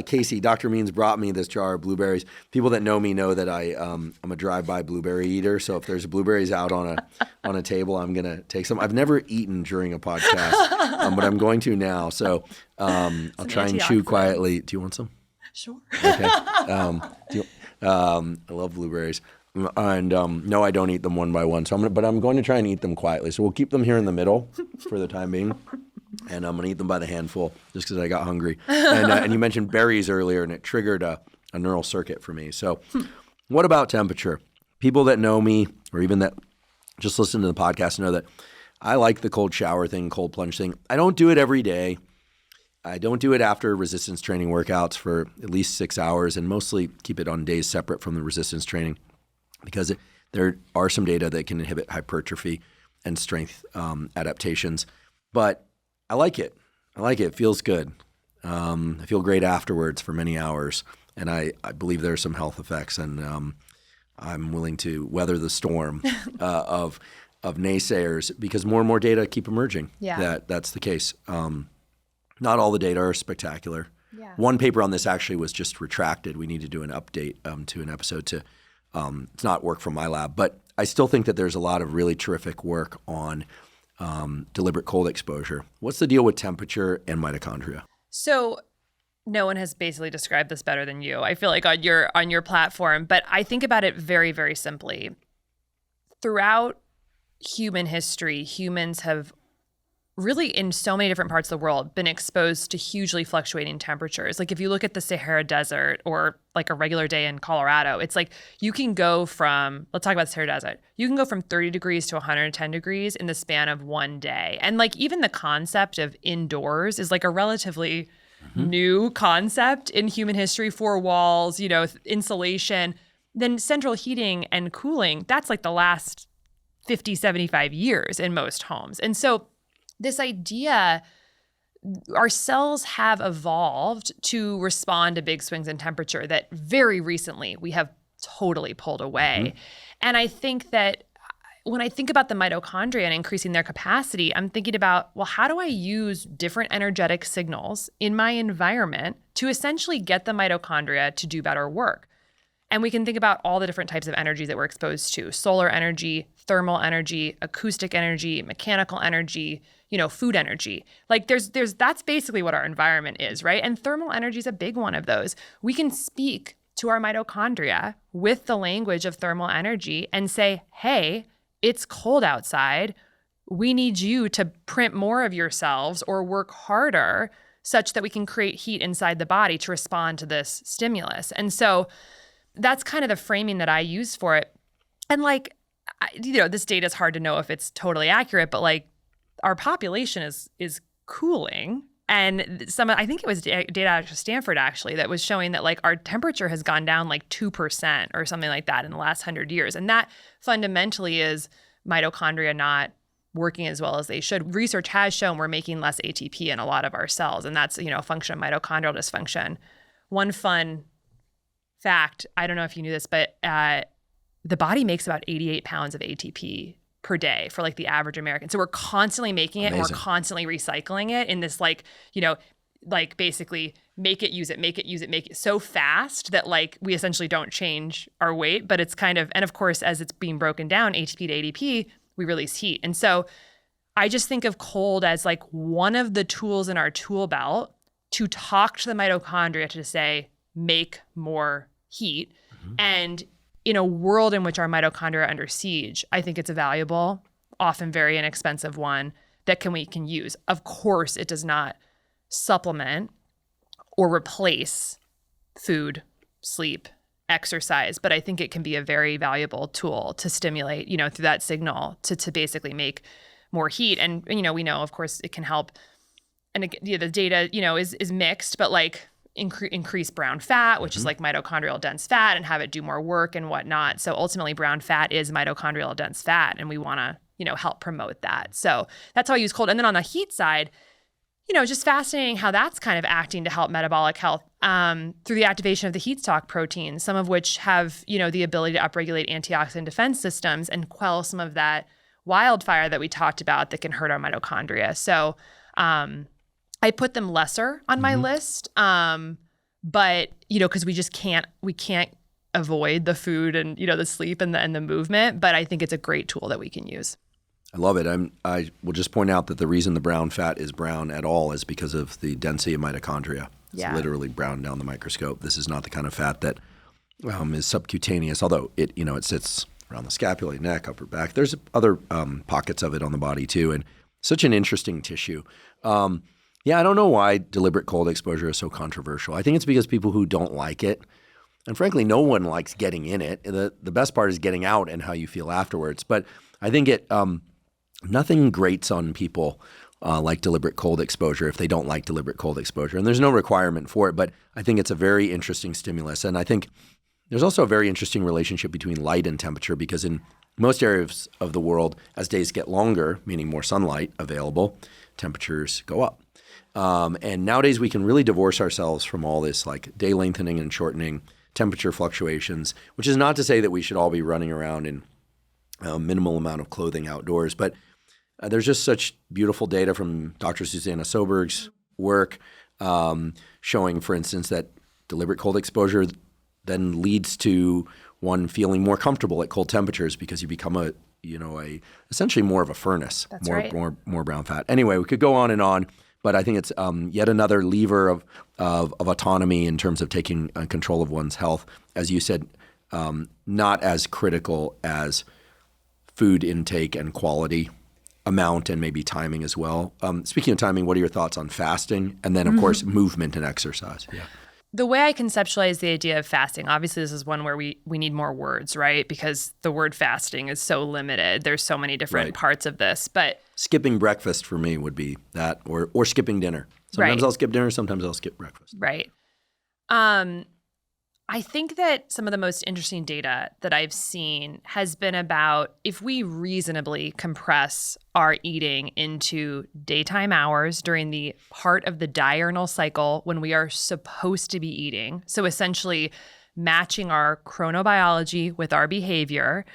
Casey, Dr. Means brought me this jar of blueberries. People that know me know that I'm a drive-by blueberry eater. So if there's blueberries out on a table, I'm gonna take some. I've never eaten during a podcast, but I'm going to now. So I'll try and chew quietly. Do you want some? Sure. Okay. I love blueberries. And no, I don't eat them one by one. So I'm going to try and eat them quietly. So we'll keep them here in the middle for the time being. And I'm going to eat them by the handful just because I got hungry. And you mentioned berries earlier, and it triggered a neural circuit for me. So what about temperature? People that know me, or even that just listen to the podcast, know that I like the cold shower thing, cold plunge thing. I don't do it every day. I don't do it after resistance training workouts for at least 6 hours, and mostly keep it on days separate from the resistance training, because there are some data that can inhibit hypertrophy and strength adaptations. But I like it. It feels good. I feel great afterwards for many hours. And I believe there are some health effects. And I'm willing to weather the storm of naysayers, because more and more data keep emerging that's the case. Not all the data are spectacular. Yeah. One paper on this actually was just retracted. We need to do an update to an episode to it's not work from my lab. But I still think that there's a lot of really terrific work on deliberate cold exposure. What's the deal with temperature and mitochondria? So no one has basically described this better than you, I feel like, on your platform. But I think about it very, very simply. Throughout human history, humans have really, in so many different parts of the world, been exposed to hugely fluctuating temperatures. Like if you look at the Sahara Desert or like a regular day in Colorado, it's like you can go from, let's talk about the Sahara Desert. You can go from 30 degrees to 110 degrees in the span of one day. And like even the concept of indoors is like a relatively new concept in human history, 4 walls, insulation, then central heating and cooling, that's like the last 50, 75 years in most homes. And so this idea, our cells have evolved to respond to big swings in temperature that very recently we have totally pulled away. And I think that when I think about the mitochondria and increasing their capacity, I'm thinking about, well, how do I use different energetic signals in my environment to essentially get the mitochondria to do better work? And we can think about all the different types of energies that we're exposed to: solar energy, thermal energy, acoustic energy, mechanical energy, food energy. Like that's basically what our environment is, right? And thermal energy is a big one of those. We can speak to our mitochondria with the language of thermal energy and say, hey, it's cold outside. We need you to print more of yourselves or work harder such that we can create heat inside the body to respond to this stimulus. And so that's kind of the framing that I use for it. And this data is hard to know if it's totally accurate, but our population is cooling. And I think it was data out of Stanford actually that was showing that our temperature has gone down 2% or something like that in the last 100 years. And that fundamentally is mitochondria not working as well as they should. Research has shown we're making less ATP in a lot of our cells, and that's a function of mitochondrial dysfunction. One fun fact, I don't know if you knew this, but the body makes about 88 pounds of ATP per day for the average American. So we're constantly making it. Amazing. And we're constantly recycling it in this basically make it, use it so fast that we essentially don't change our weight, but it's kind of, and of course, as it's being broken down, ATP to ADP, we release heat. And so I just think of cold as one of the tools in our tool belt to talk to the mitochondria to say, make more heat. And in a world in which our mitochondria are under siege, I think it's a valuable, often very inexpensive one that we can use. Of course, it does not supplement or replace food, sleep, exercise, but I think it can be a very valuable tool to stimulate, through that signal to basically make more heat. And, we know, of course, it can help. And the data, is mixed, but increase brown fat, which is mitochondrial dense fat, and have it do more work and whatnot. So ultimately brown fat is mitochondrial dense fat, and we want to, help promote that. So that's how I use cold. And then on the heat side, just fascinating how that's kind of acting to help metabolic health through the activation of the heat stalk proteins, some of which have, the ability to upregulate antioxidant defense systems and quell some of that wildfire that we talked about that can hurt our mitochondria. So I put them lesser on my list, but because we can't avoid the food and the sleep and the movement. But I think it's a great tool that we can use. I love it. I will just point out that the reason the brown fat is brown at all is because of the density of mitochondria. It's literally brown down the microscope. This is not the kind of fat that is subcutaneous, although it sits around the scapula, neck, upper back. There's other pockets of it on the body too, and such an interesting tissue. I don't know why deliberate cold exposure is so controversial. I think it's because people who don't like it, and frankly, no one likes getting in it. The best part is getting out and how you feel afterwards. But I think nothing grates on people like deliberate cold exposure if they don't like deliberate cold exposure. And there's no requirement for it, but I think it's a very interesting stimulus. And I think there's also a very interesting relationship between light and temperature, because in most areas of the world, as days get longer, meaning more sunlight available, temperatures go up. And nowadays we can really divorce ourselves from all this day lengthening and shortening, temperature fluctuations, which is not to say that we should all be running around in a minimal amount of clothing outdoors. But there's just such beautiful data from Dr. Susanna Soberg's work showing, for instance, that deliberate cold exposure then leads to one feeling more comfortable at cold temperatures because you become essentially more of a furnace. That's more, right. more brown fat. Anyway, we could go on and on. But I think it's yet another lever of autonomy in terms of taking control of one's health. As you said, not as critical as food intake and quality, amount, and maybe timing as well. Speaking of timing, what are your thoughts on fasting? And then, of course, movement and exercise. Yeah. The way I conceptualize the idea of fasting, obviously this is one where we need more words, right? Because the word fasting is so limited. There's so many different parts of this. But skipping breakfast for me would be that, or skipping dinner. Sometimes I'll skip dinner, sometimes I'll skip breakfast. Right. I think that some of the most interesting data that I've seen has been about if we reasonably compress our eating into daytime hours during the part of the diurnal cycle when we are supposed to be eating. So essentially matching our chronobiology with our behavior,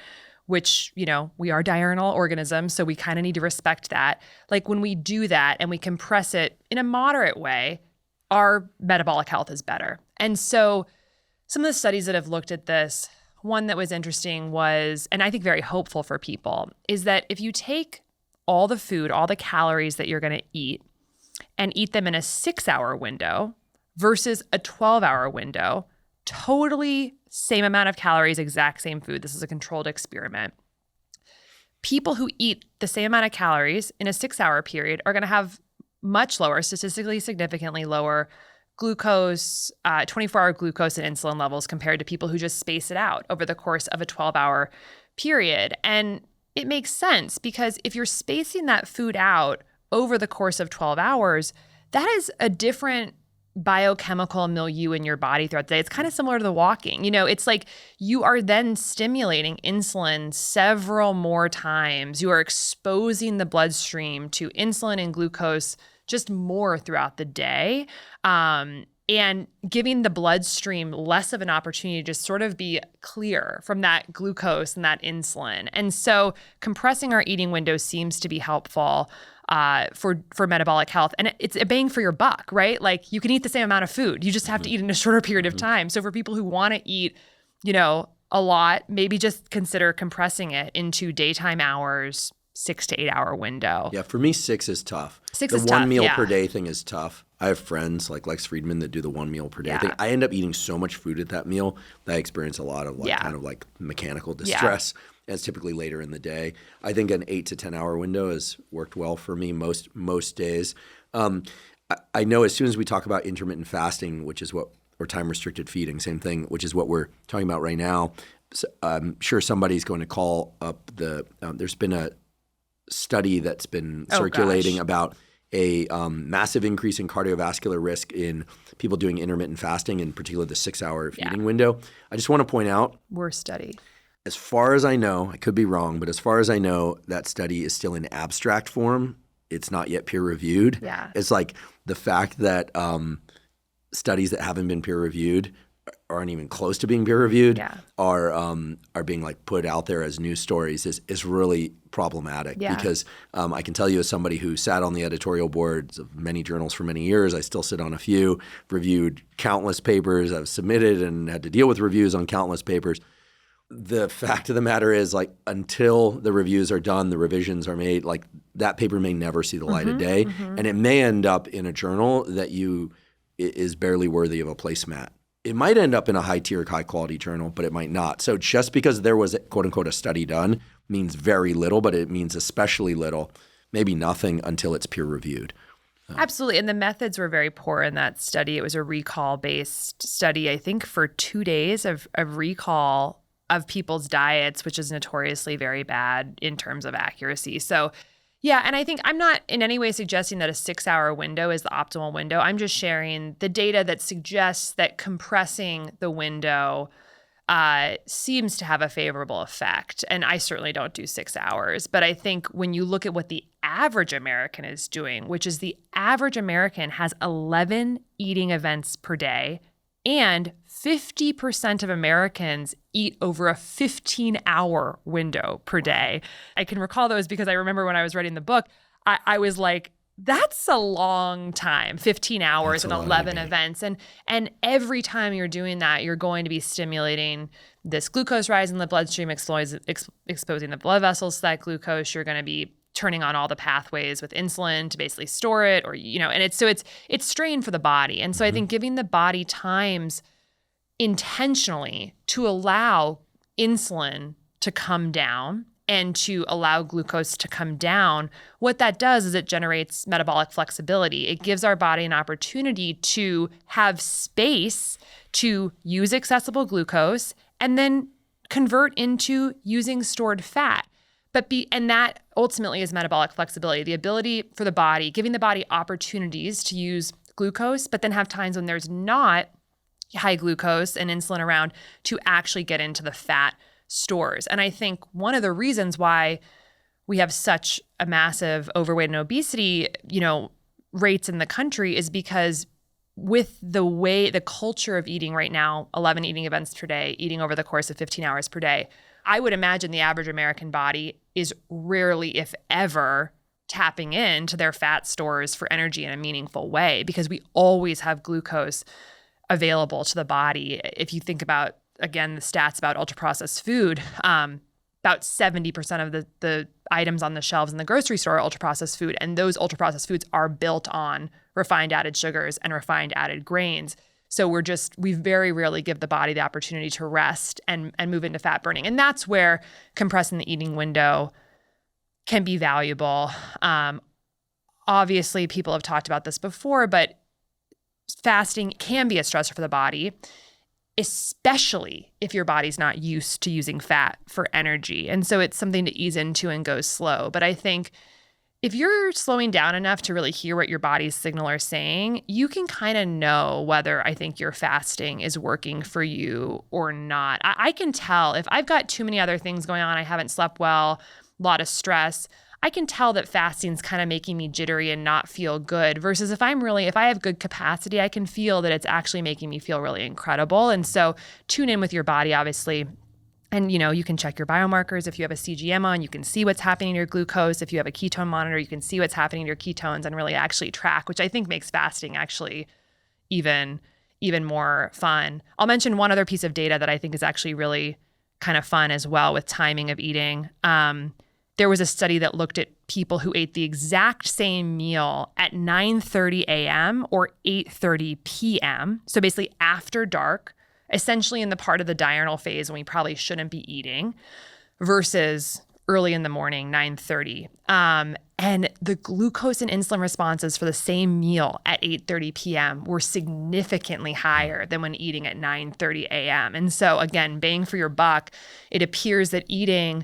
which, we are diurnal organisms, so we kind of need to respect that. Like when we do that and we compress it in a moderate way, our metabolic health is better. And so some of the studies that have looked at this, one that was interesting was, and I think very hopeful for people, is that if you take all the food, all the calories that you're going to eat and eat them in a 6-hour window versus a 12-hour window, totally same amount of calories, exact same food. This is a controlled experiment. People who eat the same amount of calories in a 6-hour period are going to have much lower, statistically significantly lower glucose, 24-hour glucose and insulin levels compared to people who just space it out over the course of a 12-hour period. And it makes sense because if you're spacing that food out over the course of 12 hours, that is a different biochemical milieu in your body throughout the day. It's kind of similar to the walking. It's like you are then stimulating insulin several more times. You are exposing the bloodstream to insulin and glucose just more throughout the day, and giving the bloodstream less of an opportunity to just sort of be clear from that glucose and that insulin. And so compressing our eating window seems to be helpful for metabolic health. And it's a bang for your buck, right? Like you can eat the same amount of food. You just have to eat in a shorter period of time. So for people who want to eat, a lot, maybe just consider compressing it into daytime hours, 6 to 8 hour window. Yeah, for me, 6 is tough. The one meal per day thing is tough. I have friends like Lex Friedman that do the 1 meal per day thing. I end up eating so much food at that meal that I experience a lot of kind of like mechanical distress. And it's typically later in the day. I think an 8 to 10 hour window has worked well for me most days. I know as soon as we talk about intermittent fasting, which is or time restricted feeding, same thing, which is what we're talking about right now. So I'm sure somebody's going to call up there's been a study that's been circulating about a massive increase in cardiovascular risk in people doing intermittent fasting, in particular the 6-hour feeding window. I just want to point out. Worst study. As far as I know, I could be wrong, but as far as I know, that study is still in abstract form. It's not yet peer reviewed. Yeah. It's like the fact that studies that haven't been peer reviewed aren't even close to being peer reviewed are being like put out there as news stories is really problematic because I can tell you as somebody who sat on the editorial boards of many journals for many years, I still sit on a few, reviewed countless papers, I've submitted and had to deal with reviews on countless papers. The fact of the matter is, like, until the reviews are done, the revisions are made, like that paper may never see the light of day, and it may end up in a journal that is barely worthy of a placemat. It might end up in a high-tier, high-quality journal, but it might not. So just because there was, quote-unquote, a study done means very little, but it means especially little, maybe nothing until it's peer-reviewed. Absolutely. And the methods were very poor in that study. It was a recall-based study, I think, for 2 days of recall of people's diets, which is notoriously very bad in terms of accuracy. So yeah, and I think I'm not in any way suggesting that a 6-hour window is the optimal window. I'm just sharing the data that suggests that compressing the window seems to have a favorable effect. And I certainly don't do 6 hours. But I think when you look at what the average American is doing, which is the average American has 11 eating events per day, and 50% of Americans eat over a 15-hour window per day. I can recall those because I remember when I was writing the book, I was like, that's a long time, 15 hours and 11 events. And every time you're doing that, you're going to be stimulating this glucose rise in the bloodstream, exposing the blood vessels to that glucose. You're going to be turning on all the pathways with insulin to basically store it, or, and it's strain for the body. And so I think giving the body times intentionally to allow insulin to come down and to allow glucose to come down, what that does is it generates metabolic flexibility. It gives our body an opportunity to have space to use accessible glucose and then convert into using stored fat. And that ultimately is metabolic flexibility, the ability for the body, giving the body opportunities to use glucose, but then have times when there's not high glucose and insulin around to actually get into the fat stores. And I think one of the reasons why we have such a massive overweight and obesity, rates in the country is because with the culture of eating right now, 11 eating events per day, eating over the course of 15 hours per day, I would imagine the average American body is rarely, if ever, tapping into their fat stores for energy in a meaningful way because we always have glucose available to the body. If you think about, again, the stats about ultra-processed food, about 70% of the items on the shelves in the grocery store are ultra-processed food, and those ultra-processed foods are built on refined added sugars and refined added grains. So we very rarely give the body the opportunity to rest and move into fat burning. And that's where compressing the eating window can be valuable. Obviously, people have talked about this before, but fasting can be a stressor for the body, especially if your body's not used to using fat for energy. And so it's something to ease into and go slow. But I think if you're slowing down enough to really hear what your body's signal are saying, you can kind of know whether I think your fasting is working for you or not. I can tell if I've got too many other things going on, I haven't slept well, a lot of stress, I can tell that fasting's kind of making me jittery and not feel good versus if I have good capacity, I can feel that it's actually making me feel really incredible. And so tune in with your body, obviously. And, you can check your biomarkers. If you have a CGM on, you can see what's happening in your glucose. If you have a ketone monitor, you can see what's happening in your ketones and really actually track, which I think makes fasting actually even more fun. I'll mention one other piece of data that I think is actually really kind of fun as well with timing of eating. There was a study that looked at people who ate the exact same meal at 9:30 a.m. or 8:30 p.m. So basically after dark, essentially in the part of the diurnal phase when we probably shouldn't be eating, versus early in the morning, 9:30. And the glucose and insulin responses for the same meal at 8:30 p.m. were significantly higher than when eating at 9:30 a.m. And so again, bang for your buck, it appears that eating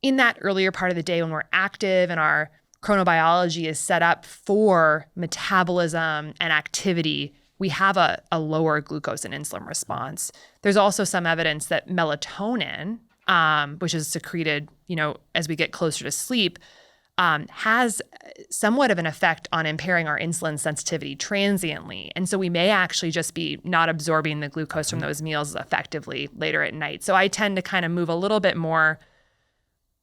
in that earlier part of the day when we're active and our chronobiology is set up for metabolism and activity, we have a lower glucose and insulin response. There's also some evidence that melatonin, which is secreted, as we get closer to sleep, has somewhat of an effect on impairing our insulin sensitivity transiently. And so we may actually just be not absorbing the glucose from those meals effectively later at night. So I tend to kind of move a little bit more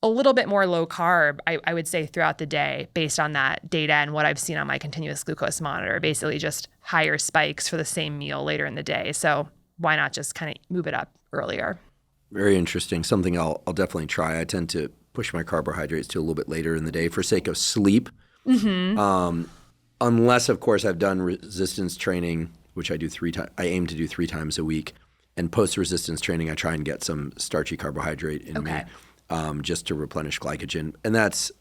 low carb, I would say, throughout the day based on that data and what I've seen on my continuous glucose monitor, basically just higher spikes for the same meal later in the day. So why not just kind of move it up earlier? Very interesting. Something I'll definitely try. I tend to push my carbohydrates to a little bit later in the day for sake of sleep. Mm-hmm. Unless, of course, I've done resistance training, which I do I aim to do 3 times a week. And post-resistance training, I try and get some starchy carbohydrate in me. Just to replenish glycogen. And that's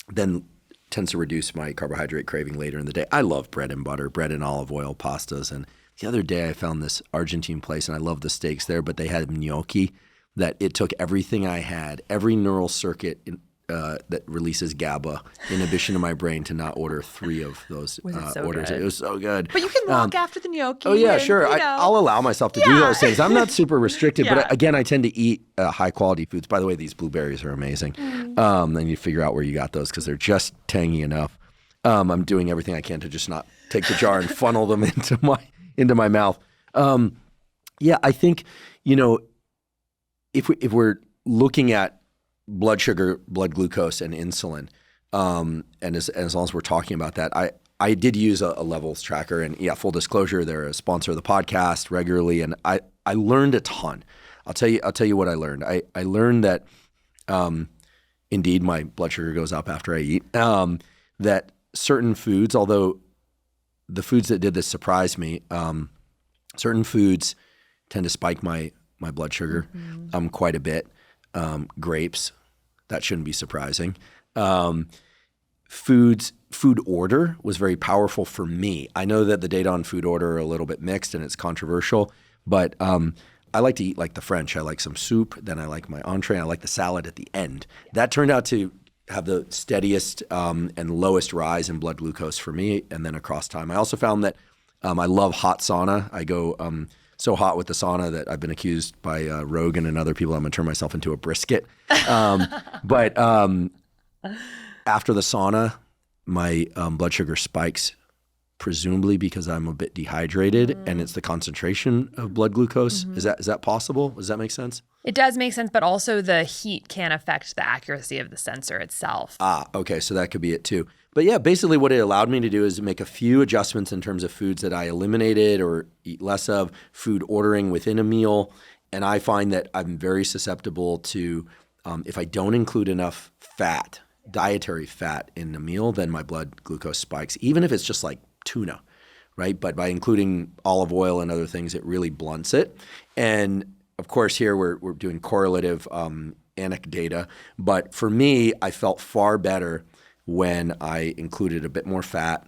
then tends to reduce my carbohydrate craving later in the day. I love bread and butter, bread and olive oil, pastas. And the other day I found this Argentine place, and I love the steaks there, but they had gnocchi that it took everything I had, every neural circuit that releases GABA inhibition in my brain to not order 3 of those orders. Good? It was so good. But you can walk after the gnocchi. Oh, yeah, sure. I'll allow myself to do those things. I'm not super restricted, but again, I tend to eat high-quality foods. By the way, these blueberries are amazing. Then you figure out where you got those because they're just tangy enough. I'm doing everything I can to just not take the jar and funnel them into my mouth. I think, if we're looking at blood sugar, blood glucose, and insulin. And as long as we're talking about that, I did use a levels tracker. And full disclosure, they're a sponsor of the podcast regularly. And I learned a ton. I'll tell you what I learned. I learned that indeed my blood sugar goes up after I eat. That certain foods, although the foods that did this surprised me, certain foods tend to spike my blood sugar quite a bit. Grapes, that shouldn't be surprising. Food order was very powerful for me. I know that the data on food order are a little bit mixed and it's controversial, but I like to eat like the French. I like some soup, then I like my entree, and I like the salad at the end. That turned out to have the steadiest and lowest rise in blood glucose for me, and then across time. I also found that I love hot sauna. I go so hot with the sauna that I've been accused by Rogan and other people I'm going to turn myself into a brisket. But after the sauna, my blood sugar spikes, presumably because I'm a bit dehydrated, and it's the concentration of blood glucose. Is that possible? Does that make sense? It does make sense, but also the heat can affect the accuracy of the sensor itself. Okay, so that could be it too. But yeah, basically what it allowed me to do is make a few adjustments in terms of foods that I eliminated or eat less of, food ordering within a meal. And I find that I'm very susceptible to, if I don't include enough fat, dietary fat in a meal, then my blood glucose spikes, even if it's just like tuna, right? But by including olive oil and other things, it really blunts it. And of course, here we're doing correlative anecdata. But for me, I felt far better when I included a bit more fat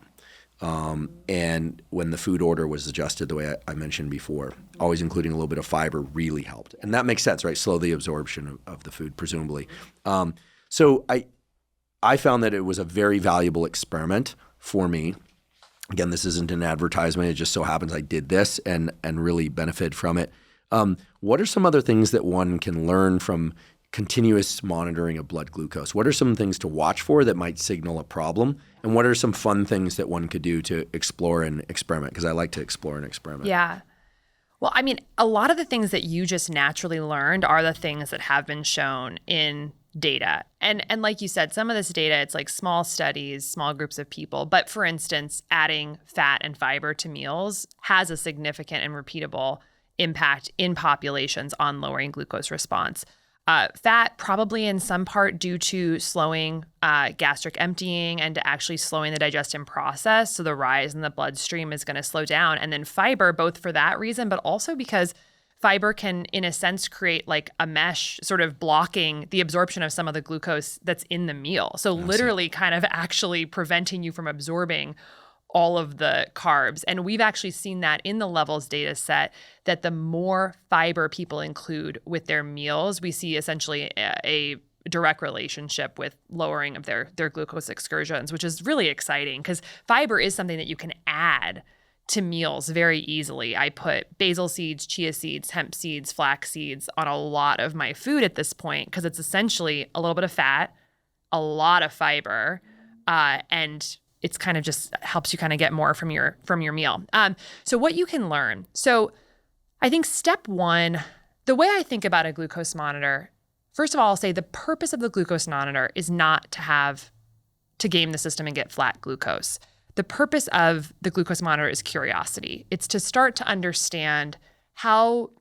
and when the food order was adjusted the way I mentioned before. Always including a little bit of fiber really helped. And that makes sense, right? Slow the absorption of the food, presumably. So I found that it was a very valuable experiment for me. Again, this isn't an advertisement. It just so happens I did this and really benefited from it. What are some other things that one can learn from continuous monitoring of blood glucose? What are some things to watch for that might signal a problem? And what are some fun things that one could do to explore and experiment? Because I like to explore and experiment. Yeah. Well, I mean, a lot of the things that you just naturally learned are the things that have been shown in data. And like you said, some of this data, it's like small studies, small groups of people. But for instance, adding fat and fiber to meals has a significant and repeatable impact in populations on lowering glucose response. Fat probably in some part due to slowing gastric emptying and to actually slowing the digestion process. So the rise in the bloodstream is going to slow down. And then fiber, both for that reason, but also because fiber can, in a sense, create like a mesh sort of blocking the absorption of some of the glucose that's in the meal. So literally kind of actually preventing you from absorbing all of the carbs. And we've actually seen that in the levels data set, that the more fiber people include with their meals, we see essentially a direct relationship with lowering of their glucose excursions, which is really exciting because fiber is something that you can add to meals very easily. I put basil seeds, chia seeds, hemp seeds, flax seeds on a lot of my food at this point because it's essentially a little bit of fat, a lot of fiber, and it's kind of just helps you kind of get more from your meal. So what you can learn. So I think step one, the way I think about a glucose monitor, first of all, I'll say the purpose of the glucose monitor is not to game the system and get flat glucose. The purpose of the glucose monitor is curiosity. It's to start to understand how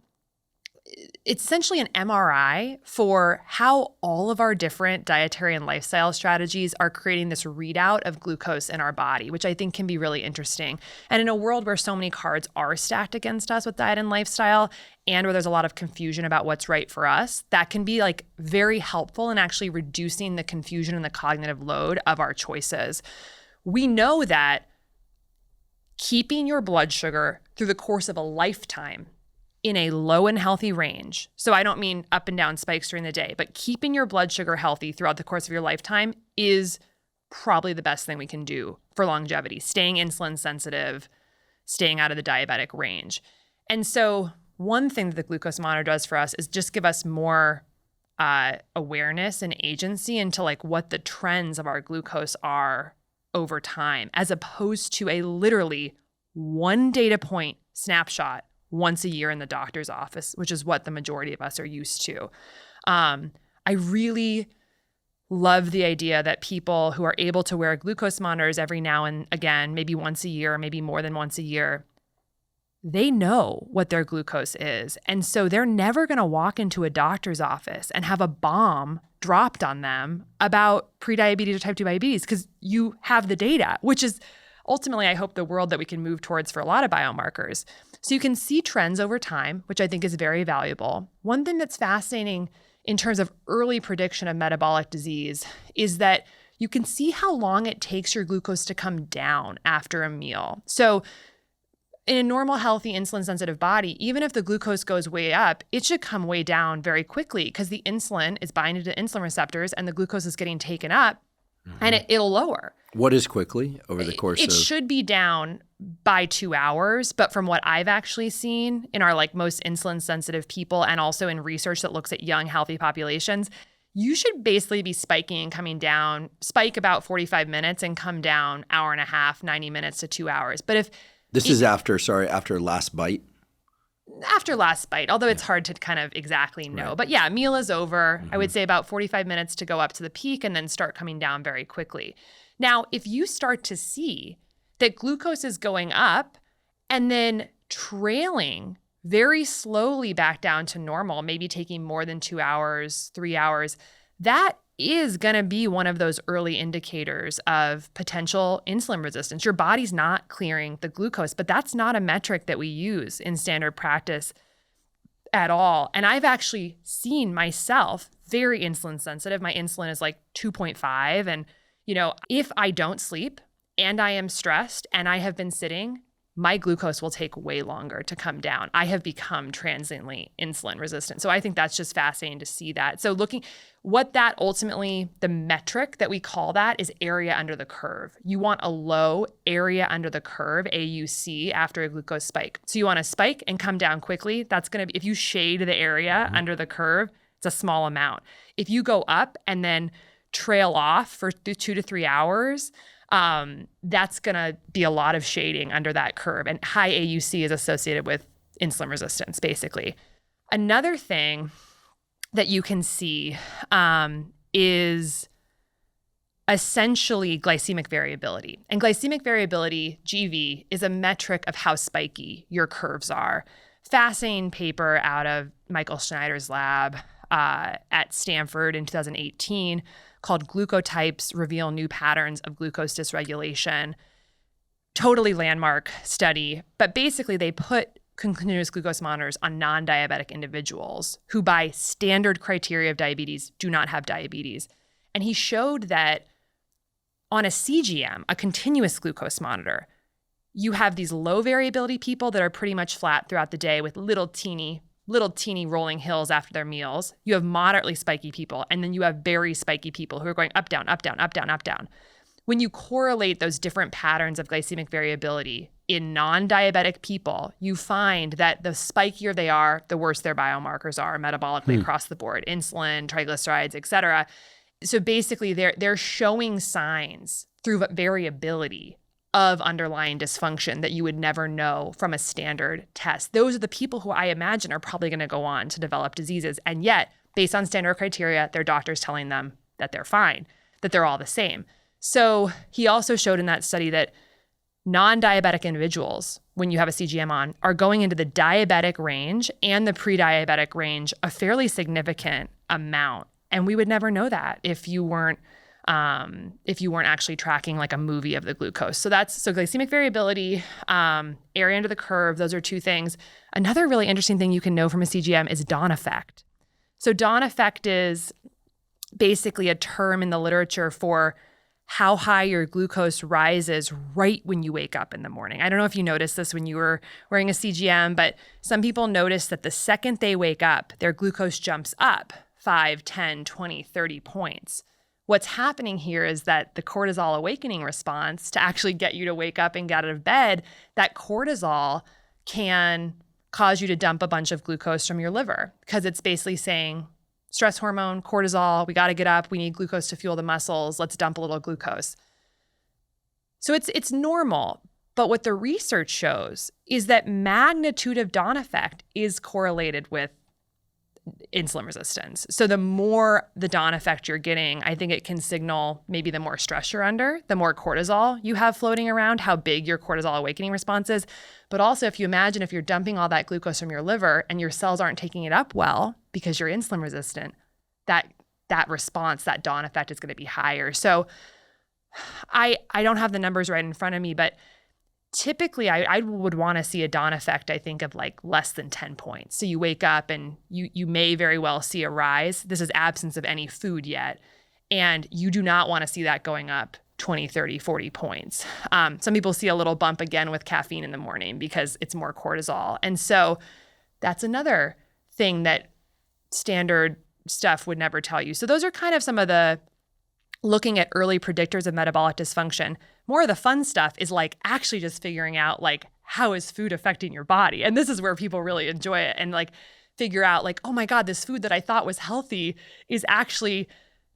it's essentially an MRI for how all of our different dietary and lifestyle strategies are creating this readout of glucose in our body, which I think can be really interesting. And in a world where so many cards are stacked against us with diet and lifestyle, and where there's a lot of confusion about what's right for us, that can be like very helpful in actually reducing the confusion and the cognitive load of our choices. We know that keeping your blood sugar through the course of a lifetime in a low and healthy range, so I don't mean up and down spikes during the day, but keeping your blood sugar healthy throughout the course of your lifetime is probably the best thing we can do for longevity, staying insulin sensitive, staying out of the diabetic range. And so one thing that the glucose monitor does for us is just give us more awareness and agency into like what the trends of our glucose are over time, as opposed to a literally one data point snapshot once a year in the doctor's office, which is what the majority of us are used to. I really love the idea that people who are able to wear glucose monitors every now and again, maybe once a year, maybe more than once a year, they know what their glucose is. And so they're never going to walk into a doctor's office and have a bomb dropped on them about prediabetes or type 2 diabetes because you have the data, which is ultimately, I hope, the world that we can move towards for a lot of biomarkers. So you can see trends over time, which I think is very valuable. One thing that's fascinating in terms of early prediction of metabolic disease is that you can see how long it takes your glucose to come down after a meal. So in a normal, healthy, insulin-sensitive body, even if the glucose goes way up, it should come way down very quickly because the insulin is binding to insulin receptors and the glucose is getting taken up and it'll lower. What is quickly over the course of? It should be down by 2 hours, but from what I've actually seen in our like most insulin-sensitive people and also in research that looks at young, healthy populations, you should basically be spiking and coming down, spike about 45 minutes and come down hour and a half, 90 minutes to 2 hours. But if This is after last bite? After last bite, although it's hard to kind of exactly know. Right. But yeah, meal is over. I would say about 45 minutes to go up to the peak and then start coming down very quickly. Now, if you start to see that glucose is going up and then trailing very slowly back down to normal, maybe taking more than 2 hours, 3 hours, that is going to be one of those early indicators of potential insulin resistance. Your body's not clearing the glucose, but that's not a metric that we use in standard practice at all. And I've actually seen myself very insulin sensitive. My insulin is like 2.5. And, if I don't sleep and I am stressed and I have been sitting, my glucose will take way longer to come down. I have become transiently insulin resistant. So I think that's just fascinating to see that. So what that ultimately, the metric that we call that is area under the curve. You want a low area under the curve, AUC, after a glucose spike. So you want to spike and come down quickly. That's going to be, if you shade the area under the curve, it's a small amount. If you go up and then trail off for 2 to 3 hours, that's going to be a lot of shading under that curve. And high AUC is associated with insulin resistance, basically. Another thing that you can see is essentially glycemic variability. And glycemic variability, GV, is a metric of how spiky your curves are. Fascinating paper out of Michael Schneider's lab at Stanford in 2018 called Glucotypes Reveal New Patterns of Glucose Dysregulation. Totally landmark study. But basically, they put continuous glucose monitors on non-diabetic individuals who, by standard criteria of diabetes, do not have diabetes. And he showed that on a CGM, a continuous glucose monitor, you have these low variability people that are pretty much flat throughout the day with little teeny rolling hills after their meals. You have moderately spiky people, and then you have very spiky people who are going up, down, up, down, up, down, up, down. When you correlate those different patterns of glycemic variability in non-diabetic people, you find that the spikier they are, the worse their biomarkers are metabolically across the board, insulin, triglycerides, et cetera. So basically, they're showing signs through variability of underlying dysfunction that you would never know from a standard test. Those are the people who I imagine are probably going to go on to develop diseases. And yet, based on standard criteria, their doctor's telling them that they're fine, that they're all the same. So he also showed in that study that non-diabetic individuals, when you have a CGM on, are going into the diabetic range and the pre-diabetic range a fairly significant amount. And we would never know that if you weren't actually tracking like a movie of the glucose. So glycemic variability, area under the curve, those are two things. Another really interesting thing you can know from a CGM is dawn effect. So dawn effect is basically a term in the literature for how high your glucose rises right when you wake up in the morning. I don't know if you noticed this when you were wearing a CGM, but some people notice that the second they wake up, their glucose jumps up 5, 10, 20, 30 points. What's happening here is that the cortisol awakening response to actually get you to wake up and get out of bed, that cortisol can cause you to dump a bunch of glucose from your liver because it's basically saying, stress hormone, cortisol, we got to get up, we need glucose to fuel the muscles, let's dump a little glucose. So it's normal, but what the research shows is that magnitude of dawn effect is correlated with insulin resistance. So the more the dawn effect you're getting, I think it can signal maybe the more stress you're under, the more cortisol you have floating around, how big your cortisol awakening response is. But also if you imagine if you're dumping all that glucose from your liver and your cells aren't taking it up well because you're insulin resistant, that response, that dawn effect is going to be higher. So I don't have the numbers right in front of me, but typically, I would want to see a dawn effect, I think, of like less than 10 points. So you wake up and you may very well see a rise. This is absence of any food yet. And you do not want to see that going up 20, 30, 40 points. Some people see a little bump again with caffeine in the morning because it's more cortisol. And so that's another thing that standard stuff would never tell you. So those are kind of some of the looking at early predictors of metabolic dysfunction. More of the fun stuff is like actually just figuring out like, how is food affecting your body? And this is where people really enjoy it and like figure out like, oh my God, this food that I thought was healthy is actually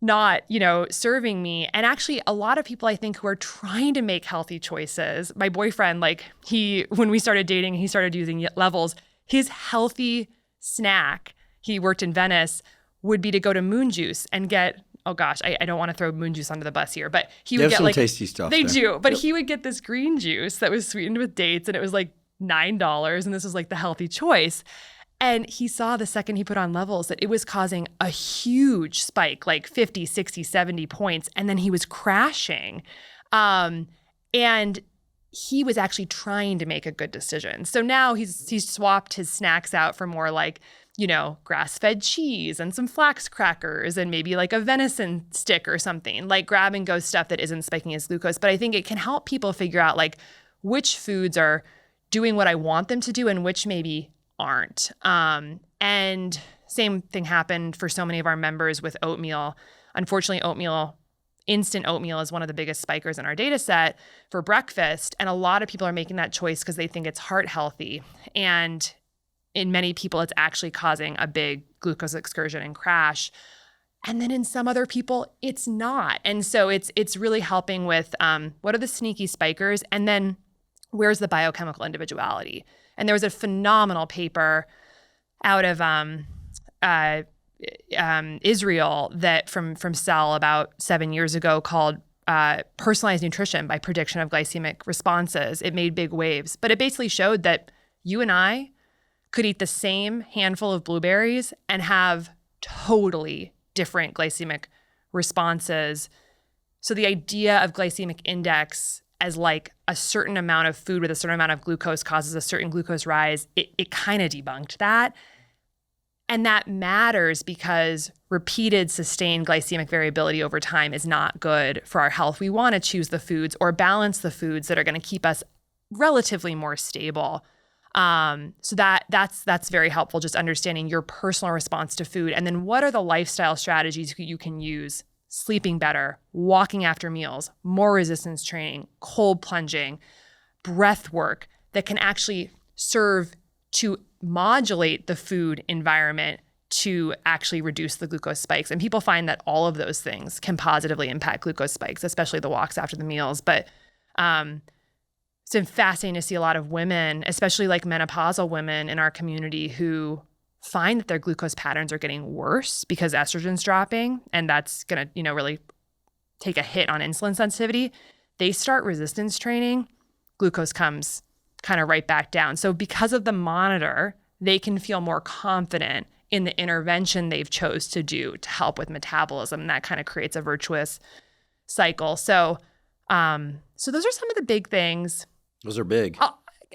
not, serving me. And actually a lot of people I think who are trying to make healthy choices, my boyfriend, when we started dating, he started using levels. His healthy snack, he worked in Venice, would be to go to Moon Juice and get, oh gosh, I don't want to throw Moon Juice under the bus here, but he would get some tasty stuff. They do, but he would get this green juice that was sweetened with dates and it was like $9 and this was like the healthy choice. And he saw the second he put on levels that it was causing a huge spike, like 50, 60, 70 points. And then he was crashing. And he was actually trying to make a good decision. So now he's swapped his snacks out for more like, grass-fed cheese and some flax crackers and maybe like a venison stick or something, like grab and go stuff that isn't spiking his glucose. But I think it can help people figure out like which foods are doing what I want them to do and which maybe aren't. And same thing happened for so many of our members with oatmeal. Unfortunately, instant oatmeal is one of the biggest spikers in our data set for breakfast. And a lot of people are making that choice because they think it's heart healthy. And in many people, it's actually causing a big glucose excursion and crash. And then in some other people, it's not. And so it's really helping with what are the sneaky spikers? And then where's the biochemical individuality? And there was a phenomenal paper out of Israel that from Cell about 7 years ago called Personalized Nutrition by Prediction of Glycemic Responses. It made big waves, but it basically showed that you and I could eat the same handful of blueberries and have totally different glycemic responses. So the idea of glycemic index as like a certain amount of food with a certain amount of glucose causes a certain glucose rise, it kind of debunked that. And that matters because repeated sustained glycemic variability over time is not good for our health. We want to choose the foods or balance the foods that are going to keep us relatively more stable. So that's very helpful, just understanding your personal response to food. And then what are the lifestyle strategies you can use? Sleeping better, walking after meals, more resistance training, cold plunging, breath work that can actually serve to modulate the food environment to actually reduce the glucose spikes. And people find that all of those things can positively impact glucose spikes, especially the walks after the meals. But it's been fascinating to see a lot of women, especially like menopausal women in our community who find that their glucose patterns are getting worse because estrogen's dropping, and that's going to, really take a hit on insulin sensitivity. They start resistance training, glucose comes kind of right back down. So because of the monitor, they can feel more confident in the intervention they've chose to do to help with metabolism. And that kind of creates a virtuous cycle. So those are some of the big things. Those are big.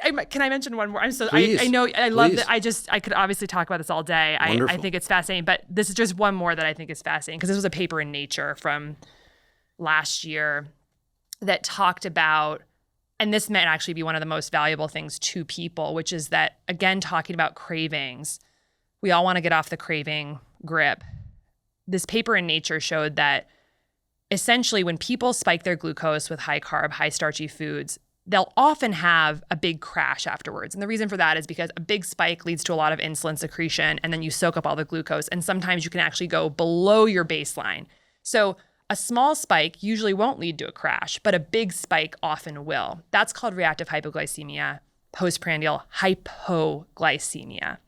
Can I mention one more? Please. I know I love that. I could obviously talk about this all day. I think it's fascinating, but this is just one more that I think is fascinating because this was a paper in Nature from last year that talked about, and this might actually be one of the most valuable things to people, which is that, again, talking about cravings, we all want to get off the craving grip. This paper in Nature showed that essentially when people spike their glucose with high carb, high starchy foods, they'll often have a big crash afterwards. And the reason for that is because a big spike leads to a lot of insulin secretion, and then you soak up all the glucose. And sometimes you can actually go below your baseline. So a small spike usually won't lead to a crash, but a big spike often will. That's called reactive hypoglycemia, postprandial hypoglycemia.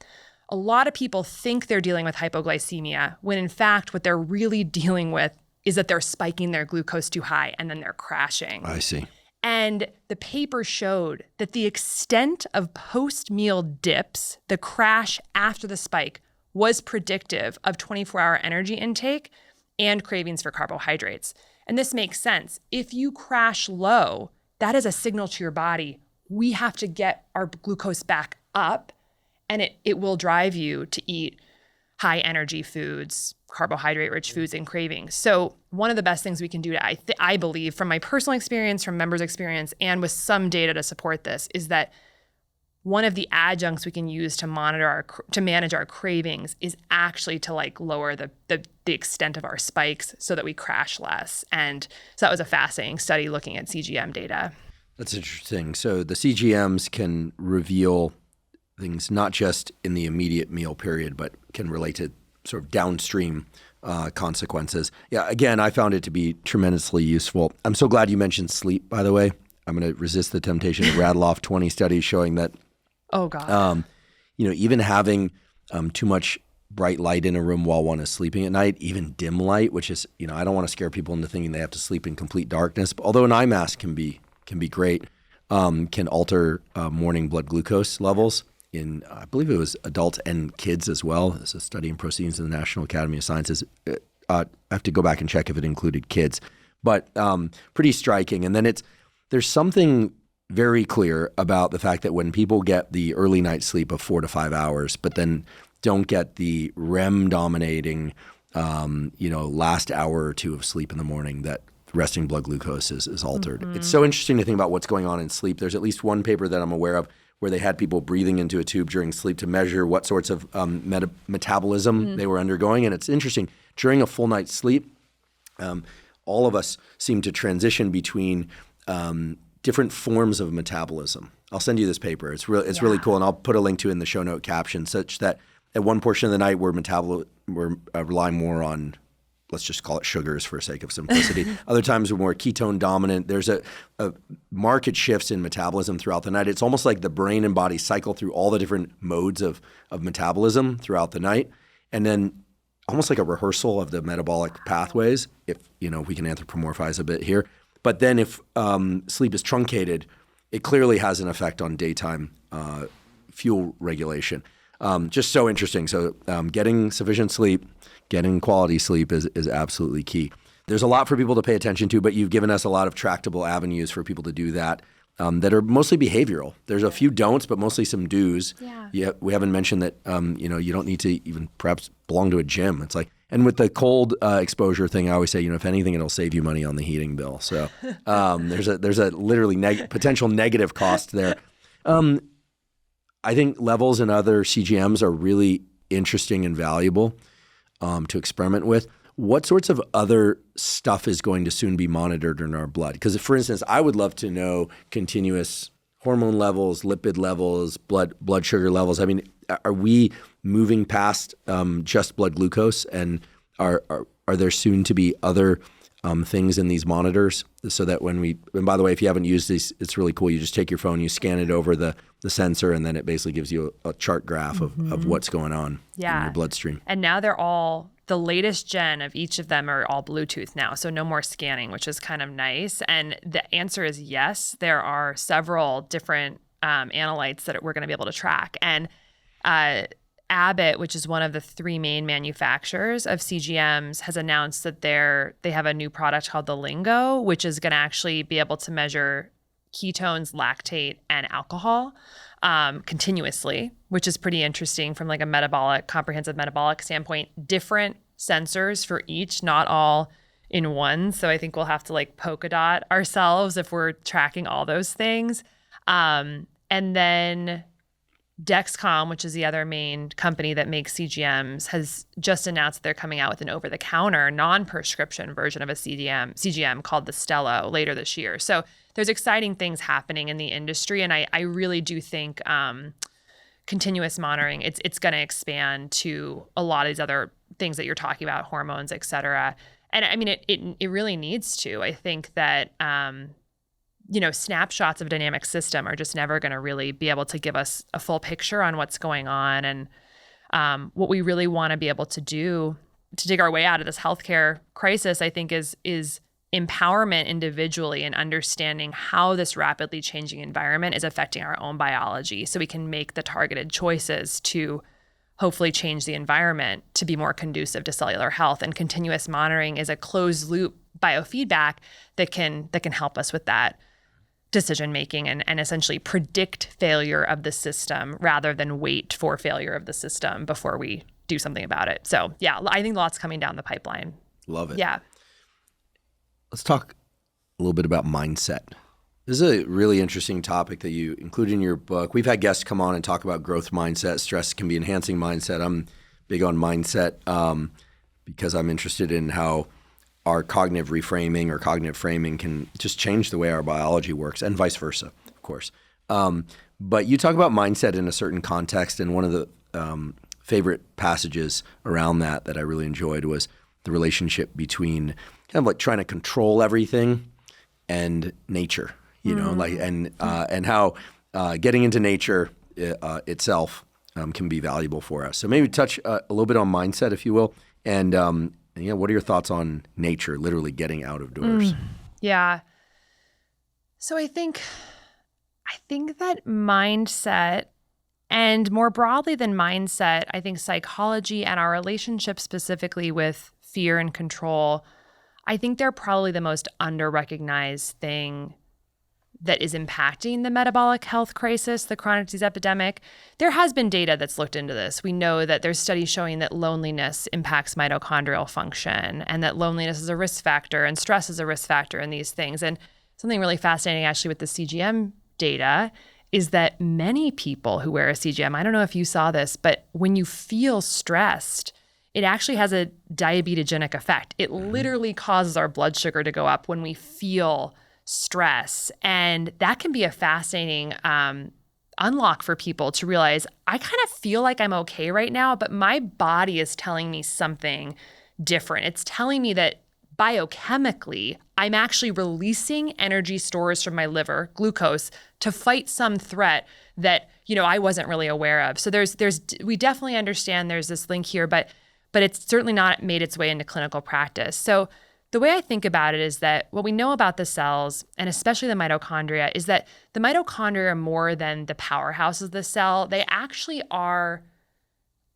A lot of people think they're dealing with hypoglycemia when in fact what they're really dealing with is that they're spiking their glucose too high and then they're crashing. I see. And the paper showed that the extent of post-meal dips, the crash after the spike, was predictive of 24-hour energy intake and cravings for carbohydrates. And this makes sense. If you crash low, that is a signal to your body, we have to get our glucose back up, and it will drive you to eat high energy foods, carbohydrate-rich foods, and cravings. So one of the best things we can do, I believe, from my personal experience, from members' experience, and with some data to support this, is that one of the adjuncts we can use to manage our cravings is actually to like lower the extent of our spikes so that we crash less. And so that was a fascinating study looking at CGM data. That's interesting. So the CGMs can reveal things not just in the immediate meal period, but can relate to sort of downstream consequences. Yeah, again, I found it to be tremendously useful. I'm so glad you mentioned sleep, by the way. I'm going to resist the temptation to rattle off 20 studies showing that oh God. Even having too much bright light in a room while one is sleeping at night, even dim light, which is, I don't want to scare people into thinking they have to sleep in complete darkness. But although an eye mask can be great, can alter morning blood glucose levels in, I believe it was adults and kids as well. There's a study in Proceedings of the National Academy of Sciences. I have to go back and check if it included kids, but pretty striking. And then there's something very clear about the fact that when people get the early night sleep of 4 to 5 hours, but then don't get the REM dominating, last hour or two of sleep in the morning, that resting blood glucose is altered. Mm-hmm. It's so interesting to think about what's going on in sleep. There's at least one paper that I'm aware of where they had people breathing into a tube during sleep to measure what sorts of metabolism they were undergoing. And it's interesting, during a full night's sleep, all of us seem to transition between different forms of metabolism. I'll send you this paper. It's really cool, and I'll put a link to it in the show note caption, such that at one portion of the night we're relying more on, let's just call it sugars for sake of simplicity. Other times we're more ketone dominant. There's a marked shifts in metabolism throughout the night. It's almost like the brain and body cycle through all the different modes of metabolism throughout the night, and then almost like a rehearsal of the metabolic pathways, if we can anthropomorphize a bit here. But then if sleep is truncated, it clearly has an effect on daytime fuel regulation. Just so interesting. So getting sufficient sleep, getting quality sleep is absolutely key. There's a lot for people to pay attention to, but you've given us a lot of tractable avenues for people to do that that are mostly behavioral. There's a few don'ts, but mostly some do's. Yeah, we haven't mentioned that you don't need to even perhaps belong to a gym. It's like, and with the cold exposure thing, I always say, if anything, it'll save you money on the heating bill. So there's a literally potential negative cost there. I think levels in other CGMs are really interesting and valuable to experiment with. What sorts of other stuff is going to soon be monitored in our blood? Because, for instance, I would love to know continuous hormone levels, lipid levels, blood sugar levels. I mean, are we moving past just blood glucose, and are there soon to be other things in these monitors, so that and by the way, if you haven't used these, it's really cool. You just take your phone, you scan it over the sensor, and then it basically gives you a chart graph of what's going on in your bloodstream. And now the latest gen of each of them are all Bluetooth now, so no more scanning, which is kind of nice. And the answer is yes. There are several different analytes that we're going to be able to track. And Abbott, which is one of the three main manufacturers of CGMs, has announced that they have a new product called the Lingo, which is going to actually be able to measure ketones, lactate, and alcohol continuously, which is pretty interesting from like a comprehensive metabolic standpoint. Different sensors for each, not all in one. So I think we'll have to like polka dot ourselves if we're tracking all those things. And then Dexcom, which is the other main company that makes CGMs, has just announced that they're coming out with an over-the-counter non-prescription version of a CGM called the Stelo later this year. So there's exciting things happening in the industry, and I really do think continuous monitoring, it's going to expand to a lot of these other things that you're talking about, hormones, et cetera. And I mean, it really needs to. I think that snapshots of a dynamic system are just never going to really be able to give us a full picture on what's going on. And what we really want to be able to do to dig our way out of this healthcare crisis, I think, is empowerment individually and understanding how this rapidly changing environment is affecting our own biology, so we can make the targeted choices to hopefully change the environment to be more conducive to cellular health. And continuous monitoring is a closed loop biofeedback that can help us with that decision making and essentially predict failure of the system rather than wait for failure of the system before we do something about it. So yeah, I think lots coming down the pipeline. Love it. Yeah. Let's talk a little bit about mindset. This is a really interesting topic that you include in your book. We've had guests come on and talk about growth mindset. Stress can be enhancing mindset. I'm big on mindset because I'm interested in how our cognitive reframing or cognitive framing can just change the way our biology works, and vice versa, of course. But you talk about mindset in a certain context, and one of the favorite passages around that I really enjoyed was the relationship between kind of like trying to control everything and nature. You know, like and how getting into nature itself can be valuable for us. So maybe touch a little bit on mindset, if you will, and what are your thoughts on nature, literally getting out of doors? Yeah. So I think that mindset, and more broadly than mindset, I think psychology and our relationship specifically with fear and control, I think they're probably the most under-recognized thing that is impacting the metabolic health crisis, the chronic disease epidemic. There has been data that's looked into this. We know that there's studies showing that loneliness impacts mitochondrial function, and that loneliness is a risk factor and stress is a risk factor in these things. And something really fascinating actually with the CGM data is that many people who wear a CGM, I don't know if you saw this, but when you feel stressed, it actually has a diabetogenic effect. It literally causes our blood sugar to go up when we feel stress. And that can be a fascinating unlock for people to realize, I kind of feel like I'm okay right now, but my body is telling me something different. It's telling me that biochemically, I'm actually releasing energy stores from my liver, glucose, to fight some threat that, I wasn't really aware of. So we definitely understand there's this link here, but it's certainly not made its way into clinical practice. So the way I think about it is that what we know about the cells, and especially the mitochondria, is that the mitochondria are more than the powerhouse of the cell. They actually are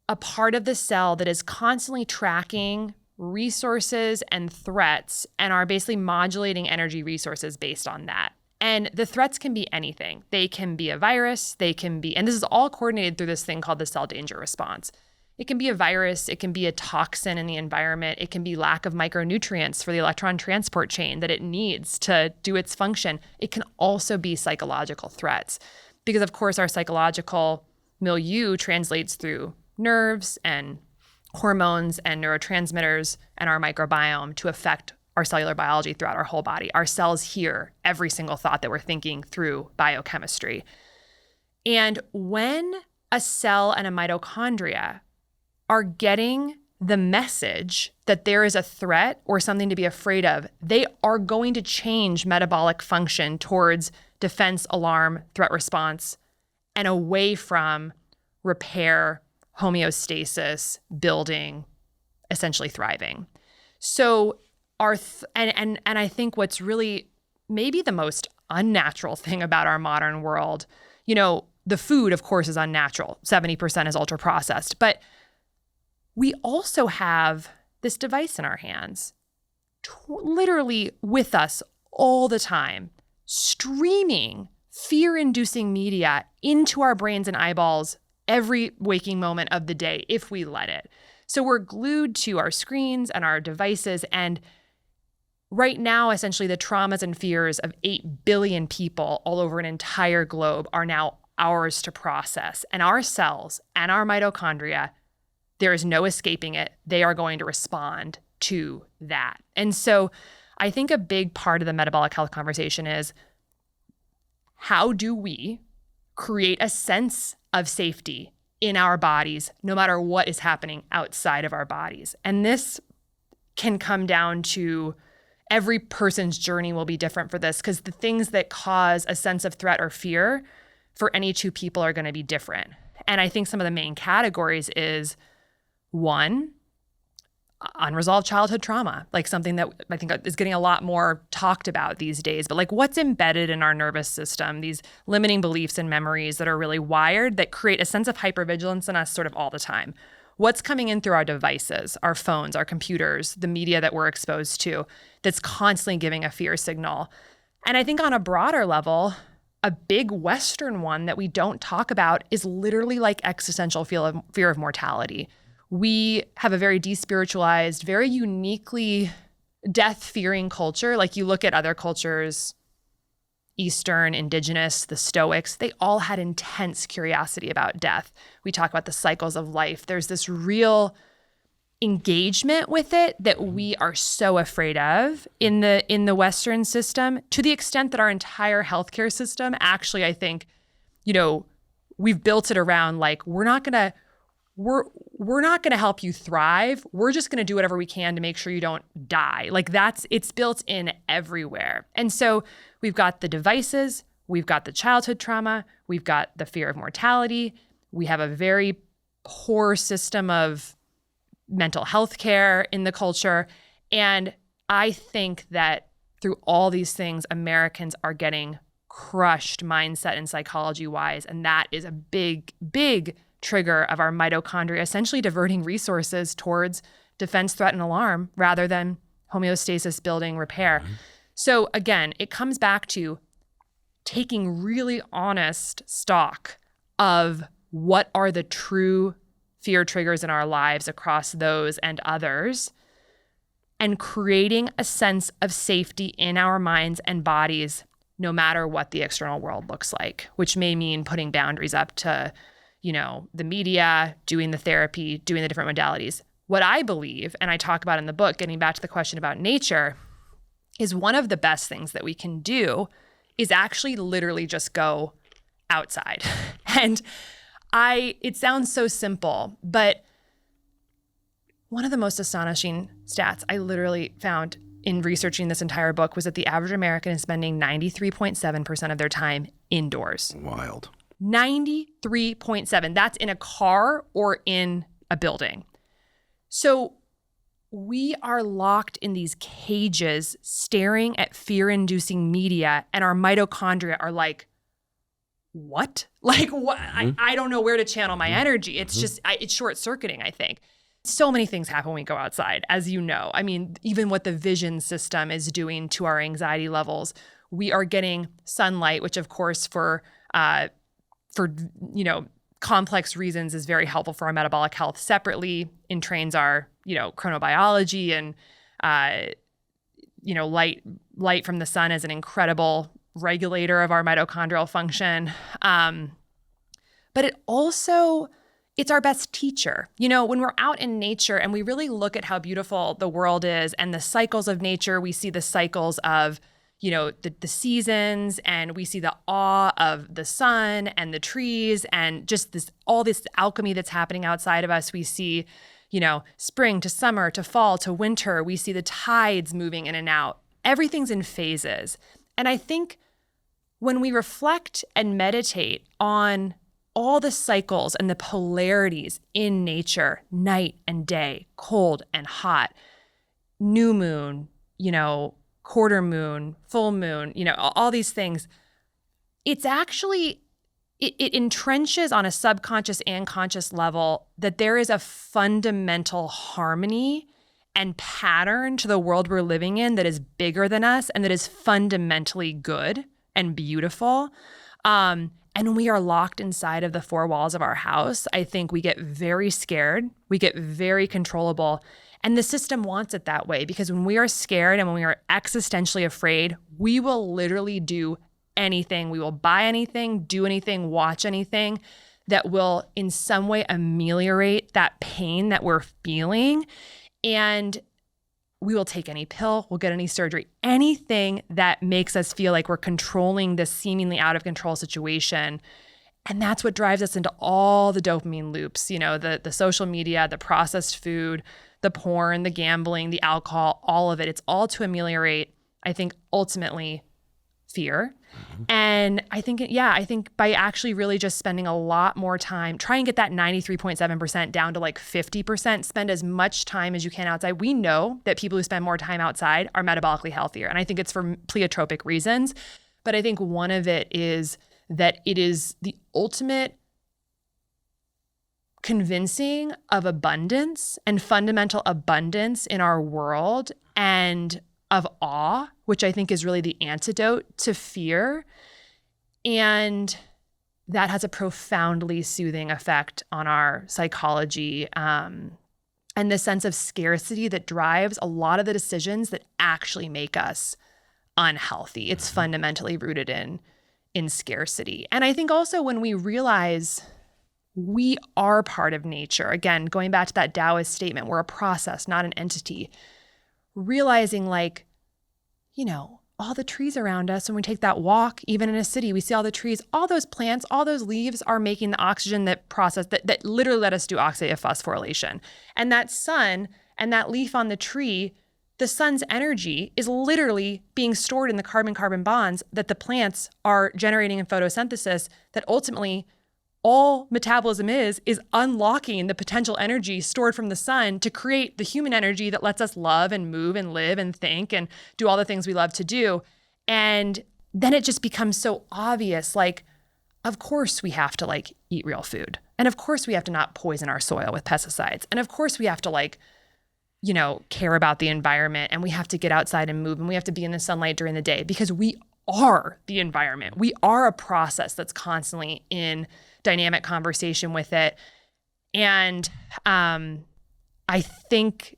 a part of the cell that is constantly tracking resources and threats and are basically modulating energy resources based on that. And the threats can be anything. They can be a virus, and this is all coordinated through this thing called the cell danger response. It can be a virus, it can be a toxin in the environment, it can be lack of micronutrients for the electron transport chain that it needs to do its function. It can also be psychological threats because, of course, our psychological milieu translates through nerves and hormones and neurotransmitters and our microbiome to affect our cellular biology throughout our whole body. Our cells hear every single thought that we're thinking through biochemistry. And when a cell and a mitochondria are getting the message that there is a threat or something to be afraid of, they are going to change metabolic function towards defense, alarm, threat response, and away from repair, homeostasis, building, essentially thriving. So and I think what's really maybe the most unnatural thing about our modern world, the food, of course, is unnatural. 70% is ultra processed, but we also have this device in our hands, literally with us all the time, streaming fear-inducing media into our brains and eyeballs every waking moment of the day if we let it. So we're glued to our screens and our devices. And right now, essentially, the traumas and fears of 8 billion people all over an entire globe are now ours to process. And our cells and our mitochondria, there is no escaping it. They are going to respond to that. And so I think a big part of the metabolic health conversation is, how do we create a sense of safety in our bodies, no matter what is happening outside of our bodies? And this can come down to every person's journey will be different for this, because the things that cause a sense of threat or fear for any two people are going to be different. And I think some of the main categories is, one, unresolved childhood trauma, like something that I think is getting a lot more talked about these days, but like what's embedded in our nervous system, these limiting beliefs and memories that are really wired that create a sense of hypervigilance in us sort of all the time. What's coming in through our devices, our phones, our computers, the media that we're exposed to that's constantly giving a fear signal. And I think on a broader level, a big Western one that we don't talk about is literally like existential fear of mortality. We have a very despiritualized, very uniquely death-fearing culture. Like you look at other cultures, Eastern, Indigenous, the Stoics, they all had intense curiosity about death. We talk about the cycles of life. There's this real engagement with it that we are so afraid of in the Western system, to the extent that our entire healthcare system, actually, I think, we've built it around like, we're not gonna help you thrive. We're just gonna do whatever we can to make sure you don't die. Like it's built in everywhere. And so we've got the devices, we've got the childhood trauma, we've got the fear of mortality. We have a very poor system of mental health care in the culture. And I think that through all these things, Americans are getting crushed mindset and psychology wise. And that is a big, big trigger of our mitochondria essentially diverting resources towards defense, threat, and alarm rather than homeostasis, building, repair. Mm-hmm. So again, it comes back to taking really honest stock of what are the true fear triggers in our lives across those and others, and creating a sense of safety in our minds and bodies, no matter what the external world looks like, which may mean putting boundaries up to, the media, doing the therapy, doing the different modalities. What I believe, and I talk about in the book, getting back to the question about nature, is one of the best things that we can do is actually literally just go outside. And it sounds so simple, but one of the most astonishing stats I literally found in researching this entire book was that the average American is spending 93.7% of their time indoors. Wild. 93.7. That's in a car or in a building. So we are locked in these cages staring at fear-inducing media, and our mitochondria are like, what? Like, what? Mm-hmm. I don't know where to channel my energy. It's just, it's short-circuiting, I think. So many things happen when we go outside, as you know. I mean, even what the vision system is doing to our anxiety levels. We are getting sunlight, which of course for complex reasons is very helpful for our metabolic health. Separately, entrains our, chronobiology, and light from the sun is an incredible regulator of our mitochondrial function. But it's our best teacher. When we're out in nature and we really look at how beautiful the world is and the cycles of nature, we see the cycles of, the seasons, and we see the awe of the sun and the trees and just all this alchemy that's happening outside of us. We see, spring to summer to fall to winter. We see the tides moving in and out. Everything's in phases. And I think when we reflect and meditate on all the cycles and the polarities in nature, night and day, cold and hot, new moon, quarter moon, full moon, all these things, it's actually, it entrenches on a subconscious and conscious level that there is a fundamental harmony and pattern to the world we're living in that is bigger than us and that is fundamentally good and beautiful. And when we are locked inside of the four walls of our house, I think we get very scared. We get very controllable. And the system wants it that way, because when we are scared and when we are existentially afraid, we will literally do anything. We will buy anything, do anything, watch anything that will in some way ameliorate that pain that we're feeling. And we will take any pill, we'll get any surgery, anything that makes us feel like we're controlling this seemingly out of control situation. And that's what drives us into all the dopamine loops, the social media, the processed food, the porn, the gambling, the alcohol, all of it. It's all to ameliorate, I think, ultimately fear. Mm-hmm. And I think by actually really just spending a lot more time, try and get that 93.7% down to like 50%, spend as much time as you can outside. We know that people who spend more time outside are metabolically healthier. And I think it's for pleiotropic reasons. But I think one of it is that it is the ultimate convincing of abundance and fundamental abundance in our world, and of awe, which I think is really the antidote to fear. And that has a profoundly soothing effect on our psychology. and the sense of scarcity that drives a lot of the decisions that actually make us unhealthy. It's fundamentally rooted in scarcity. And I think also when we realize we are part of nature, again, going back to that Taoist statement, we're a process, not an entity, realizing like, all the trees around us, when we take that walk, even in a city, we see all the trees, all those plants, all those leaves are making the oxygen that literally let us do oxidative phosphorylation. And that sun and that leaf on the tree, the sun's energy is literally being stored in the carbon-carbon bonds that the plants are generating in photosynthesis, that ultimately all metabolism is unlocking the potential energy stored from the sun to create the human energy that lets us love and move and live and think and do all the things we love to do. And then it just becomes so obvious, like, of course we have to like eat real food. And of course we have to not poison our soil with pesticides. And of course we have to like, care about the environment, and we have to get outside and move, and we have to be in the sunlight during the day, because we are the environment. We are a process that's constantly in dynamic conversation with it. And I think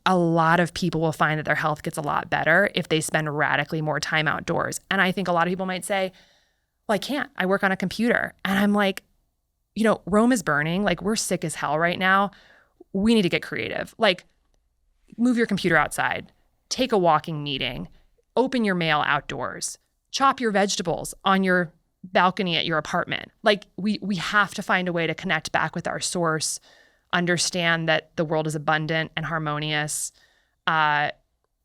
a lot of people will find that their health gets a lot better if they spend radically more time outdoors. And I think a lot of people might say, well, I can't. I work on a computer. And I'm like, Rome is burning. Like, we're sick as hell right now. We need to get creative. Like, move your computer outside, take a walking meeting, open your mail outdoors, chop your vegetables on your balcony at your apartment. Like, we have to find a way to connect back with our source, understand that the world is abundant and harmonious,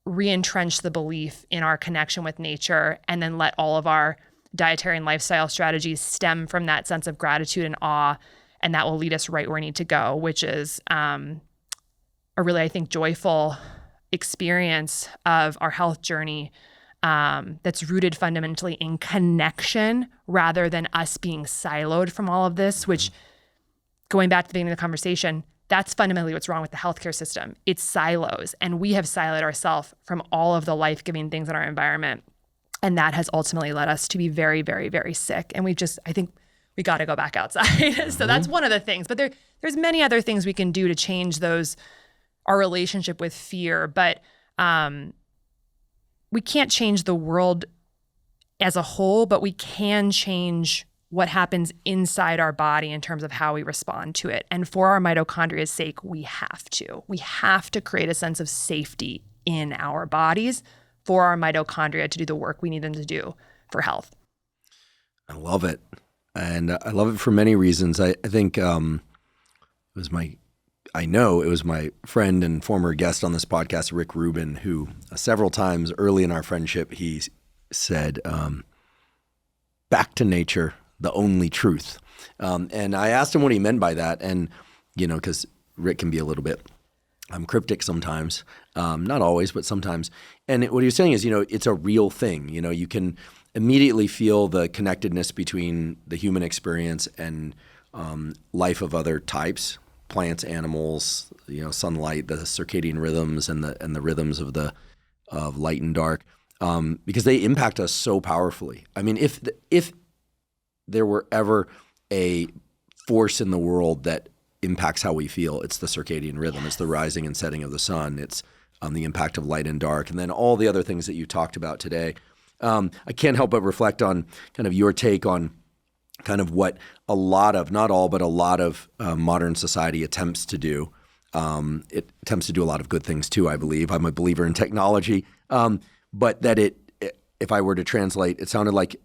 re-entrench the belief in our connection with nature, and then let all of our dietary and lifestyle strategies stem from that sense of gratitude and awe. And that will lead us right where we need to go, which is a really, I think, joyful experience of our health journey that's rooted fundamentally in connection rather than us being siloed from all of this, which, going back to the beginning of the conversation, that's fundamentally what's wrong with the healthcare system. It's silos, and we have siloed ourselves from all of the life-giving things in our environment. And that has ultimately led us to be very, very, very sick. And I think we got to go back outside. So that's one of the things. But there's many other things we can do to change our relationship with fear. But we can't change the world as a whole, but we can change what happens inside our body in terms of how we respond to it. And for our mitochondria's sake, we have to. We have to create a sense of safety in our bodies for our mitochondria to do the work we need them to do for health. I love it. And I love it for many reasons. I think it was my friend and former guest on this podcast, Rick Rubin, who several times early in our friendship, he said, back to nature, the only truth. And I asked him what he meant by that. And, because Rick can be a little bit cryptic sometimes, not always, but sometimes. And what he was saying is, it's a real thing. You can immediately feel the connectedness between the human experience and life of other types, plants, animals, sunlight, the circadian rhythms and the rhythms of light and dark, because they impact us so powerfully. I mean, if there were ever a force in the world that impacts how we feel, it's the circadian rhythm. Yes. It's the rising and setting of the sun. It's the impact of light and dark, and then all the other things that you talked about today. I can't help but reflect on kind of your take on kind of what a lot of, not all, but a lot of modern society attempts to do. It attempts to do a lot of good things too, I believe. I'm a believer in technology. But that if I were to translate, it sounded like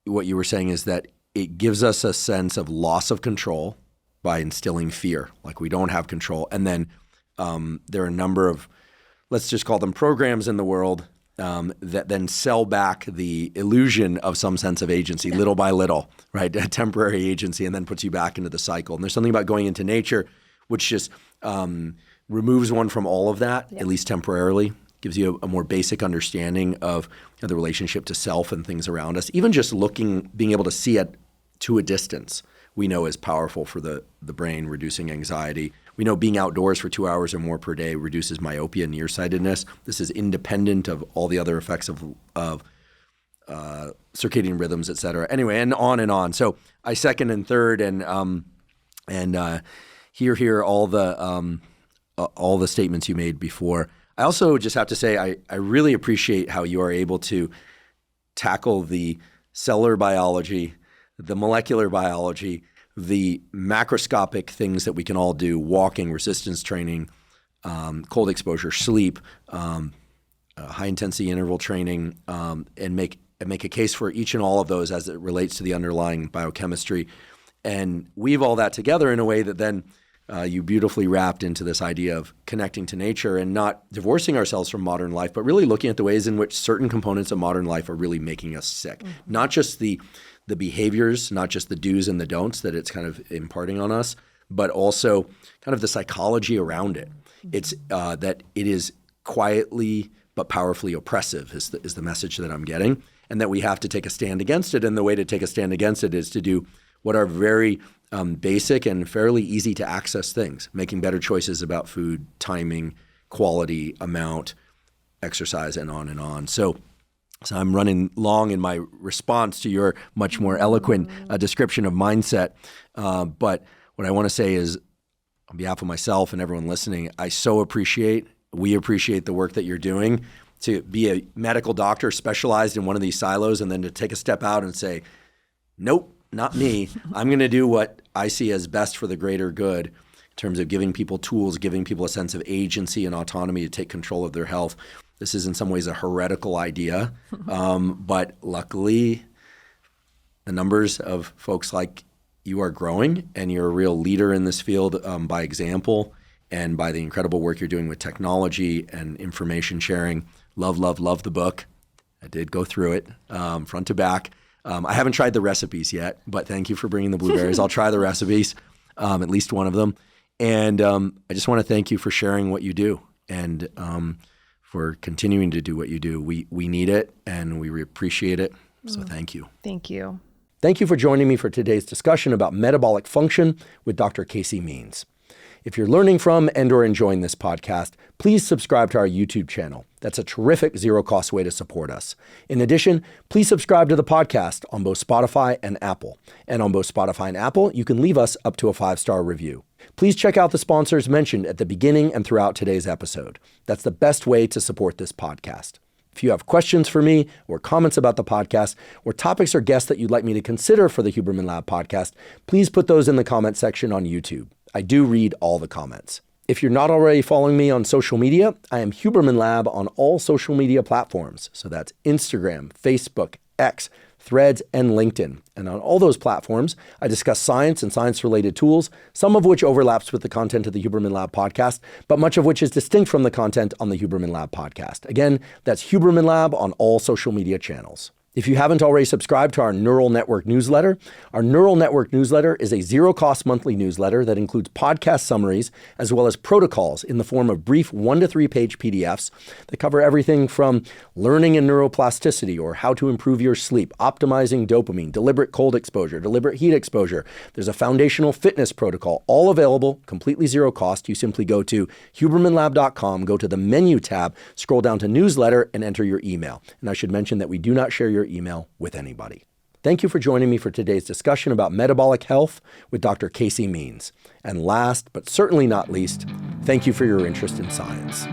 what you were saying is that it gives us a sense of loss of control by instilling fear, like we don't have control. And then there are a number of, let's just call them programs in the world that then sell back the illusion of some sense of agency, little by little, right? A temporary agency, and then puts you back into the cycle. And there's something about going into nature which just removes one from all of that, at least temporarily, gives you a more basic understanding of the relationship to self and things around us. Even just being able to see it to a distance, we know is powerful for the brain, reducing anxiety. We know being outdoors for 2 hours or more per day reduces myopia and nearsightedness. This is independent of all the other effects of circadian rhythms, et cetera. Anyway, and on and on. So I second and third, and hear all the statements you made before. I also just have to say I really appreciate how you are able to tackle the cellular biology, the molecular biology, the macroscopic things that we can all do: walking, resistance training, cold exposure, sleep, high intensity interval training, and make a case for each and all of those as it relates to the underlying biochemistry, and weave all that together in a way that then you beautifully wrapped into this idea of connecting to nature and not divorcing ourselves from modern life, but really looking at the ways in which certain components of modern life are really making us sick. Mm-hmm. Not just the behaviors, not just the do's and the don'ts that it's kind of imparting on us, but also kind of the psychology around it. Mm-hmm. It's that it is quietly but powerfully oppressive is the message that I'm getting, and that we have to take a stand against it. And the way to take a stand against it is to do what are very basic and fairly easy to access things: making better choices about food, timing, quality, amount, exercise, and on and on. So I'm running long in my response to your much more eloquent description of mindset. But what I want to say is, on behalf of myself and everyone listening, we appreciate the work that you're doing. To be a medical doctor specialized in one of these silos and then to take a step out and say, nope, not me. I'm going to do what I see as best for the greater good in terms of giving people tools, giving people a sense of agency and autonomy to take control of their health. This is in some ways a heretical idea, but luckily the numbers of folks like you are growing, and you're a real leader in this field by example and by the incredible work you're doing with technology and information sharing. Love the book. I did go through it front to back. I haven't tried the recipes yet, but thank you for bringing the blueberries. I'll try the recipes, at least one of them. And I just want to thank you for sharing what you do and for continuing to do what you do. We need it and we appreciate it. So thank you. Thank you. Thank you for joining me for today's discussion about metabolic function with Dr. Casey Means. If you're learning from and or enjoying this podcast, please subscribe to our YouTube channel. That's a terrific zero-cost way to support us. In addition, please subscribe to the podcast on both Spotify and Apple. And on both Spotify and Apple, you can leave us up to a 5-star review. Please check out the sponsors mentioned at the beginning and throughout today's episode. That's the best way to support this podcast. If you have questions for me or comments about the podcast or topics or guests that you'd like me to consider for the Huberman Lab podcast, please put those in the comment section on YouTube. I do read all the comments. If you're not already following me on social media, I am Huberman Lab on all social media platforms. So that's Instagram, Facebook, X, Threads, and LinkedIn. And on all those platforms, I discuss science and science-related tools, some of which overlaps with the content of the Huberman Lab podcast, but much of which is distinct from the content on the Huberman Lab podcast. Again, that's Huberman Lab on all social media channels. If you haven't already subscribed to our Neural Network newsletter, our Neural Network newsletter is a zero-cost monthly newsletter that includes podcast summaries as well as protocols in the form of brief 1 to 3 page PDFs that cover everything from learning and neuroplasticity or how to improve your sleep, optimizing dopamine, deliberate cold exposure, deliberate heat exposure. There's a foundational fitness protocol, all available, completely zero cost. You simply go to hubermanlab.com, go to the menu tab, scroll down to newsletter, and enter your email. And I should mention that we do not share your email with anybody. Thank you for joining me for today's discussion about metabolic health with Dr. Casey Means. And last, but certainly not least, thank you for your interest in science.